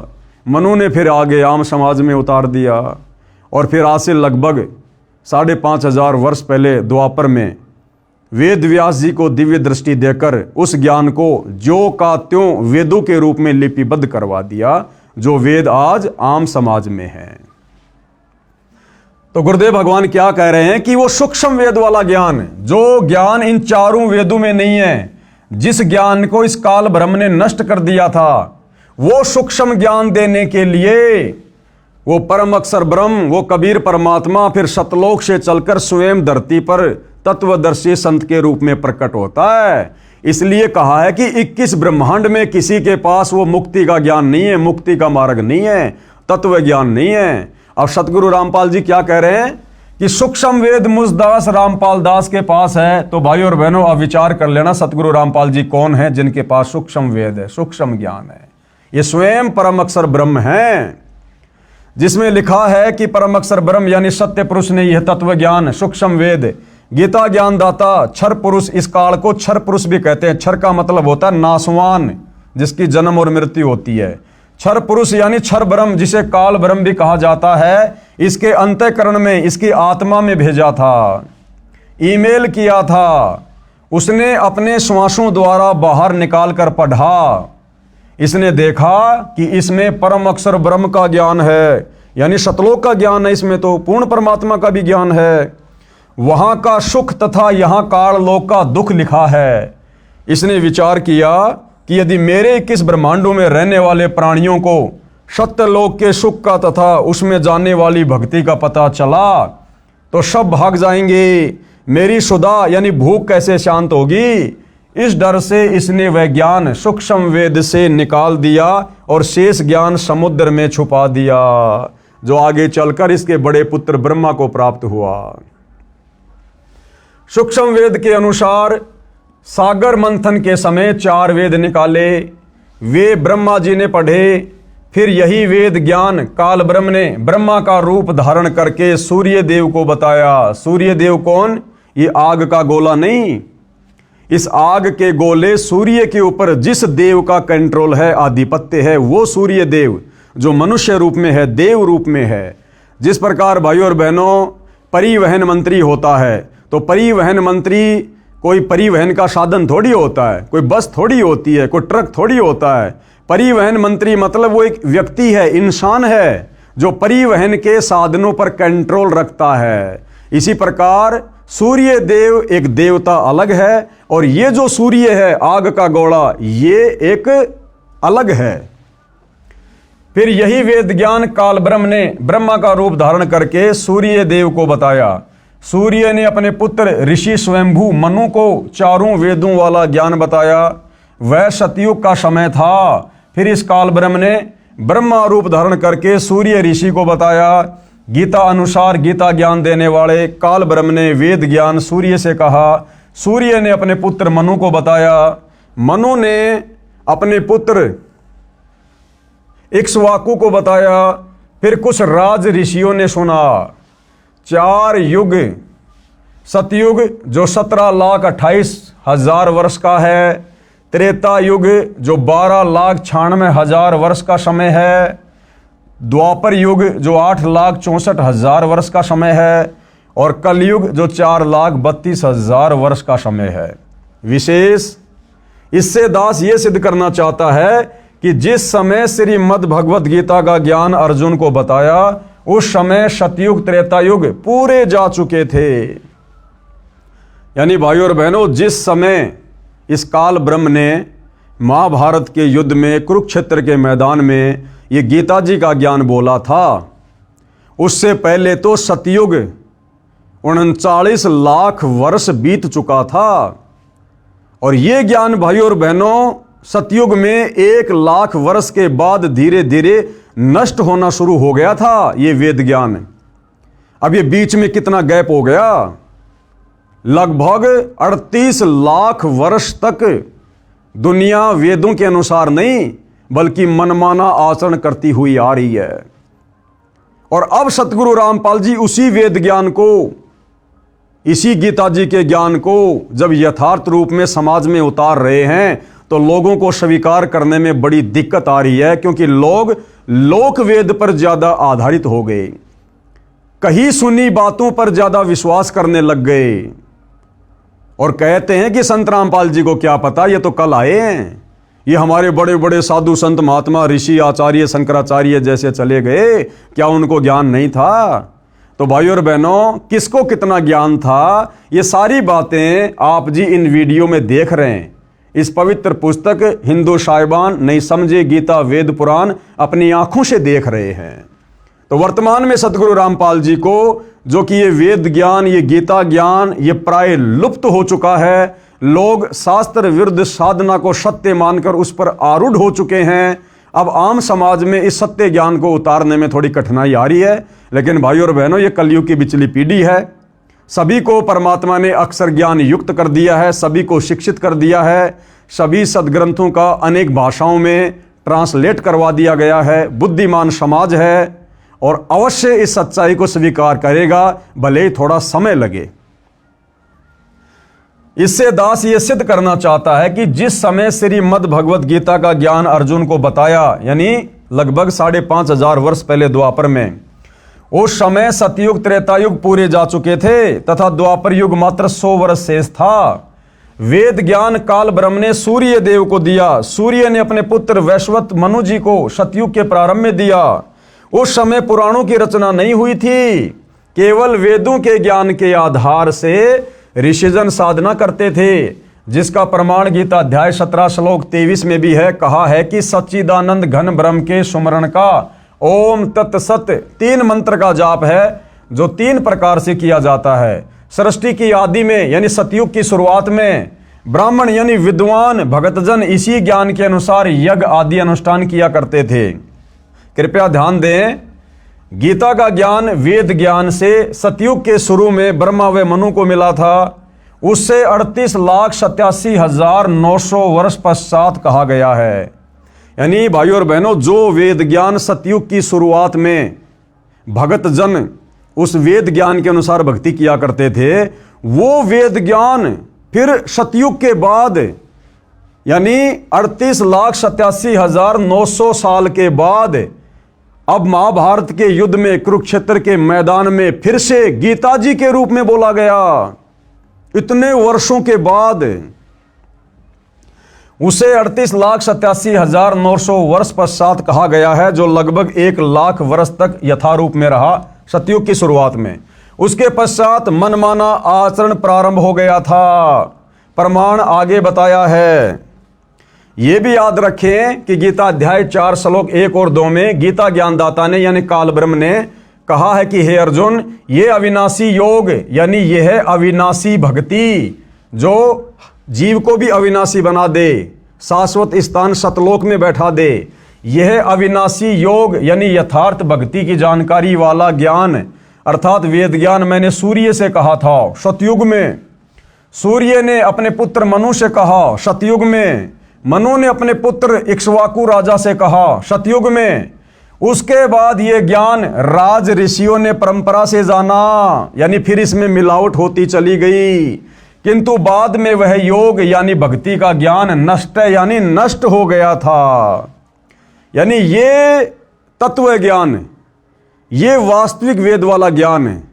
मनु ने फिर आगे आम समाज में उतार दिया, और फिर आज से लगभग 5,500 वर्ष पहले द्वापर में वेद व्यास जी को दिव्य दृष्टि देकर उस ज्ञान को जो का त्यों वेदों के रूप में लिपिबद्ध करवा दिया, जो वेद आज आम समाज में है। तो गुरुदेव भगवान क्या कह रहे हैं कि वो सूक्ष्म वेद वाला ज्ञान, जो ज्ञान इन चारों वेदों में नहीं है, जिस ज्ञान को इस काल ब्रह्म ने नष्ट कर दिया था, वो सूक्ष्म ज्ञान देने के लिए वो परम अक्षर ब्रह्म, वो कबीर परमात्मा फिर सतलोक से चलकर स्वयं धरती पर तत्वदर्शी संत के रूप में प्रकट होता है। इसलिए कहा है कि 21 ब्रह्मांड में किसी के पास वो मुक्ति का ज्ञान नहीं है, मुक्ति का मार्ग नहीं है, तत्व ज्ञान नहीं है। अब सतगुरु रामपाल जी क्या कह रहे हैं कि सूक्ष्म वेद मुझदास रामपाल दास के पास है। तो भाइयों और बहनों आप विचार कर लेना, सतगुरु रामपाल जी कौन है जिनके पास सूक्ष्म वेद है, सूक्ष्म ज्ञान है। ये स्वयं परम अक्षर ब्रह्म है, जिसमें लिखा है कि परम अक्षर ब्रह्म यानी सत्य पुरुष ने यह तत्व ज्ञान, सूक्ष्म वेद, गीता ज्ञान दाता, क्षर पुरुष, इस काल को क्षर पुरुष भी कहते हैं। क्षर का मतलब होता है नासवान, जिसकी जन्म और मृत्यु होती है। क्षर पुरुष यानी क्षर ब्रह्म, जिसे काल ब्रह्म भी कहा जाता है, इसके अंतःकरण में, इसकी आत्मा में भेजा था, ईमेल किया था, उसने अपने श्वासों द्वारा बाहर निकाल कर पढ़ा। इसने देखा कि इसमें परम अक्षर ब्रह्म का ज्ञान है, यानी सतलोक का ज्ञान है, इसमें तो पूर्ण परमात्मा का भी ज्ञान है, वहां का सुख तथा यहां काल लोक का दुख लिखा है। इसने विचार किया कि यदि मेरे 21 ब्रह्मांडों में रहने वाले प्राणियों को सत्यलोक के सुख का तथा उसमें जाने वाली भक्ति का पता चला तो सब भाग जाएंगे, मेरी सुधा यानी भूख कैसे शांत होगी। इस डर से इसने वह ज्ञान सूक्ष्म वेद से निकाल दिया और शेष ज्ञान समुद्र में छुपा दिया, जो आगे चलकर इसके बड़े पुत्र ब्रह्मा को प्राप्त हुआ। सूक्ष्म वेद के अनुसार सागर मंथन के समय 4 वेद निकाले, वे ब्रह्मा जी ने पढ़े। फिर यही वेद ज्ञान काल ब्रह्म ने ब्रह्मा का रूप धारण करके सूर्य देव को बताया। सूर्य देव कौन? ये आग का गोला नहीं, इस आग के गोले सूर्य के ऊपर जिस देव का कंट्रोल है, आधिपत्य है, वो सूर्य देव जो मनुष्य रूप में है, देव रूप में है। जिस प्रकार भाइयों और बहनों परिवहन मंत्री होता है, तो परिवहन मंत्री कोई परिवहन का साधन थोड़ी होता है, कोई बस थोड़ी होती है, कोई ट्रक थोड़ी होता है। परिवहन मंत्री मतलब वो एक व्यक्ति है, इंसान है, जो परिवहन के साधनों पर कंट्रोल रखता है। इसी प्रकार सूर्य देव एक देवता अलग है, और ये जो सूर्य है आग का गोला, ये एक अलग है। फिर यही वेद ज्ञान काल ब्रह्म ने ब्रह्मा का रूप धारण करके सूर्य देव को बताया। सूर्य ने अपने पुत्र ऋषि स्वयंभू मनु को चारों वेदों वाला ज्ञान बताया। वह सतयुग का समय था। फिर इस काल ब्रह्म ने ब्रह्मा रूप धारण करके सूर्य ऋषि को बताया। गीता अनुसार गीता ज्ञान देने वाले काल ब्रह्म ने वेद ज्ञान सूर्य से कहा। सूर्य ने अपने पुत्र मनु को बताया। मनु ने अपने पुत्र इक्ष्वाकु को बताया। फिर कुछ राज ऋषियों ने सुना। 4 युग, सतयुग जो 17,28,000 वर्ष का है, त्रेता युग जो 12,96,000 वर्ष का समय है, द्वापर युग जो 8,64,000 वर्ष का समय है, और कलयुग जो 4,32,000 वर्ष का समय है। विशेष इससे दास ये सिद्ध करना चाहता है कि जिस समय श्रीमद् भगवत गीता का ज्ञान अर्जुन को बताया, उस समय सतयुग त्रेता युग पूरे जा चुके थे। यानी भाइयों और बहनों, जिस समय इस काल ब्रह्म ने महाभारत के युद्ध में, कुरुक्षेत्र के मैदान में ये गीता जी का ज्ञान बोला था, उससे पहले तो सतयुग 39 लाख वर्ष बीत चुका था। और ये ज्ञान भाइयों और बहनों सतयुग में 1 लाख वर्ष के बाद धीरे धीरे नष्ट होना शुरू हो गया था ये वेद ज्ञान। अब ये बीच में कितना गैप हो गया, लगभग 38 लाख वर्ष तक दुनिया वेदों के अनुसार नहीं बल्कि मनमाना आचरण करती हुई आ रही है। और अब सतगुरु रामपाल जी उसी वेद ज्ञान को, इसी गीता जी के ज्ञान को जब यथार्थ रूप में समाज में उतार रहे हैं, तो लोगों को स्वीकार करने में बड़ी दिक्कत आ रही है, क्योंकि लोग लोक वेद पर ज्यादा आधारित हो गए, कहीं सुनी बातों पर ज्यादा विश्वास करने लग गए, और कहते हैं कि संत रामपाल जी को क्या पता, ये तो कल आए हैं, ये हमारे बड़े बड़े साधु संत महात्मा ऋषि आचार्य शंकराचार्य जैसे चले गए, क्या उनको ज्ञान नहीं था? तो भाइयों और बहनों, किसको कितना ज्ञान था, ये सारी बातें आप जी इन वीडियो में देख रहे हैं। इस पवित्र पुस्तक हिंदू साहिबान नहीं समझे गीता वेद पुराण अपनी आंखों से देख रहे हैं। तो वर्तमान में सतगुरु रामपाल जी को, जो कि ये वेद ज्ञान, ये गीता ज्ञान, ये प्राय लुप्त हो चुका है। लोग शास्त्र विरुद्ध साधना को सत्य मानकर उस पर आरूढ़ हो चुके हैं। अब आम समाज में इस सत्य ज्ञान को उतारने में थोड़ी कठिनाई आ रही है। लेकिन भाइयों और बहनों, ये कलयुग की बिचली पीढ़ी है। सभी को परमात्मा ने अक्षर ज्ञान युक्त कर दिया है, सभी को शिक्षित कर दिया है, सभी सदग्रंथों का अनेक भाषाओं में ट्रांसलेट करवा दिया गया है। बुद्धिमान समाज है और अवश्य इस सच्चाई को स्वीकार करेगा, भले ही थोड़ा समय लगे। इससे दास ये सिद्ध करना चाहता है कि जिस समय श्रीमद् भगवत गीता का ज्ञान अर्जुन को बताया, यानी लगभग 5,500 वर्ष पहले द्वापर में, उस समय सतयुग त्रेतायुग पूरे जा चुके थे तथा द्वापर युग मात्र 100 वर्ष शेष था। वेद ज्ञान काल ब्रह्म ने सूर्य देव को दिया। सूर्य ने अपने पुत्र वैश्वत मनु जी को सतयुग के प्रारंभ में दिया। उस समय पुराणों की रचना नहीं हुई थी, केवल वेदों के ज्ञान के आधार से ऋषिजन साधना करते थे, जिसका प्रमाण गीता अध्याय 17 श्लोक 23 में भी है। कहा है कि सच्चिदानंद घन ब्रह्म के सुमरण का ओम तत्सत 3 मंत्र का जाप है, जो 3 प्रकार से किया जाता है। सृष्टि की आदि में यानी सतयुग की शुरुआत में ब्राह्मण यानी विद्वान भगतजन इसी ज्ञान के अनुसार यज्ञ आदि अनुष्ठान किया करते थे। कृपया ध्यान दें, गीता का ज्ञान वेद ज्ञान से सतयुग के शुरू में ब्रह्मा व मनु को मिला था। उससे 38,87,900 वर्ष पश्चात कहा गया है। यानी भाइयों और बहनों, जो वेद ज्ञान सतयुग की शुरुआत में भगत जन उस वेद ज्ञान के अनुसार भक्ति किया करते थे, वो वेद ज्ञान फिर सतयुग के बाद यानी 38,87,900 साल के बाद अब महाभारत के युद्ध में, कुरुक्षेत्र के मैदान में फिर से गीता जी के रूप में बोला गया। इतने वर्षों के बाद उसे 38,87,900 वर्ष पश्चात कहा गया है, जो लगभग 1,00,000 वर्ष तक यथारूप में रहा सतयुग की शुरुआत में। उसके पश्चात मनमाना आचरण प्रारंभ हो गया था। प्रमाण आगे बताया है। यह भी याद रखें कि गीता अध्याय 4 श्लोक 1 और 2 में गीता ज्ञानदाता ने यानी काल ब्रह्म ने कहा है कि हे अर्जुन, ये अविनाशी योग यानी यह है अविनाशी भक्ति जो जीव को भी अविनाशी बना दे, शाश्वत स्थान सतलोक में बैठा दे। यह अविनाशी योग यानी यथार्थ भक्ति की जानकारी वाला ज्ञान अर्थात वेद ज्ञान मैंने सूर्य से कहा था सतयुग में। सूर्य ने अपने पुत्र मनु से कहा सतयुग में। मनु ने अपने पुत्र इक्ष्वाकु राजा से कहा सतयुग में। उसके बाद ये ज्ञान राज ऋषियों ने परंपरा से जाना, यानी फिर इसमें मिलावट होती चली गई। किंतु बाद में वह योग यानी भक्ति का ज्ञान नष्ट यानी नष्ट हो गया था। यानी ये तत्व ज्ञान, ये वास्तविक वेद वाला ज्ञान है।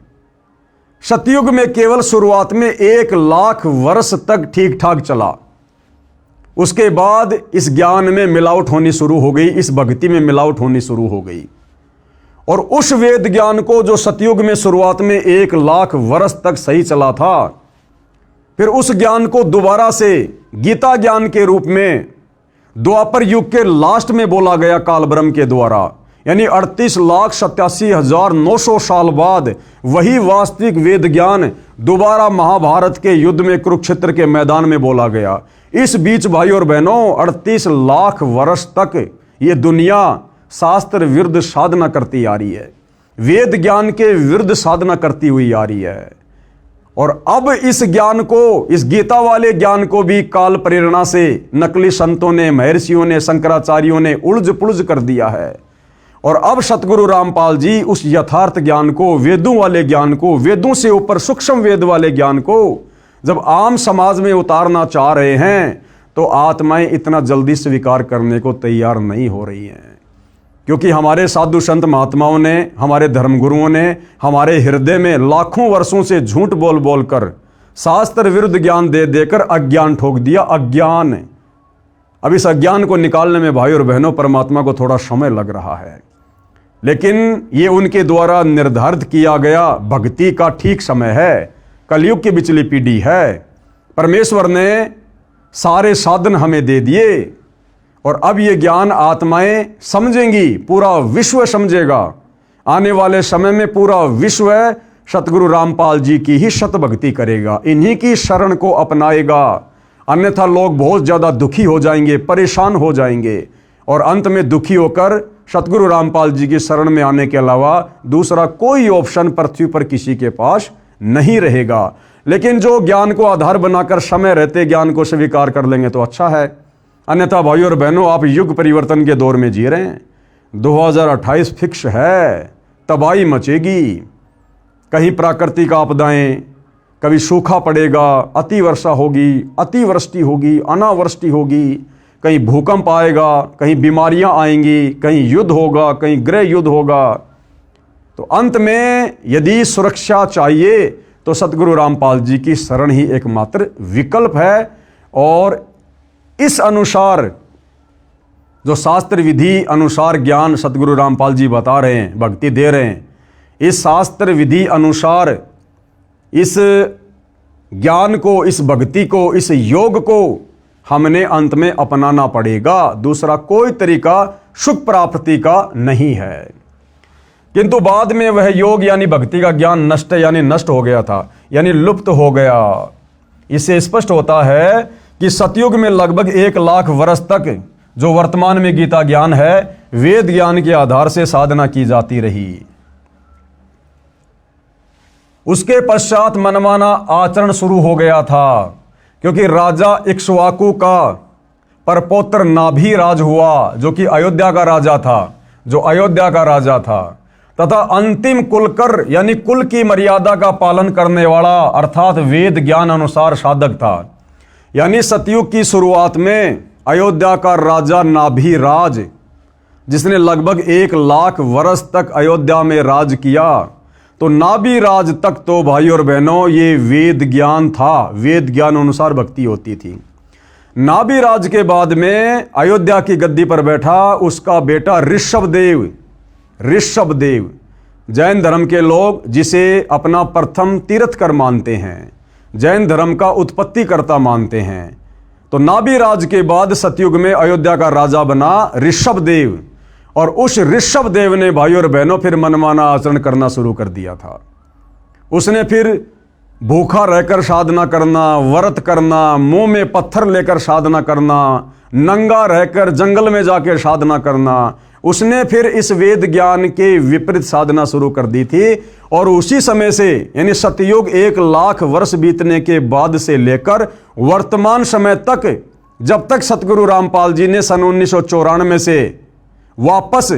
सतयुग में केवल शुरुआत में 1,00,000 वर्ष तक ठीक ठाक चला। उसके बाद इस ज्ञान में मिलावट होनी शुरू हो गई, इस भक्ति में मिलावट होनी शुरू हो गई। और उस वेद ज्ञान को जो सतयुग में शुरुआत में 1,00,000 वर्ष तक सही चला था, फिर उस ज्ञान को दोबारा से गीता ज्ञान के रूप में द्वापर युग के लास्ट में बोला गया काल ब्रह्म के द्वारा। यानी 38,87,900 साल बाद वही वास्तविक वेद ज्ञान दोबारा महाभारत के युद्ध में कुरुक्षेत्र के मैदान में बोला गया। इस बीच भाई और बहनों 38,00,000 वर्ष तक ये दुनिया शास्त्र विरुद्ध साधना करती आ रही है, वेद ज्ञान के विरुद्ध साधना करती हुई आ रही है। और अब इस ज्ञान को, इस गीता वाले ज्ञान को भी काल प्रेरणा से नकली संतों ने, महर्षियों ने, शंकराचार्यों ने उलझ पुलझ कर दिया है। और अब सतगुरु रामपाल जी उस यथार्थ ज्ञान को, वेदों वाले ज्ञान को, वेदों से ऊपर सूक्ष्म वेद वाले ज्ञान को जब आम समाज में उतारना चाह रहे हैं, तो आत्माएं इतना जल्दी स्वीकार करने को तैयार नहीं हो रही हैं। क्योंकि हमारे साधु संत महात्माओं ने, हमारे धर्मगुरुओं ने हमारे हृदय में लाखों वर्षों से झूठ बोल बोल कर शास्त्र विरुद्ध ज्ञान दे देकर अज्ञान ठोक दिया। अज्ञान, अब इस अज्ञान को निकालने में भाई और बहनों परमात्मा को थोड़ा समय लग रहा है, लेकिन ये उनके द्वारा निर्धारित किया गया भक्ति का ठीक समय है। कलयुग की बिचली पीढ़ी है। परमेश्वर ने सारे साधन हमें दे दिए और अब ये ज्ञान आत्माएं समझेंगी, पूरा विश्व समझेगा। आने वाले समय में पूरा विश्व सतगुरु रामपाल जी की ही शत भक्ति करेगा, इन्हीं की शरण को अपनाएगा। अन्यथा लोग बहुत ज़्यादा दुखी हो जाएंगे, परेशान हो जाएंगे और अंत में दुखी होकर सतगुरु रामपाल जी की शरण में आने के अलावा दूसरा कोई ऑप्शन पृथ्वी पर किसी के पास नहीं रहेगा। लेकिन जो ज्ञान को आधार बनाकर समय रहते ज्ञान को स्वीकार कर लेंगे तो अच्छा है। अन्यथा भाई और बहनों, आप युग परिवर्तन के दौर में जी रहे हैं। 2028 फिक्स है, तबाही मचेगी। कहीं प्राकृतिक आपदाएं, कभी सूखा पड़ेगा, अति वर्षा होगी, अतिवृष्टि होगी, अनावृष्टि होगी, कहीं भूकंप आएगा, कहीं बीमारियां आएंगी, कहीं युद्ध होगा, कहीं गृह युद्ध होगा। तो अंत में यदि सुरक्षा चाहिए तो सतगुरु रामपाल जी की शरण ही एकमात्र विकल्प है। और इस अनुसार जो शास्त्र विधि अनुसार ज्ञान सतगुरु रामपाल जी बता रहे हैं, भक्ति दे रहे हैं, इस शास्त्र विधि अनुसार इस ज्ञान को, इस भक्ति को, इस योग को हमने अंत में अपनाना पड़ेगा। दूसरा कोई तरीका सुख प्राप्ति का नहीं है। किंतु बाद में वह योग यानी भक्ति का ज्ञान नष्ट यानी नष्ट हो गया था, यानी लुप्त हो गया। इससे स्पष्ट होता है कि सतयुग में लगभग 1,00,000 वर्ष तक जो वर्तमान में गीता ज्ञान है, वेद ज्ञान के आधार से साधना की जाती रही। उसके पश्चात मनमाना आचरण शुरू हो गया था, क्योंकि राजा इक्ष्वाकु का परपौत्र नाभि राज हुआ, जो कि अयोध्या का राजा था, जो अयोध्या का राजा था। तथा अंतिम कुलकर यानी कुल की मर्यादा का पालन करने वाला अर्थात वेद ज्ञान अनुसार साधक था। यानी सतयुग की शुरुआत में अयोध्या का राजा नाभिराज, जिसने लगभग 1 लाख वर्ष तक अयोध्या में राज किया, तो नाभिराज तक तो भाई और बहनों ये वेद ज्ञान था, वेद ज्ञान अनुसार भक्ति होती थी। नाभिराज के बाद में अयोध्या की गद्दी पर बैठा उसका बेटा ऋषभदेव। ऋषभदेव जैन धर्म के लोग जिसे अपना प्रथम तीर्थकर मानते हैं, जैन धर्म का उत्पत्तिकर्ता मानते हैं। तो नाभिराज के बाद सतयुग में अयोध्या का राजा बना ऋषभदेव, और उस ऋषभदेव ने भाई और बहनों फिर मनमाना आचरण करना शुरू कर दिया था। उसने फिर भूखा रहकर साधना करना, व्रत करना, मुंह में पत्थर लेकर साधना करना, नंगा रहकर जंगल में जाकर साधना करना। उसने फिर इस वेद ज्ञान के विपरीत साधना शुरू कर दी थी। और उसी समय से यानी सतयुग 1 लाख वर्ष बीतने के बाद से लेकर वर्तमान समय तक, जब तक सतगुरु रामपाल जी ने सन 1994 से वापस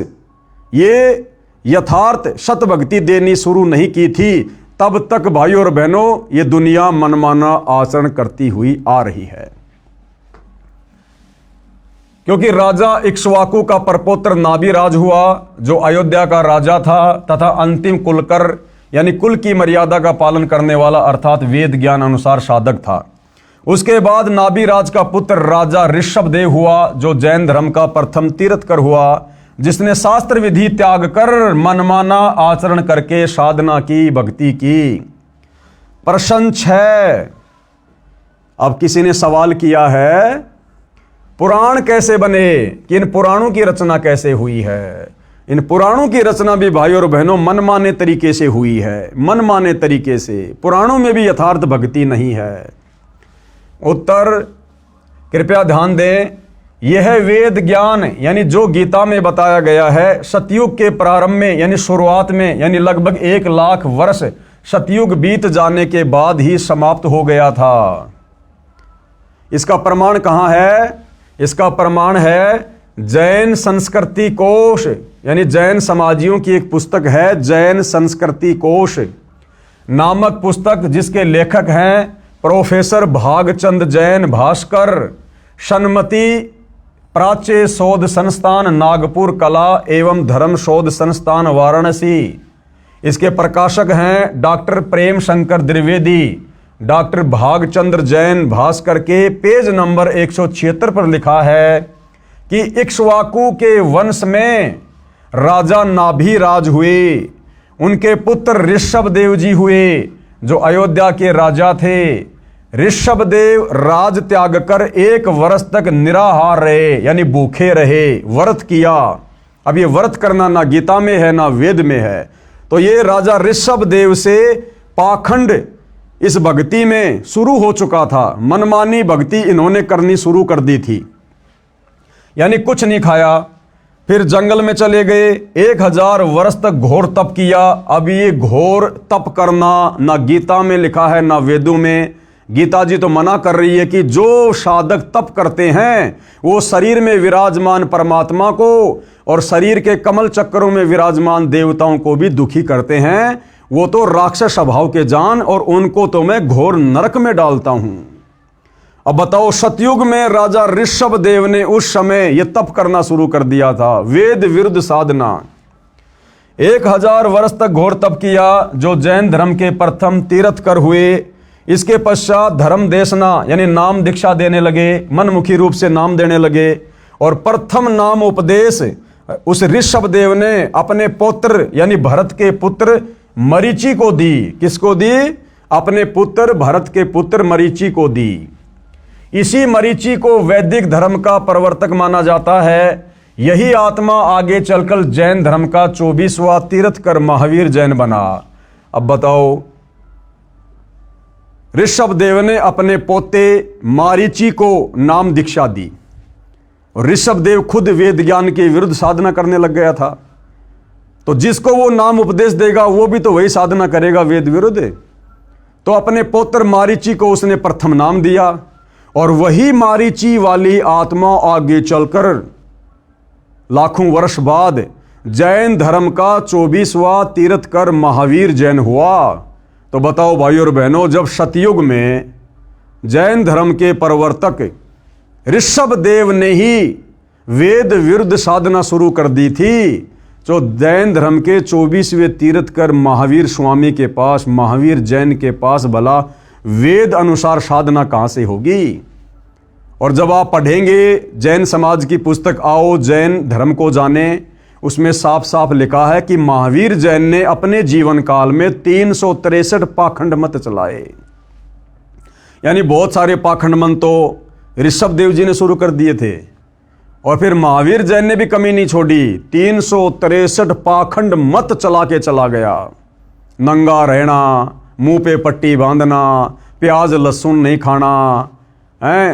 ये यथार्थ शतभक्ति देनी शुरू नहीं की थी, तब तक भाई और बहनों ये दुनिया मनमाना आचरण करती हुई आ रही है। क्योंकि राजा इक्ष्वाकु का परपौत्र नाभिराज हुआ, जो अयोध्या का राजा था तथा अंतिम कुलकर यानी कुल की मर्यादा का पालन करने वाला अर्थात वेद ज्ञान अनुसार साधक था। उसके बाद नाभिराज का पुत्र राजा ऋषभदेव हुआ, जो जैन धर्म का प्रथम तीर्थकर हुआ, जिसने शास्त्र विधि त्याग कर मनमाना आचरण करके साधना की, भक्ति की। प्रश्न 6, अब किसी ने सवाल किया है पुराण कैसे बने, कि इन पुराणों की रचना कैसे हुई है। इन पुराणों की रचना भी भाई और बहनों मनमाने तरीके से हुई है, मनमाने तरीके से। पुराणों में भी यथार्थ भक्ति नहीं है। उत्तर कृपया ध्यान दें, यह वेद ज्ञान यानी जो गीता में बताया गया है, सतयुग के प्रारंभ में यानी शुरुआत में, यानी लगभग 1 लाख वर्ष सतयुग बीत जाने के बाद ही समाप्त हो गया था। इसका प्रमाण कहाँ है? इसका प्रमाण है जैन संस्कृति कोश, यानी जैन समाजियों की एक पुस्तक है, जैन संस्कृति कोश नामक पुस्तक, जिसके लेखक हैं प्रोफेसर भागचंद जैन भास्कर, सन्मति प्राच्य शोध संस्थान नागपुर कला एवं धर्म शोध संस्थान वाराणसी। इसके प्रकाशक हैं डॉक्टर प्रेम शंकर द्विवेदी। डॉक्टर भागचंद्र जैन भास्कर के पेज नंबर 176 पर लिखा है कि इक्ष्वाकु के वंश में राजा नाभिराज हुए, उनके पुत्र ऋषभदेव जी हुए, जो अयोध्या के राजा थे। ऋषभदेव राज त्याग कर 1 वर्ष तक निराहार रहे, यानी भूखे रहे, व्रत किया। अब ये व्रत करना ना गीता में है ना वेद में है। तो ये राजा ऋषभदेव से पाखंड इस भक्ति में शुरू हो चुका था। मनमानी भक्ति इन्होंने करनी शुरू कर दी थी, यानी कुछ नहीं खाया, फिर जंगल में चले गए, 1000 वर्ष तक घोर तप किया। अब ये घोर तप करना ना गीता में लिखा है ना वेदों में। गीता जी तो मना कर रही है कि जो साधक तप करते हैं वो शरीर में विराजमान परमात्मा को और शरीर के कमल चक्रों में विराजमान देवताओं को भी दुखी करते हैं। वो तो राक्षस स्वभाव के जान, और उनको तो मैं घोर नरक में डालता हूं। अब बताओ, सतयुग में राजा ऋषभदेव ने उस समय यह तप करना शुरू कर दिया था, वेद विरुद्ध साधना। 1000 वर्ष तक घोर तप किया, जो जैन धर्म के प्रथम तीर्थकर हुए। इसके पश्चात धर्म देशना यानी नाम दीक्षा देने लगे, मनमुखी रूप से नाम देने लगे। और प्रथम नाम उपदेश उस ऋषभदेव ने अपने पुत्र यानी भरत के पुत्र मरीचि को दी। किसको दी? अपने पुत्र भरत के पुत्र मरीचि को दी। इसी मरीचि को वैदिक धर्म का प्रवर्तक माना जाता है। यही आत्मा आगे चलकर जैन धर्म का 24वां तीर्थकर महावीर जैन बना। अब बताओ, ऋषभदेव ने अपने पोते मारीचि को नाम दीक्षा दी, और ऋषभदेव खुद वेद ज्ञान के विरुद्ध साधना करने लग गया था। तो जिसको वो नाम उपदेश देगा वो भी तो वही साधना करेगा वेद विरुद्ध। तो अपने पुत्र मारीचि को उसने प्रथम नाम दिया, और वही मारीचि वाली आत्मा आगे चलकर लाखों वर्ष बाद जैन धर्म का 24वां तीर्थकर महावीर जैन हुआ। तो बताओ भाइयों और बहनों, जब सतयुग में जैन धर्म के प्रवर्तक ऋषभ देव ने ही वेद विरुद्ध साधना शुरू कर दी थी, तो जैन धर्म के 24वें तीर्थकर महावीर स्वामी के पास, महावीर जैन के पास भला वेद अनुसार साधना कहां से होगी। और जब आप पढ़ेंगे जैन समाज की पुस्तक आओ जैन धर्म को जाने, उसमें साफ साफ लिखा है कि महावीर जैन ने अपने जीवन काल में 363 पाखंड मत चलाए। यानी बहुत सारे पाखंड मत तो ऋषभ देव जी ने शुरू कर दिए थे, और फिर महावीर जैन ने भी कमी नहीं छोड़ी, 363 पाखंड मत चला के चला गया। नंगा रहना, मुंह पे पट्टी बांधना, प्याज लहसुन नहीं खाना,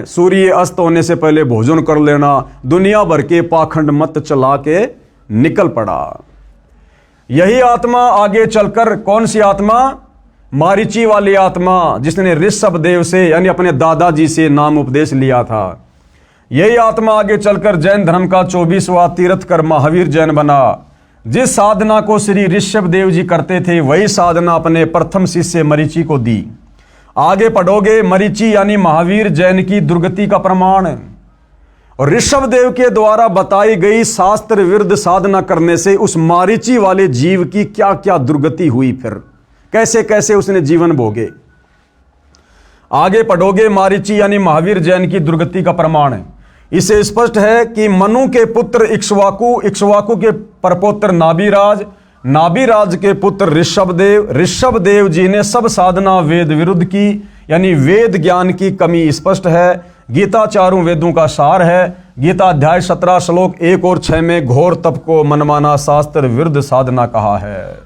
सूर्य अस्त होने से पहले भोजन कर लेना, दुनिया भर के पाखंड मत चला के निकल पड़ा। यही आत्मा आगे चलकर, कौन सी आत्मा? मारीची वाली आत्मा, जिसने ऋषभ देव से यानी अपने दादाजी से नाम उपदेश लिया था। यही आत्मा आगे चलकर जैन धर्म का 24वां तीर्थकर महावीर जैन बना। जिस साधना को श्री ऋषभ देव जी करते थे, वही साधना अपने प्रथम शिष्य मरीची को दी। आगे पढ़ोगे, मरीची यानी महावीर जैन की दुर्गति का प्रमाण। और ऋषभ देव के द्वारा बताई गई शास्त्र विरुद्ध साधना करने से उस मारीची वाले जीव की क्या क्या दुर्गति हुई, फिर कैसे कैसे उसने जीवन भोगे। आगे पढ़ोगे, मारीची यानी महावीर जैन की दुर्गति का प्रमाण है। इसे स्पष्ट है कि मनु के पुत्र इक्ष्वाकु, इक्ष्वाकु के परपोत्र नाभिराज, नाभिराज के पुत्र ऋषभदेव, ऋषभदेव जी ने सब साधना वेद विरुद्ध की, यानी वेद ज्ञान की कमी स्पष्ट है। गीता चारों वेदों का सार है। गीता अध्याय 17 श्लोक 1 और 6 में घोर तप को मनमाना शास्त्र विरुद्ध साधना कहा है।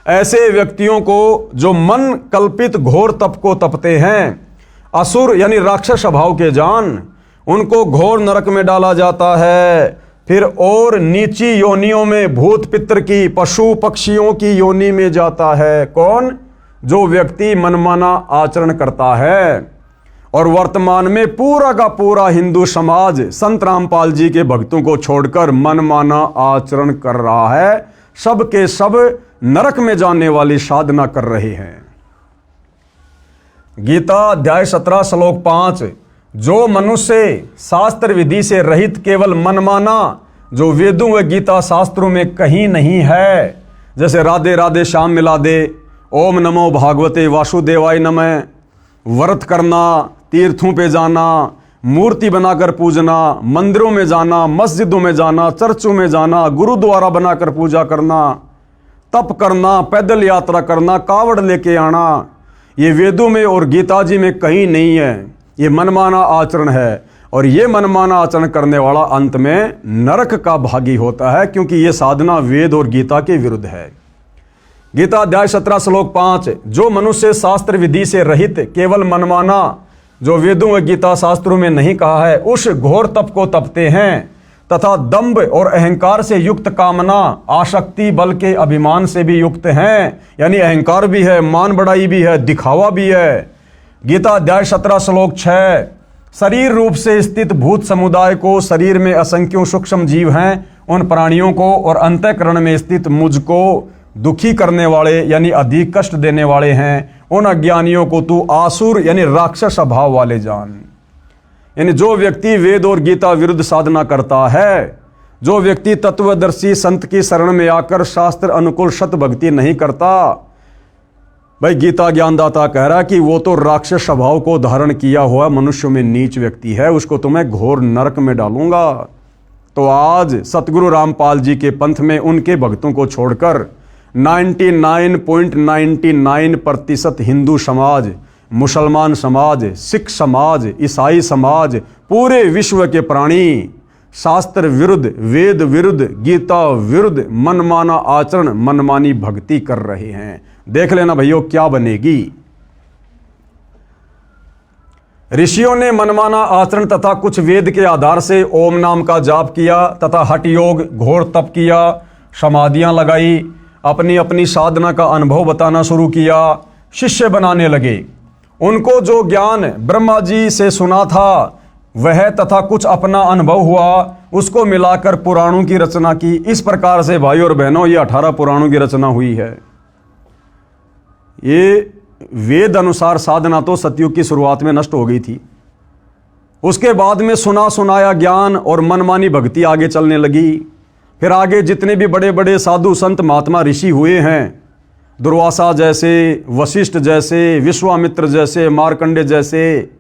ऐसे व्यक्तियों को जो मन कल्पित घोर तप को तपते हैं, असुर यानी राक्षस स्वभाव के जान, उनको घोर नरक में डाला जाता है। फिर और नीची योनियों में भूत पितर की, पशु पक्षियों की योनि में जाता है। कौन? जो व्यक्ति मनमाना आचरण करता है। और वर्तमान में पूरा का पूरा हिंदू समाज संत रामपाल जी के भक्तों को छोड़कर मनमाना आचरण कर रहा है। सब के सब नरक में जाने वाली साधना कर रहे हैं। गीता अध्याय 17 श्लोक 5, जो मनुष्य शास्त्र विधि से रहित केवल मनमाना, जो वेदों व गीता शास्त्रों में कहीं नहीं है, जैसे राधे राधे श्याम मिला दे, ओम नमो भागवते वासुदेवाय नमः, व्रत करना, तीर्थों पे जाना, मूर्ति बनाकर पूजना, मंदिरों में जाना, मस्जिदों में जाना, चर्चों में जाना, गुरुद्वारा बनाकर पूजा करना, तप करना, पैदल यात्रा करना, कावड़ लेके आना, ये वेदों में और गीता जी में कहीं नहीं है। ये मनमाना आचरण है, और ये मनमाना आचरण करने वाला अंत में नरक का भागी होता है, क्योंकि ये साधना वेद और गीता के विरुद्ध है। गीता अध्याय 17 श्लोक 5, जो मनुष्य शास्त्र विधि से रहित केवल मनमाना, जो वेदों व गीता शास्त्रों में नहीं कहा है, उस घोर तप को तपते हैं तथा दंभ और अहंकार से युक्त कामना, आसक्ति, बल के अभिमान से भी युक्त हैं। यानी अहंकार भी है, मान बढ़ाई भी है, दिखावा भी है। गीता अध्याय 17 श्लोक 6, शरीर रूप से स्थित भूत समुदाय को, शरीर में असंख्यों सूक्ष्म जीव हैं, उन प्राणियों को और अंतःकरण में स्थित मुझको दुखी करने वाले यानी अधिक कष्ट देने वाले हैं, उन अज्ञानियों को तू आसुर यानी राक्षस स्वभाव वाले जान। यानी जो व्यक्ति वेद और गीता विरुद्ध साधना करता है, जो व्यक्ति तत्वदर्शी संत की शरण में आकर शास्त्र अनुकूल सत भक्ति नहीं करता, भाई गीता ज्ञानदाता कह रहा है कि वो तो राक्षस स्वभाव को धारण किया हुआ मनुष्य में नीच व्यक्ति है, उसको तो मैं घोर नरक में डालूंगा। तो आज सतगुरु रामपाल जी के पंथ में उनके भक्तों को छोड़कर 99.99% हिंदू समाज, मुसलमान समाज, सिख समाज, ईसाई समाज, पूरे विश्व के प्राणी शास्त्र विरुद्ध, वेद विरुद्ध, गीता विरुद्ध मनमाना आचरण, मनमानी भक्ति कर रहे हैं। देख लेना भैया क्या बनेगी। ऋषियों ने मनमाना आचरण तथा कुछ वेद के आधार से ओम नाम का जाप किया तथा हठ योग, घोर तप किया, समाधियां लगाई, अपनी अपनी साधना का अनुभव बताना शुरू किया, शिष्य बनाने लगे। उनको जो ज्ञान ब्रह्मा जी से सुना था वह तथा कुछ अपना अनुभव हुआ उसको मिलाकर पुराणों की रचना की। इस प्रकार से भाई और बहनों ये 18 पुराणों की रचना हुई है। ये वेद अनुसार साधना तो सतयुग की शुरुआत में नष्ट हो गई थी। उसके बाद में सुना सुनाया ज्ञान और मनमानी भक्ति आगे चलने लगी। फिर आगे जितने भी बड़े बड़े साधु संत महात्मा ऋषि हुए हैं, दुर्वासा जैसे, वशिष्ठ जैसे, विश्वामित्र जैसे, मार्कंडे जैसे,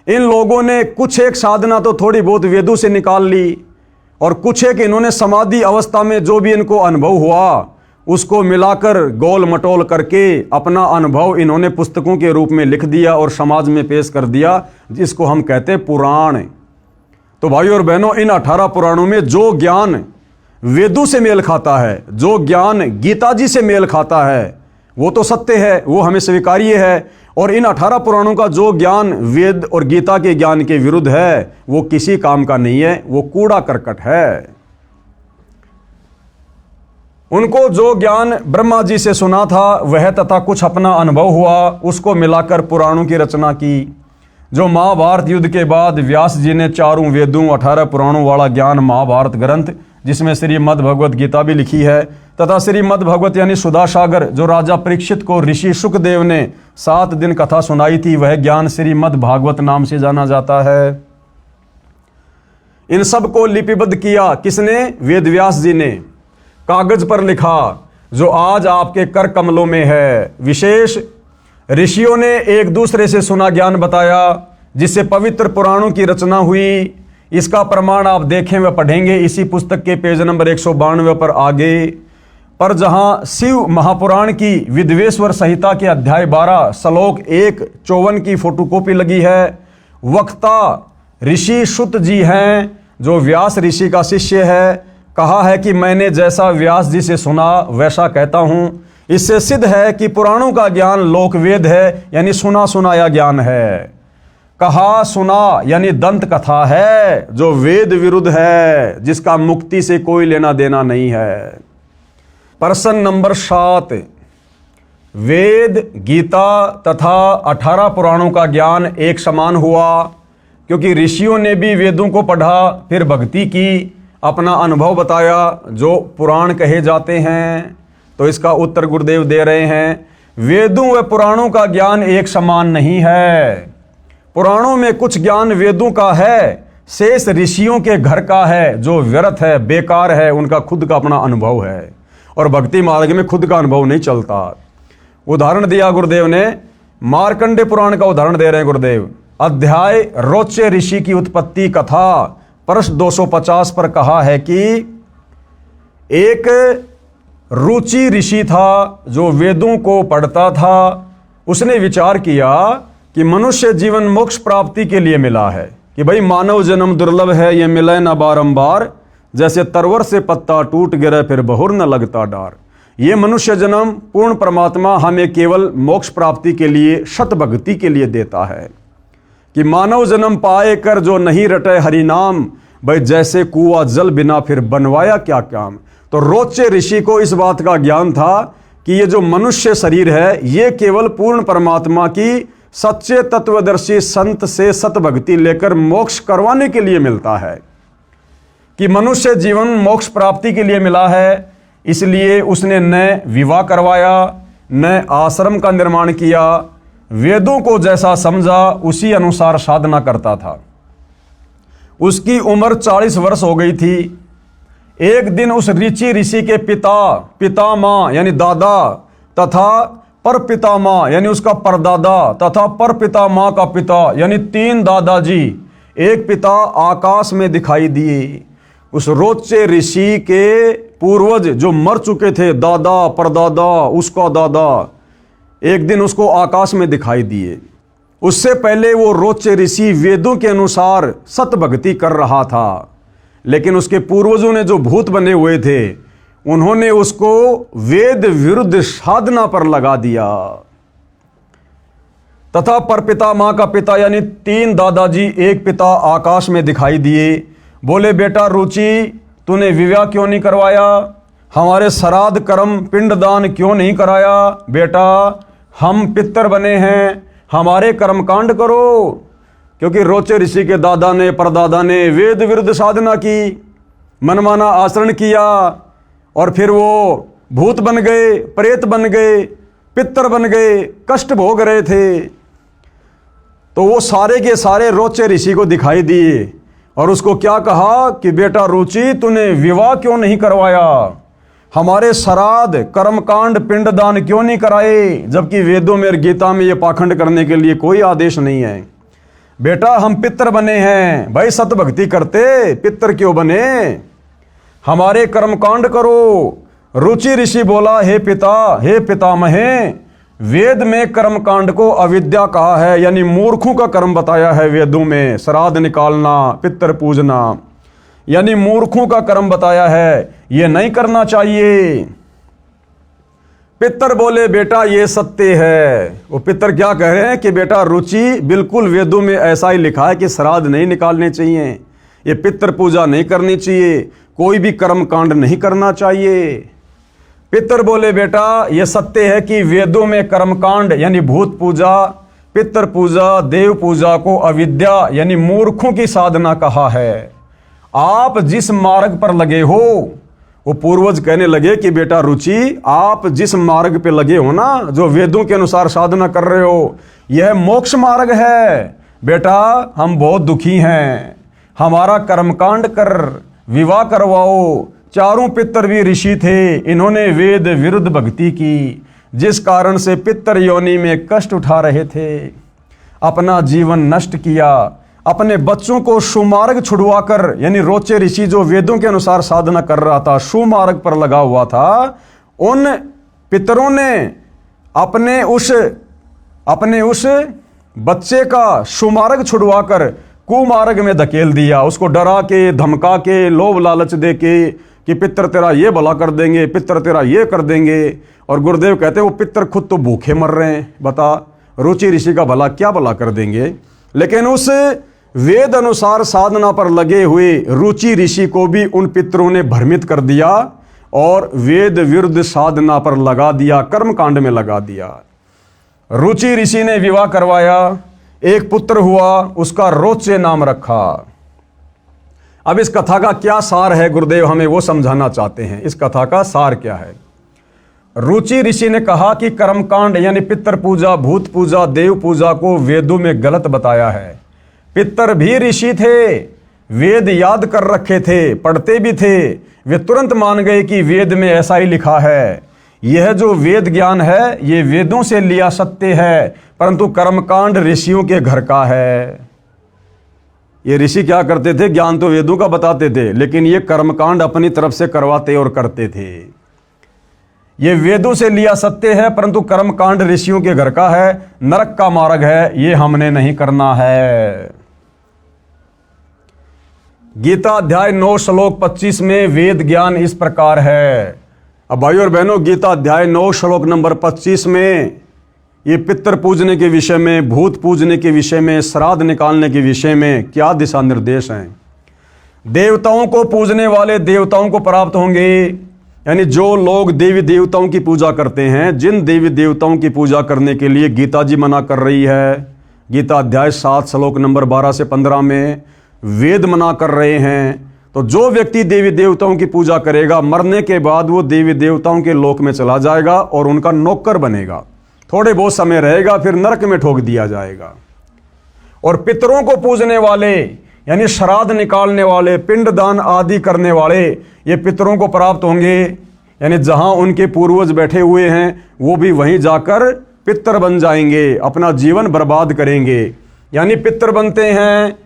इन लोगों ने कुछ एक साधना तो थोड़ी बहुत वेदों से निकाल ली और कुछ एक इन्होंने समाधि अवस्था में जो भी इनको अनुभव हुआ उसको मिलाकर गोल मटोल करके अपना अनुभव इन्होंने पुस्तकों के रूप में लिख दिया और समाज में पेश कर दिया, जिसको हम कहते हैं पुराण। तो भाई और बहनों, इन 18 पुराणों में जो ज्ञान वेदों से मेल खाता है, जो ज्ञान गीता जी से मेल खाता है, वो तो सत्य है, वो हमें स्वीकार्य है। और इन 18 पुराणों का जो ज्ञान वेद और गीता के ज्ञान के विरुद्ध है, वो किसी काम का नहीं है, वो कूड़ा करकट है। उनको जो ज्ञान ब्रह्मा जी से सुना था वह तथा कुछ अपना अनुभव हुआ उसको मिलाकर पुराणों की रचना की। जो महाभारत युद्ध के बाद व्यास जी ने चारों वेदों 18 पुराणों वाला ज्ञान महाभारत ग्रंथ, जिसमें श्रीमद् भगवत गीता भी लिखी है, तथा श्रीमद् भगवत यानी सुधा सागर जो राजा परीक्षित को ऋषि शुकदेव ने 7 दिन कथा सुनाई थी, वह ज्ञान श्रीमद् भागवत नाम से जाना जाता है। इन सब को लिपिबद्ध किया किसने? वेद व्यास जी ने कागज पर लिखा, जो आज आपके कर कमलों में है। विशेष ऋषियों ने एक दूसरे से सुना ज्ञान बताया, जिससे पवित्र पुराणों की रचना हुई। इसका प्रमाण आप देखें व पढ़ेंगे इसी पुस्तक के पेज नंबर 192 पर आगे। पर जहां शिव महापुराण की विद्वेश्वर संहिता के अध्याय 12 श्लोक 1:54 की फोटोकॉपी लगी है, वक्ता ऋषि शुत जी हैं, जो व्यास ऋषि का शिष्य है। कहा है कि मैंने जैसा व्यास जी से सुना वैसा कहता हूं। इससे सिद्ध है कि पुराणों का ज्ञान लोकवेद है, यानी सुना सुनाया ज्ञान है। कहा सुना यानी दंत कथा है, जो वेद विरुद्ध है, जिसका मुक्ति से कोई लेना देना नहीं है। प्रश्न नंबर 7, वेद, गीता तथा 18 पुराणों का ज्ञान एक समान हुआ क्योंकि ऋषियों ने भी वेदों को पढ़ा, फिर भक्ति की, अपना अनुभव बताया, जो पुराण कहे जाते हैं। तो इसका उत्तर गुरुदेव दे रहे हैं, वेदों व पुराणों का ज्ञान एक समान नहीं है। पुराणों में कुछ ज्ञान वेदों का है, शेष ऋषियों के घर का है, जो व्यर्थ है, बेकार है, उनका खुद का अपना अनुभव है। और भक्ति मार्ग में खुद का अनुभव नहीं चलता। उदाहरण दिया गुरुदेव ने, मार्कंडे पुराण का उदाहरण दे रहे हैं गुरुदेव। अध्याय रोचे ऋषि की उत्पत्ति कथा प्रश्न 250 पर कहा है कि एक रुचि ऋषि था जो वेदों को पढ़ता था। उसने विचार किया कि मनुष्य जीवन मोक्ष प्राप्ति के लिए मिला है, कि भाई मानव जन्म दुर्लभ है, ये मिले न बारंबार, जैसे तरवर से पत्ता टूट गिरे फिर बहुर न लगता डार। ये मनुष्य जन्म पूर्ण परमात्मा हमें केवल मोक्ष प्राप्ति के लिए, सत भक्ति के लिए देता है, कि मानव जन्म पाए कर जो नहीं रटे हरि नाम, भाई जैसे कुआं जल बिना फिर बनवाया क्या काम। तो रोचे ऋषि को इस बात का ज्ञान था कि ये जो मनुष्य शरीर है, ये केवल पूर्ण परमात्मा की सच्चे तत्वदर्शी संत से सत भक्ति लेकर मोक्ष करवाने के लिए मिलता है, कि मनुष्य जीवन मोक्ष प्राप्ति के लिए मिला है। इसलिए उसने न विवाह करवाया, न आश्रम का निर्माण किया, वेदों को जैसा समझा उसी अनुसार साधना करता था। उसकी उम्र 40 वर्ष हो गई थी। एक दिन उस ऋषि के पितामह यानी दादा तथा पर पितामह यानी उसका परदादा तथा पर पितामह का पिता यानी 3 दादाजी, एक पिता आकाश में दिखाई दिए। उस रोचे ऋषि के पूर्वज जो मर चुके थे, दादा परदादा उसका दादा, एक दिन उसको आकाश में दिखाई दिए। उससे पहले वो रोचे ऋषि वेदों के अनुसार सत भक्ति कर रहा था, लेकिन उसके पूर्वजों ने जो भूत बने हुए थे, उन्होंने उसको वेद विरुद्ध साधना पर लगा दिया। तथा परपितामह का पिता यानी 3 दादाजी, एक पिता आकाश में दिखाई दिए। बोले, बेटा रुचि, तूने विवाह क्यों नहीं करवाया? हमारे श्राद्ध कर्म पिंडदान क्यों नहीं कराया? बेटा हम पितर बने हैं, हमारे कर्मकांड करो। क्योंकि रोचे ऋषि के दादा ने परदादा ने वेद विरुद्ध साधना की, मनमाना आचरण किया और फिर वो भूत बन गए, प्रेत बन गए, पितर बन गए, कष्ट भोग रहे थे। तो वो सारे के सारे रोचे ऋषि को दिखाई दिए और उसको क्या कहा कि बेटा रुचि, तूने विवाह क्यों नहीं करवाया, हमारे श्राद्ध कर्मकांड पिंडदान क्यों नहीं कराए, जबकि वेदों में और गीता में ये पाखंड करने के लिए कोई आदेश नहीं है। बेटा हम पितर बने हैं, भाई सतभक्ति करते, पितर क्यों बने, हमारे कर्मकांड करो। रुचि ऋषि बोला, हे पिता, हे पितामहे, वेद में कर्मकांड को अविद्या कहा है, यानी मूर्खों का कर्म बताया है वेदों में। श्राद्ध निकालना, पितर पूजना, यानी मूर्खों का कर्म बताया है, ये नहीं करना चाहिए। पितर बोले, बेटा ये सत्य है। वो पितर क्या कह रहे हैं कि बेटा रुचि, बिल्कुल वेदों में ऐसा ही लिखा है कि श्राद्ध नहीं निकालने चाहिए, ये पितर पूजा नहीं करनी चाहिए, कोई भी कर्म कांड नहीं करना चाहिए। पितर बोले, बेटा ये सत्य है कि वेदों में कर्मकांड यानी भूत पूजा, पितर पूजा, देव पूजा को अविद्या यानी मूर्खों की साधना कहा है। आप जिस मार्ग पर लगे हो, वो पूर्वज कहने लगे कि बेटा रुचि, आप जिस मार्ग पे लगे हो ना, जो वेदों के अनुसार साधना कर रहे हो, यह मोक्ष मार्ग है। बेटा हम बहुत दुखी हैं, हमारा कर्मकांड कर, विवाह करवाओ। चारों पितर भी ऋषि थे, इन्होंने वेद विरुद्ध भक्ति की, जिस कारण से पितर योनि में कष्ट उठा रहे थे, अपना जीवन नष्ट किया, अपने बच्चों को सुमार्ग छुड़वाकर, यानी रोचे ऋषि जो वेदों के अनुसार साधना कर रहा था, सुमार्ग पर लगा हुआ था, उन पितरों ने अपने उस बच्चे का सुमार्ग छुड़वाकर कुमार्ग में धकेल दिया। उसको डरा के, धमका के, लोभ लालच दे के कि पितर तेरा ये भला कर देंगे, पितर तेरा ये कर देंगे। और गुरुदेव कहते हैं वो पितर खुद तो भूखे मर रहे हैं, बता रुचि ऋषि का भला क्या भला कर देंगे। लेकिन उस वेद अनुसार साधना पर लगे हुए रुचि ऋषि को भी उन पितरों ने भ्रमित कर दिया और वेद विरुद्ध साधना पर लगा दिया, कर्मकांड में लगा दिया। रुचि ऋषि ने विवाह करवाया, एक पुत्र हुआ, उसका रोचे नाम रखा। अब इस कथा का क्या सार है, गुरुदेव हमें वो समझाना चाहते हैं। इस कथा का सार क्या है? रुचि ऋषि ने कहा कि कर्मकांड यानी पितर पूजा, भूत पूजा, देव पूजा को वेदों में गलत बताया है। पितर भी ऋषि थे, वेद याद कर रखे थे, पढ़ते भी थे, वे तुरंत मान गए कि वेद में ऐसा ही लिखा है। यह जो वेद ज्ञान है ये वेदों से लिया सत्य है, परंतु कर्मकांड ऋषियों के घर का है। ये ऋषि क्या करते थे, ज्ञान तो वेदों का बताते थे, लेकिन ये कर्मकांड अपनी तरफ से करवाते और करते थे। ये वेदों से लिया सत्य है, परंतु कर्मकांड ऋषियों के घर का है, नरक का मार्ग है, ये हमने नहीं करना है। गीता अध्याय 9 श्लोक 25 में वेद ज्ञान इस प्रकार है। अब भाइयों और बहनों, गीता अध्याय 9 श्लोक नंबर 25 में ये पितर पूजने के विषय में, भूत पूजने के विषय में, श्राद्ध निकालने के विषय में क्या दिशा निर्देश हैं। देवताओं को पूजने वाले देवताओं को प्राप्त होंगे, यानी जो लोग देवी देवताओं की पूजा करते हैं, जिन देवी देवताओं की पूजा करने के लिए गीता जी मना कर रही है, गीता अध्याय 7 श्लोक नंबर 12 से 15 में वेद मना कर रहे हैं, तो जो व्यक्ति देवी देवताओं की पूजा करेगा, मरने के बाद वो देवी देवताओं के लोक में चला जाएगा और उनका नौकर बनेगा। थोड़े बहुत समय रहेगा, फिर नरक में ठोक दिया जाएगा। और पितरों को पूजने वाले यानी श्राद्ध निकालने वाले, पिंडदान आदि करने वाले, ये पितरों को प्राप्त होंगे, यानी जहां उनके पूर्वज बैठे हुए हैं वो भी वहीं जाकर पितर बन जाएंगे, अपना जीवन बर्बाद करेंगे, यानी पितर बनते हैं।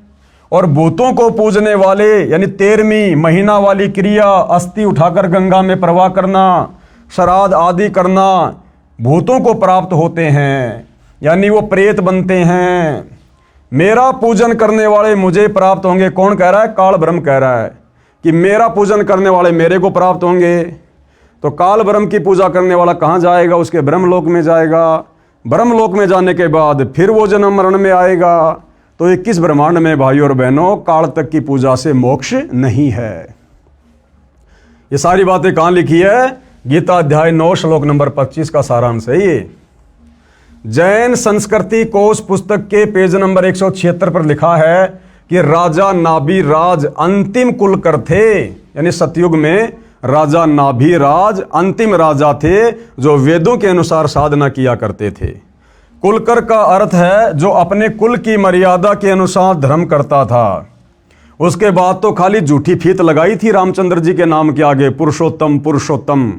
और भूतों को पूजने वाले यानी 13वीं महीना वाली क्रिया, अस्थि उठाकर गंगा में प्रवाह करना, श्राद्ध आदि करना, भूतों को प्राप्त होते हैं, यानी वो प्रेत बनते हैं। मेरा पूजन करने वाले मुझे प्राप्त होंगे। कौन कह रहा है? काल ब्रह्म कह रहा है कि मेरा पूजन करने वाले मेरे को प्राप्त होंगे। तो काल ब्रह्म की पूजा करने वाला कहाँ जाएगा? उसके ब्रह्मलोक में जाएगा। ब्रह्मलोक में जाने के बाद फिर वो जन्म मरण में आएगा। तो 21 ब्रह्मांड में भाइयों और बहनों, काल तक की पूजा से मोक्ष नहीं है। ये सारी बातें कहाँ लिखी है? गीता अध्याय 9 श्लोक नंबर 25 का सारांश है ये। जैन संस्कृति कोश पुस्तक के पेज नंबर 176 पर लिखा है कि राजा नाभिराज अंतिम कुलकर थे, यानी सतयुग में राजा नाभिराज अंतिम राजा थे जो वेदों के अनुसार साधना किया करते थे। कुलकर का अर्थ है जो अपने कुल की मर्यादा के अनुसार धर्म करता था। उसके बाद तो खाली झूठी फीत लगाई थी रामचंद्र जी के नाम के आगे, पुरुषोत्तम पुरुषोत्तम।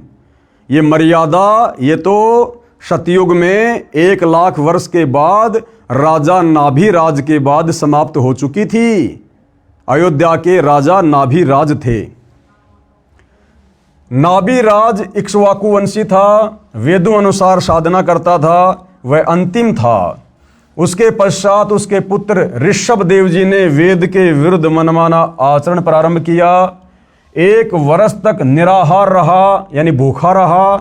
ये मर्यादा ये तो सतयुग में 1,00,000 वर्ष के बाद राजा नाभिराज के बाद समाप्त हो चुकी थी। अयोध्या के राजा नाभिराज थे। नाभिराज इक्ष्वाकु वंशी था, वेदों अनुसार साधना करता था, वह अंतिम था। उसके पश्चात उसके पुत्र ऋषभ देव जी ने वेद के विरुद्ध मनमाना आचरण प्रारंभ किया। 1 वर्ष तक निराहार रहा, यानी भूखा रहा,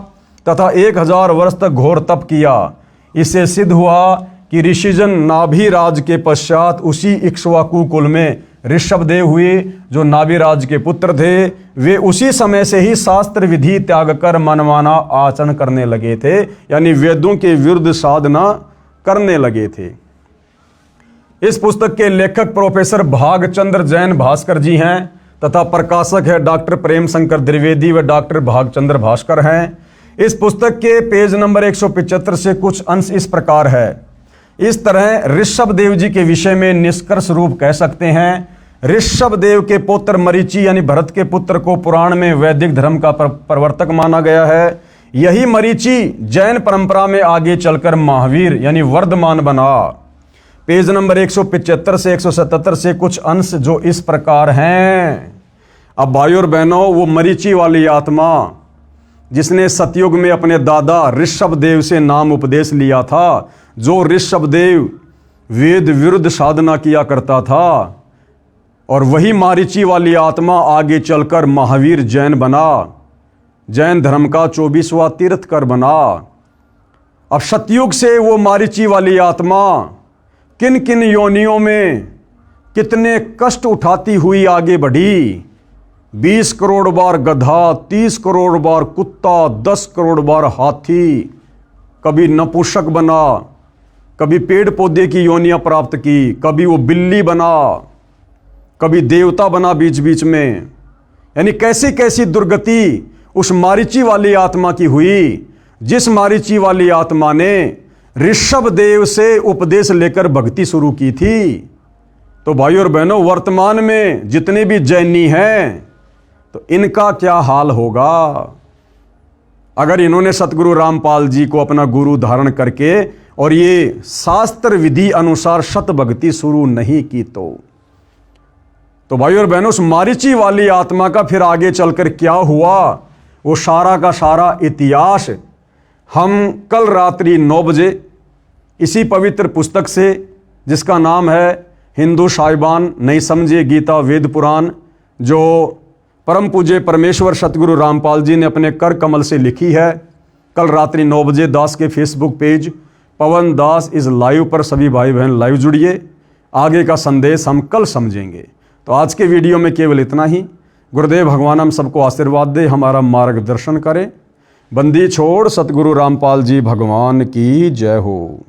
तथा 1000 वर्ष तक घोर तप किया। इससे सिद्ध हुआ कि ऋषिजन नाभिराज के पश्चात उसी इक्ष्वाकु कुल में ऋषभ देव हुए जो नाभिराज के पुत्र थे। वे उसी समय से ही शास्त्र विधि त्याग कर मनमाना आचरण करने लगे थे, यानी वेदों के विरुद्ध साधना करने लगे थे। इस पुस्तक के लेखक प्रोफेसर भागचंद्र जैन भास्कर जी हैं तथा प्रकाशक है डॉक्टर प्रेम शंकर द्विवेदी व डॉक्टर भागचंद्र भास्कर हैं। इस पुस्तक के पेज नंबर 175 से कुछ अंश इस प्रकार है। इस तरह ऋषभ देव जी के विषय में निष्कर्ष रूप कह सकते हैं, ऋषभ देव के पुत्र मरीचि यानी भरत के पुत्र को पुराण में वैदिक धर्म का प्रवर्तक माना गया है। यही मरीचि जैन परंपरा में आगे चलकर महावीर यानी वर्धमान बना। पेज नंबर 175 से 177 से कुछ अंश जो इस प्रकार हैं। अब भाइयों और बहनों, वो मरीचि वाली आत्मा जिसने सतयुग में अपने दादा ऋषभ देव से नाम उपदेश लिया था, जो ऋषभ देव वेद विरुद्ध साधना किया करता था, और वही मारीची वाली आत्मा आगे चलकर महावीर जैन बना, जैन धर्म का 24वां तीर्थकर बना। अब सतयुग से वो मारीची वाली आत्मा किन किन योनियों में कितने कष्ट उठाती हुई आगे बढ़ी। 20 करोड़ बार गधा, 30 करोड़ बार कुत्ता, 10 करोड़ बार हाथी, कभी नपुंसक बना, कभी पेड़ पौधे की योनियां प्राप्त की, कभी वो बिल्ली बना, कभी देवता बना बीच बीच में। यानी कैसी कैसी दुर्गति उस मारीची वाली आत्मा की हुई, जिस मारीची वाली आत्मा ने ऋषभ देव से उपदेश लेकर भक्ति शुरू की थी। तो भाइयों और बहनों, वर्तमान में जितने भी जैनी हैं तो इनका क्या हाल होगा अगर इन्होंने सतगुरु रामपाल जी को अपना गुरु धारण करके और ये शास्त्र विधि अनुसार सत भक्ति शुरू नहीं की। तो भाइयों और बहनों, उस मारीची वाली आत्मा का फिर आगे चलकर क्या हुआ, वो सारा का सारा इतिहास हम कल रात्रि 9 बजे इसी पवित्र पुस्तक से, जिसका नाम है हिंदू साहिबान नहीं समझे गीता वेद पुराण, जो परम पूज्य परमेश्वर सतगुरु रामपाल जी ने अपने कर कमल से लिखी है, कल रात्रि 9 बजे दास के Facebook page Pawan Das is live पर सभी भाई बहन लाइव जुड़िए। आगे का संदेश हम कल समझेंगे। तो आज के वीडियो में केवल इतना ही। गुरुदेव भगवान हम सबको आशीर्वाद दे, हमारा मार्गदर्शन करें। बंदी छोड़ सतगुरु रामपाल जी भगवान की जय हो।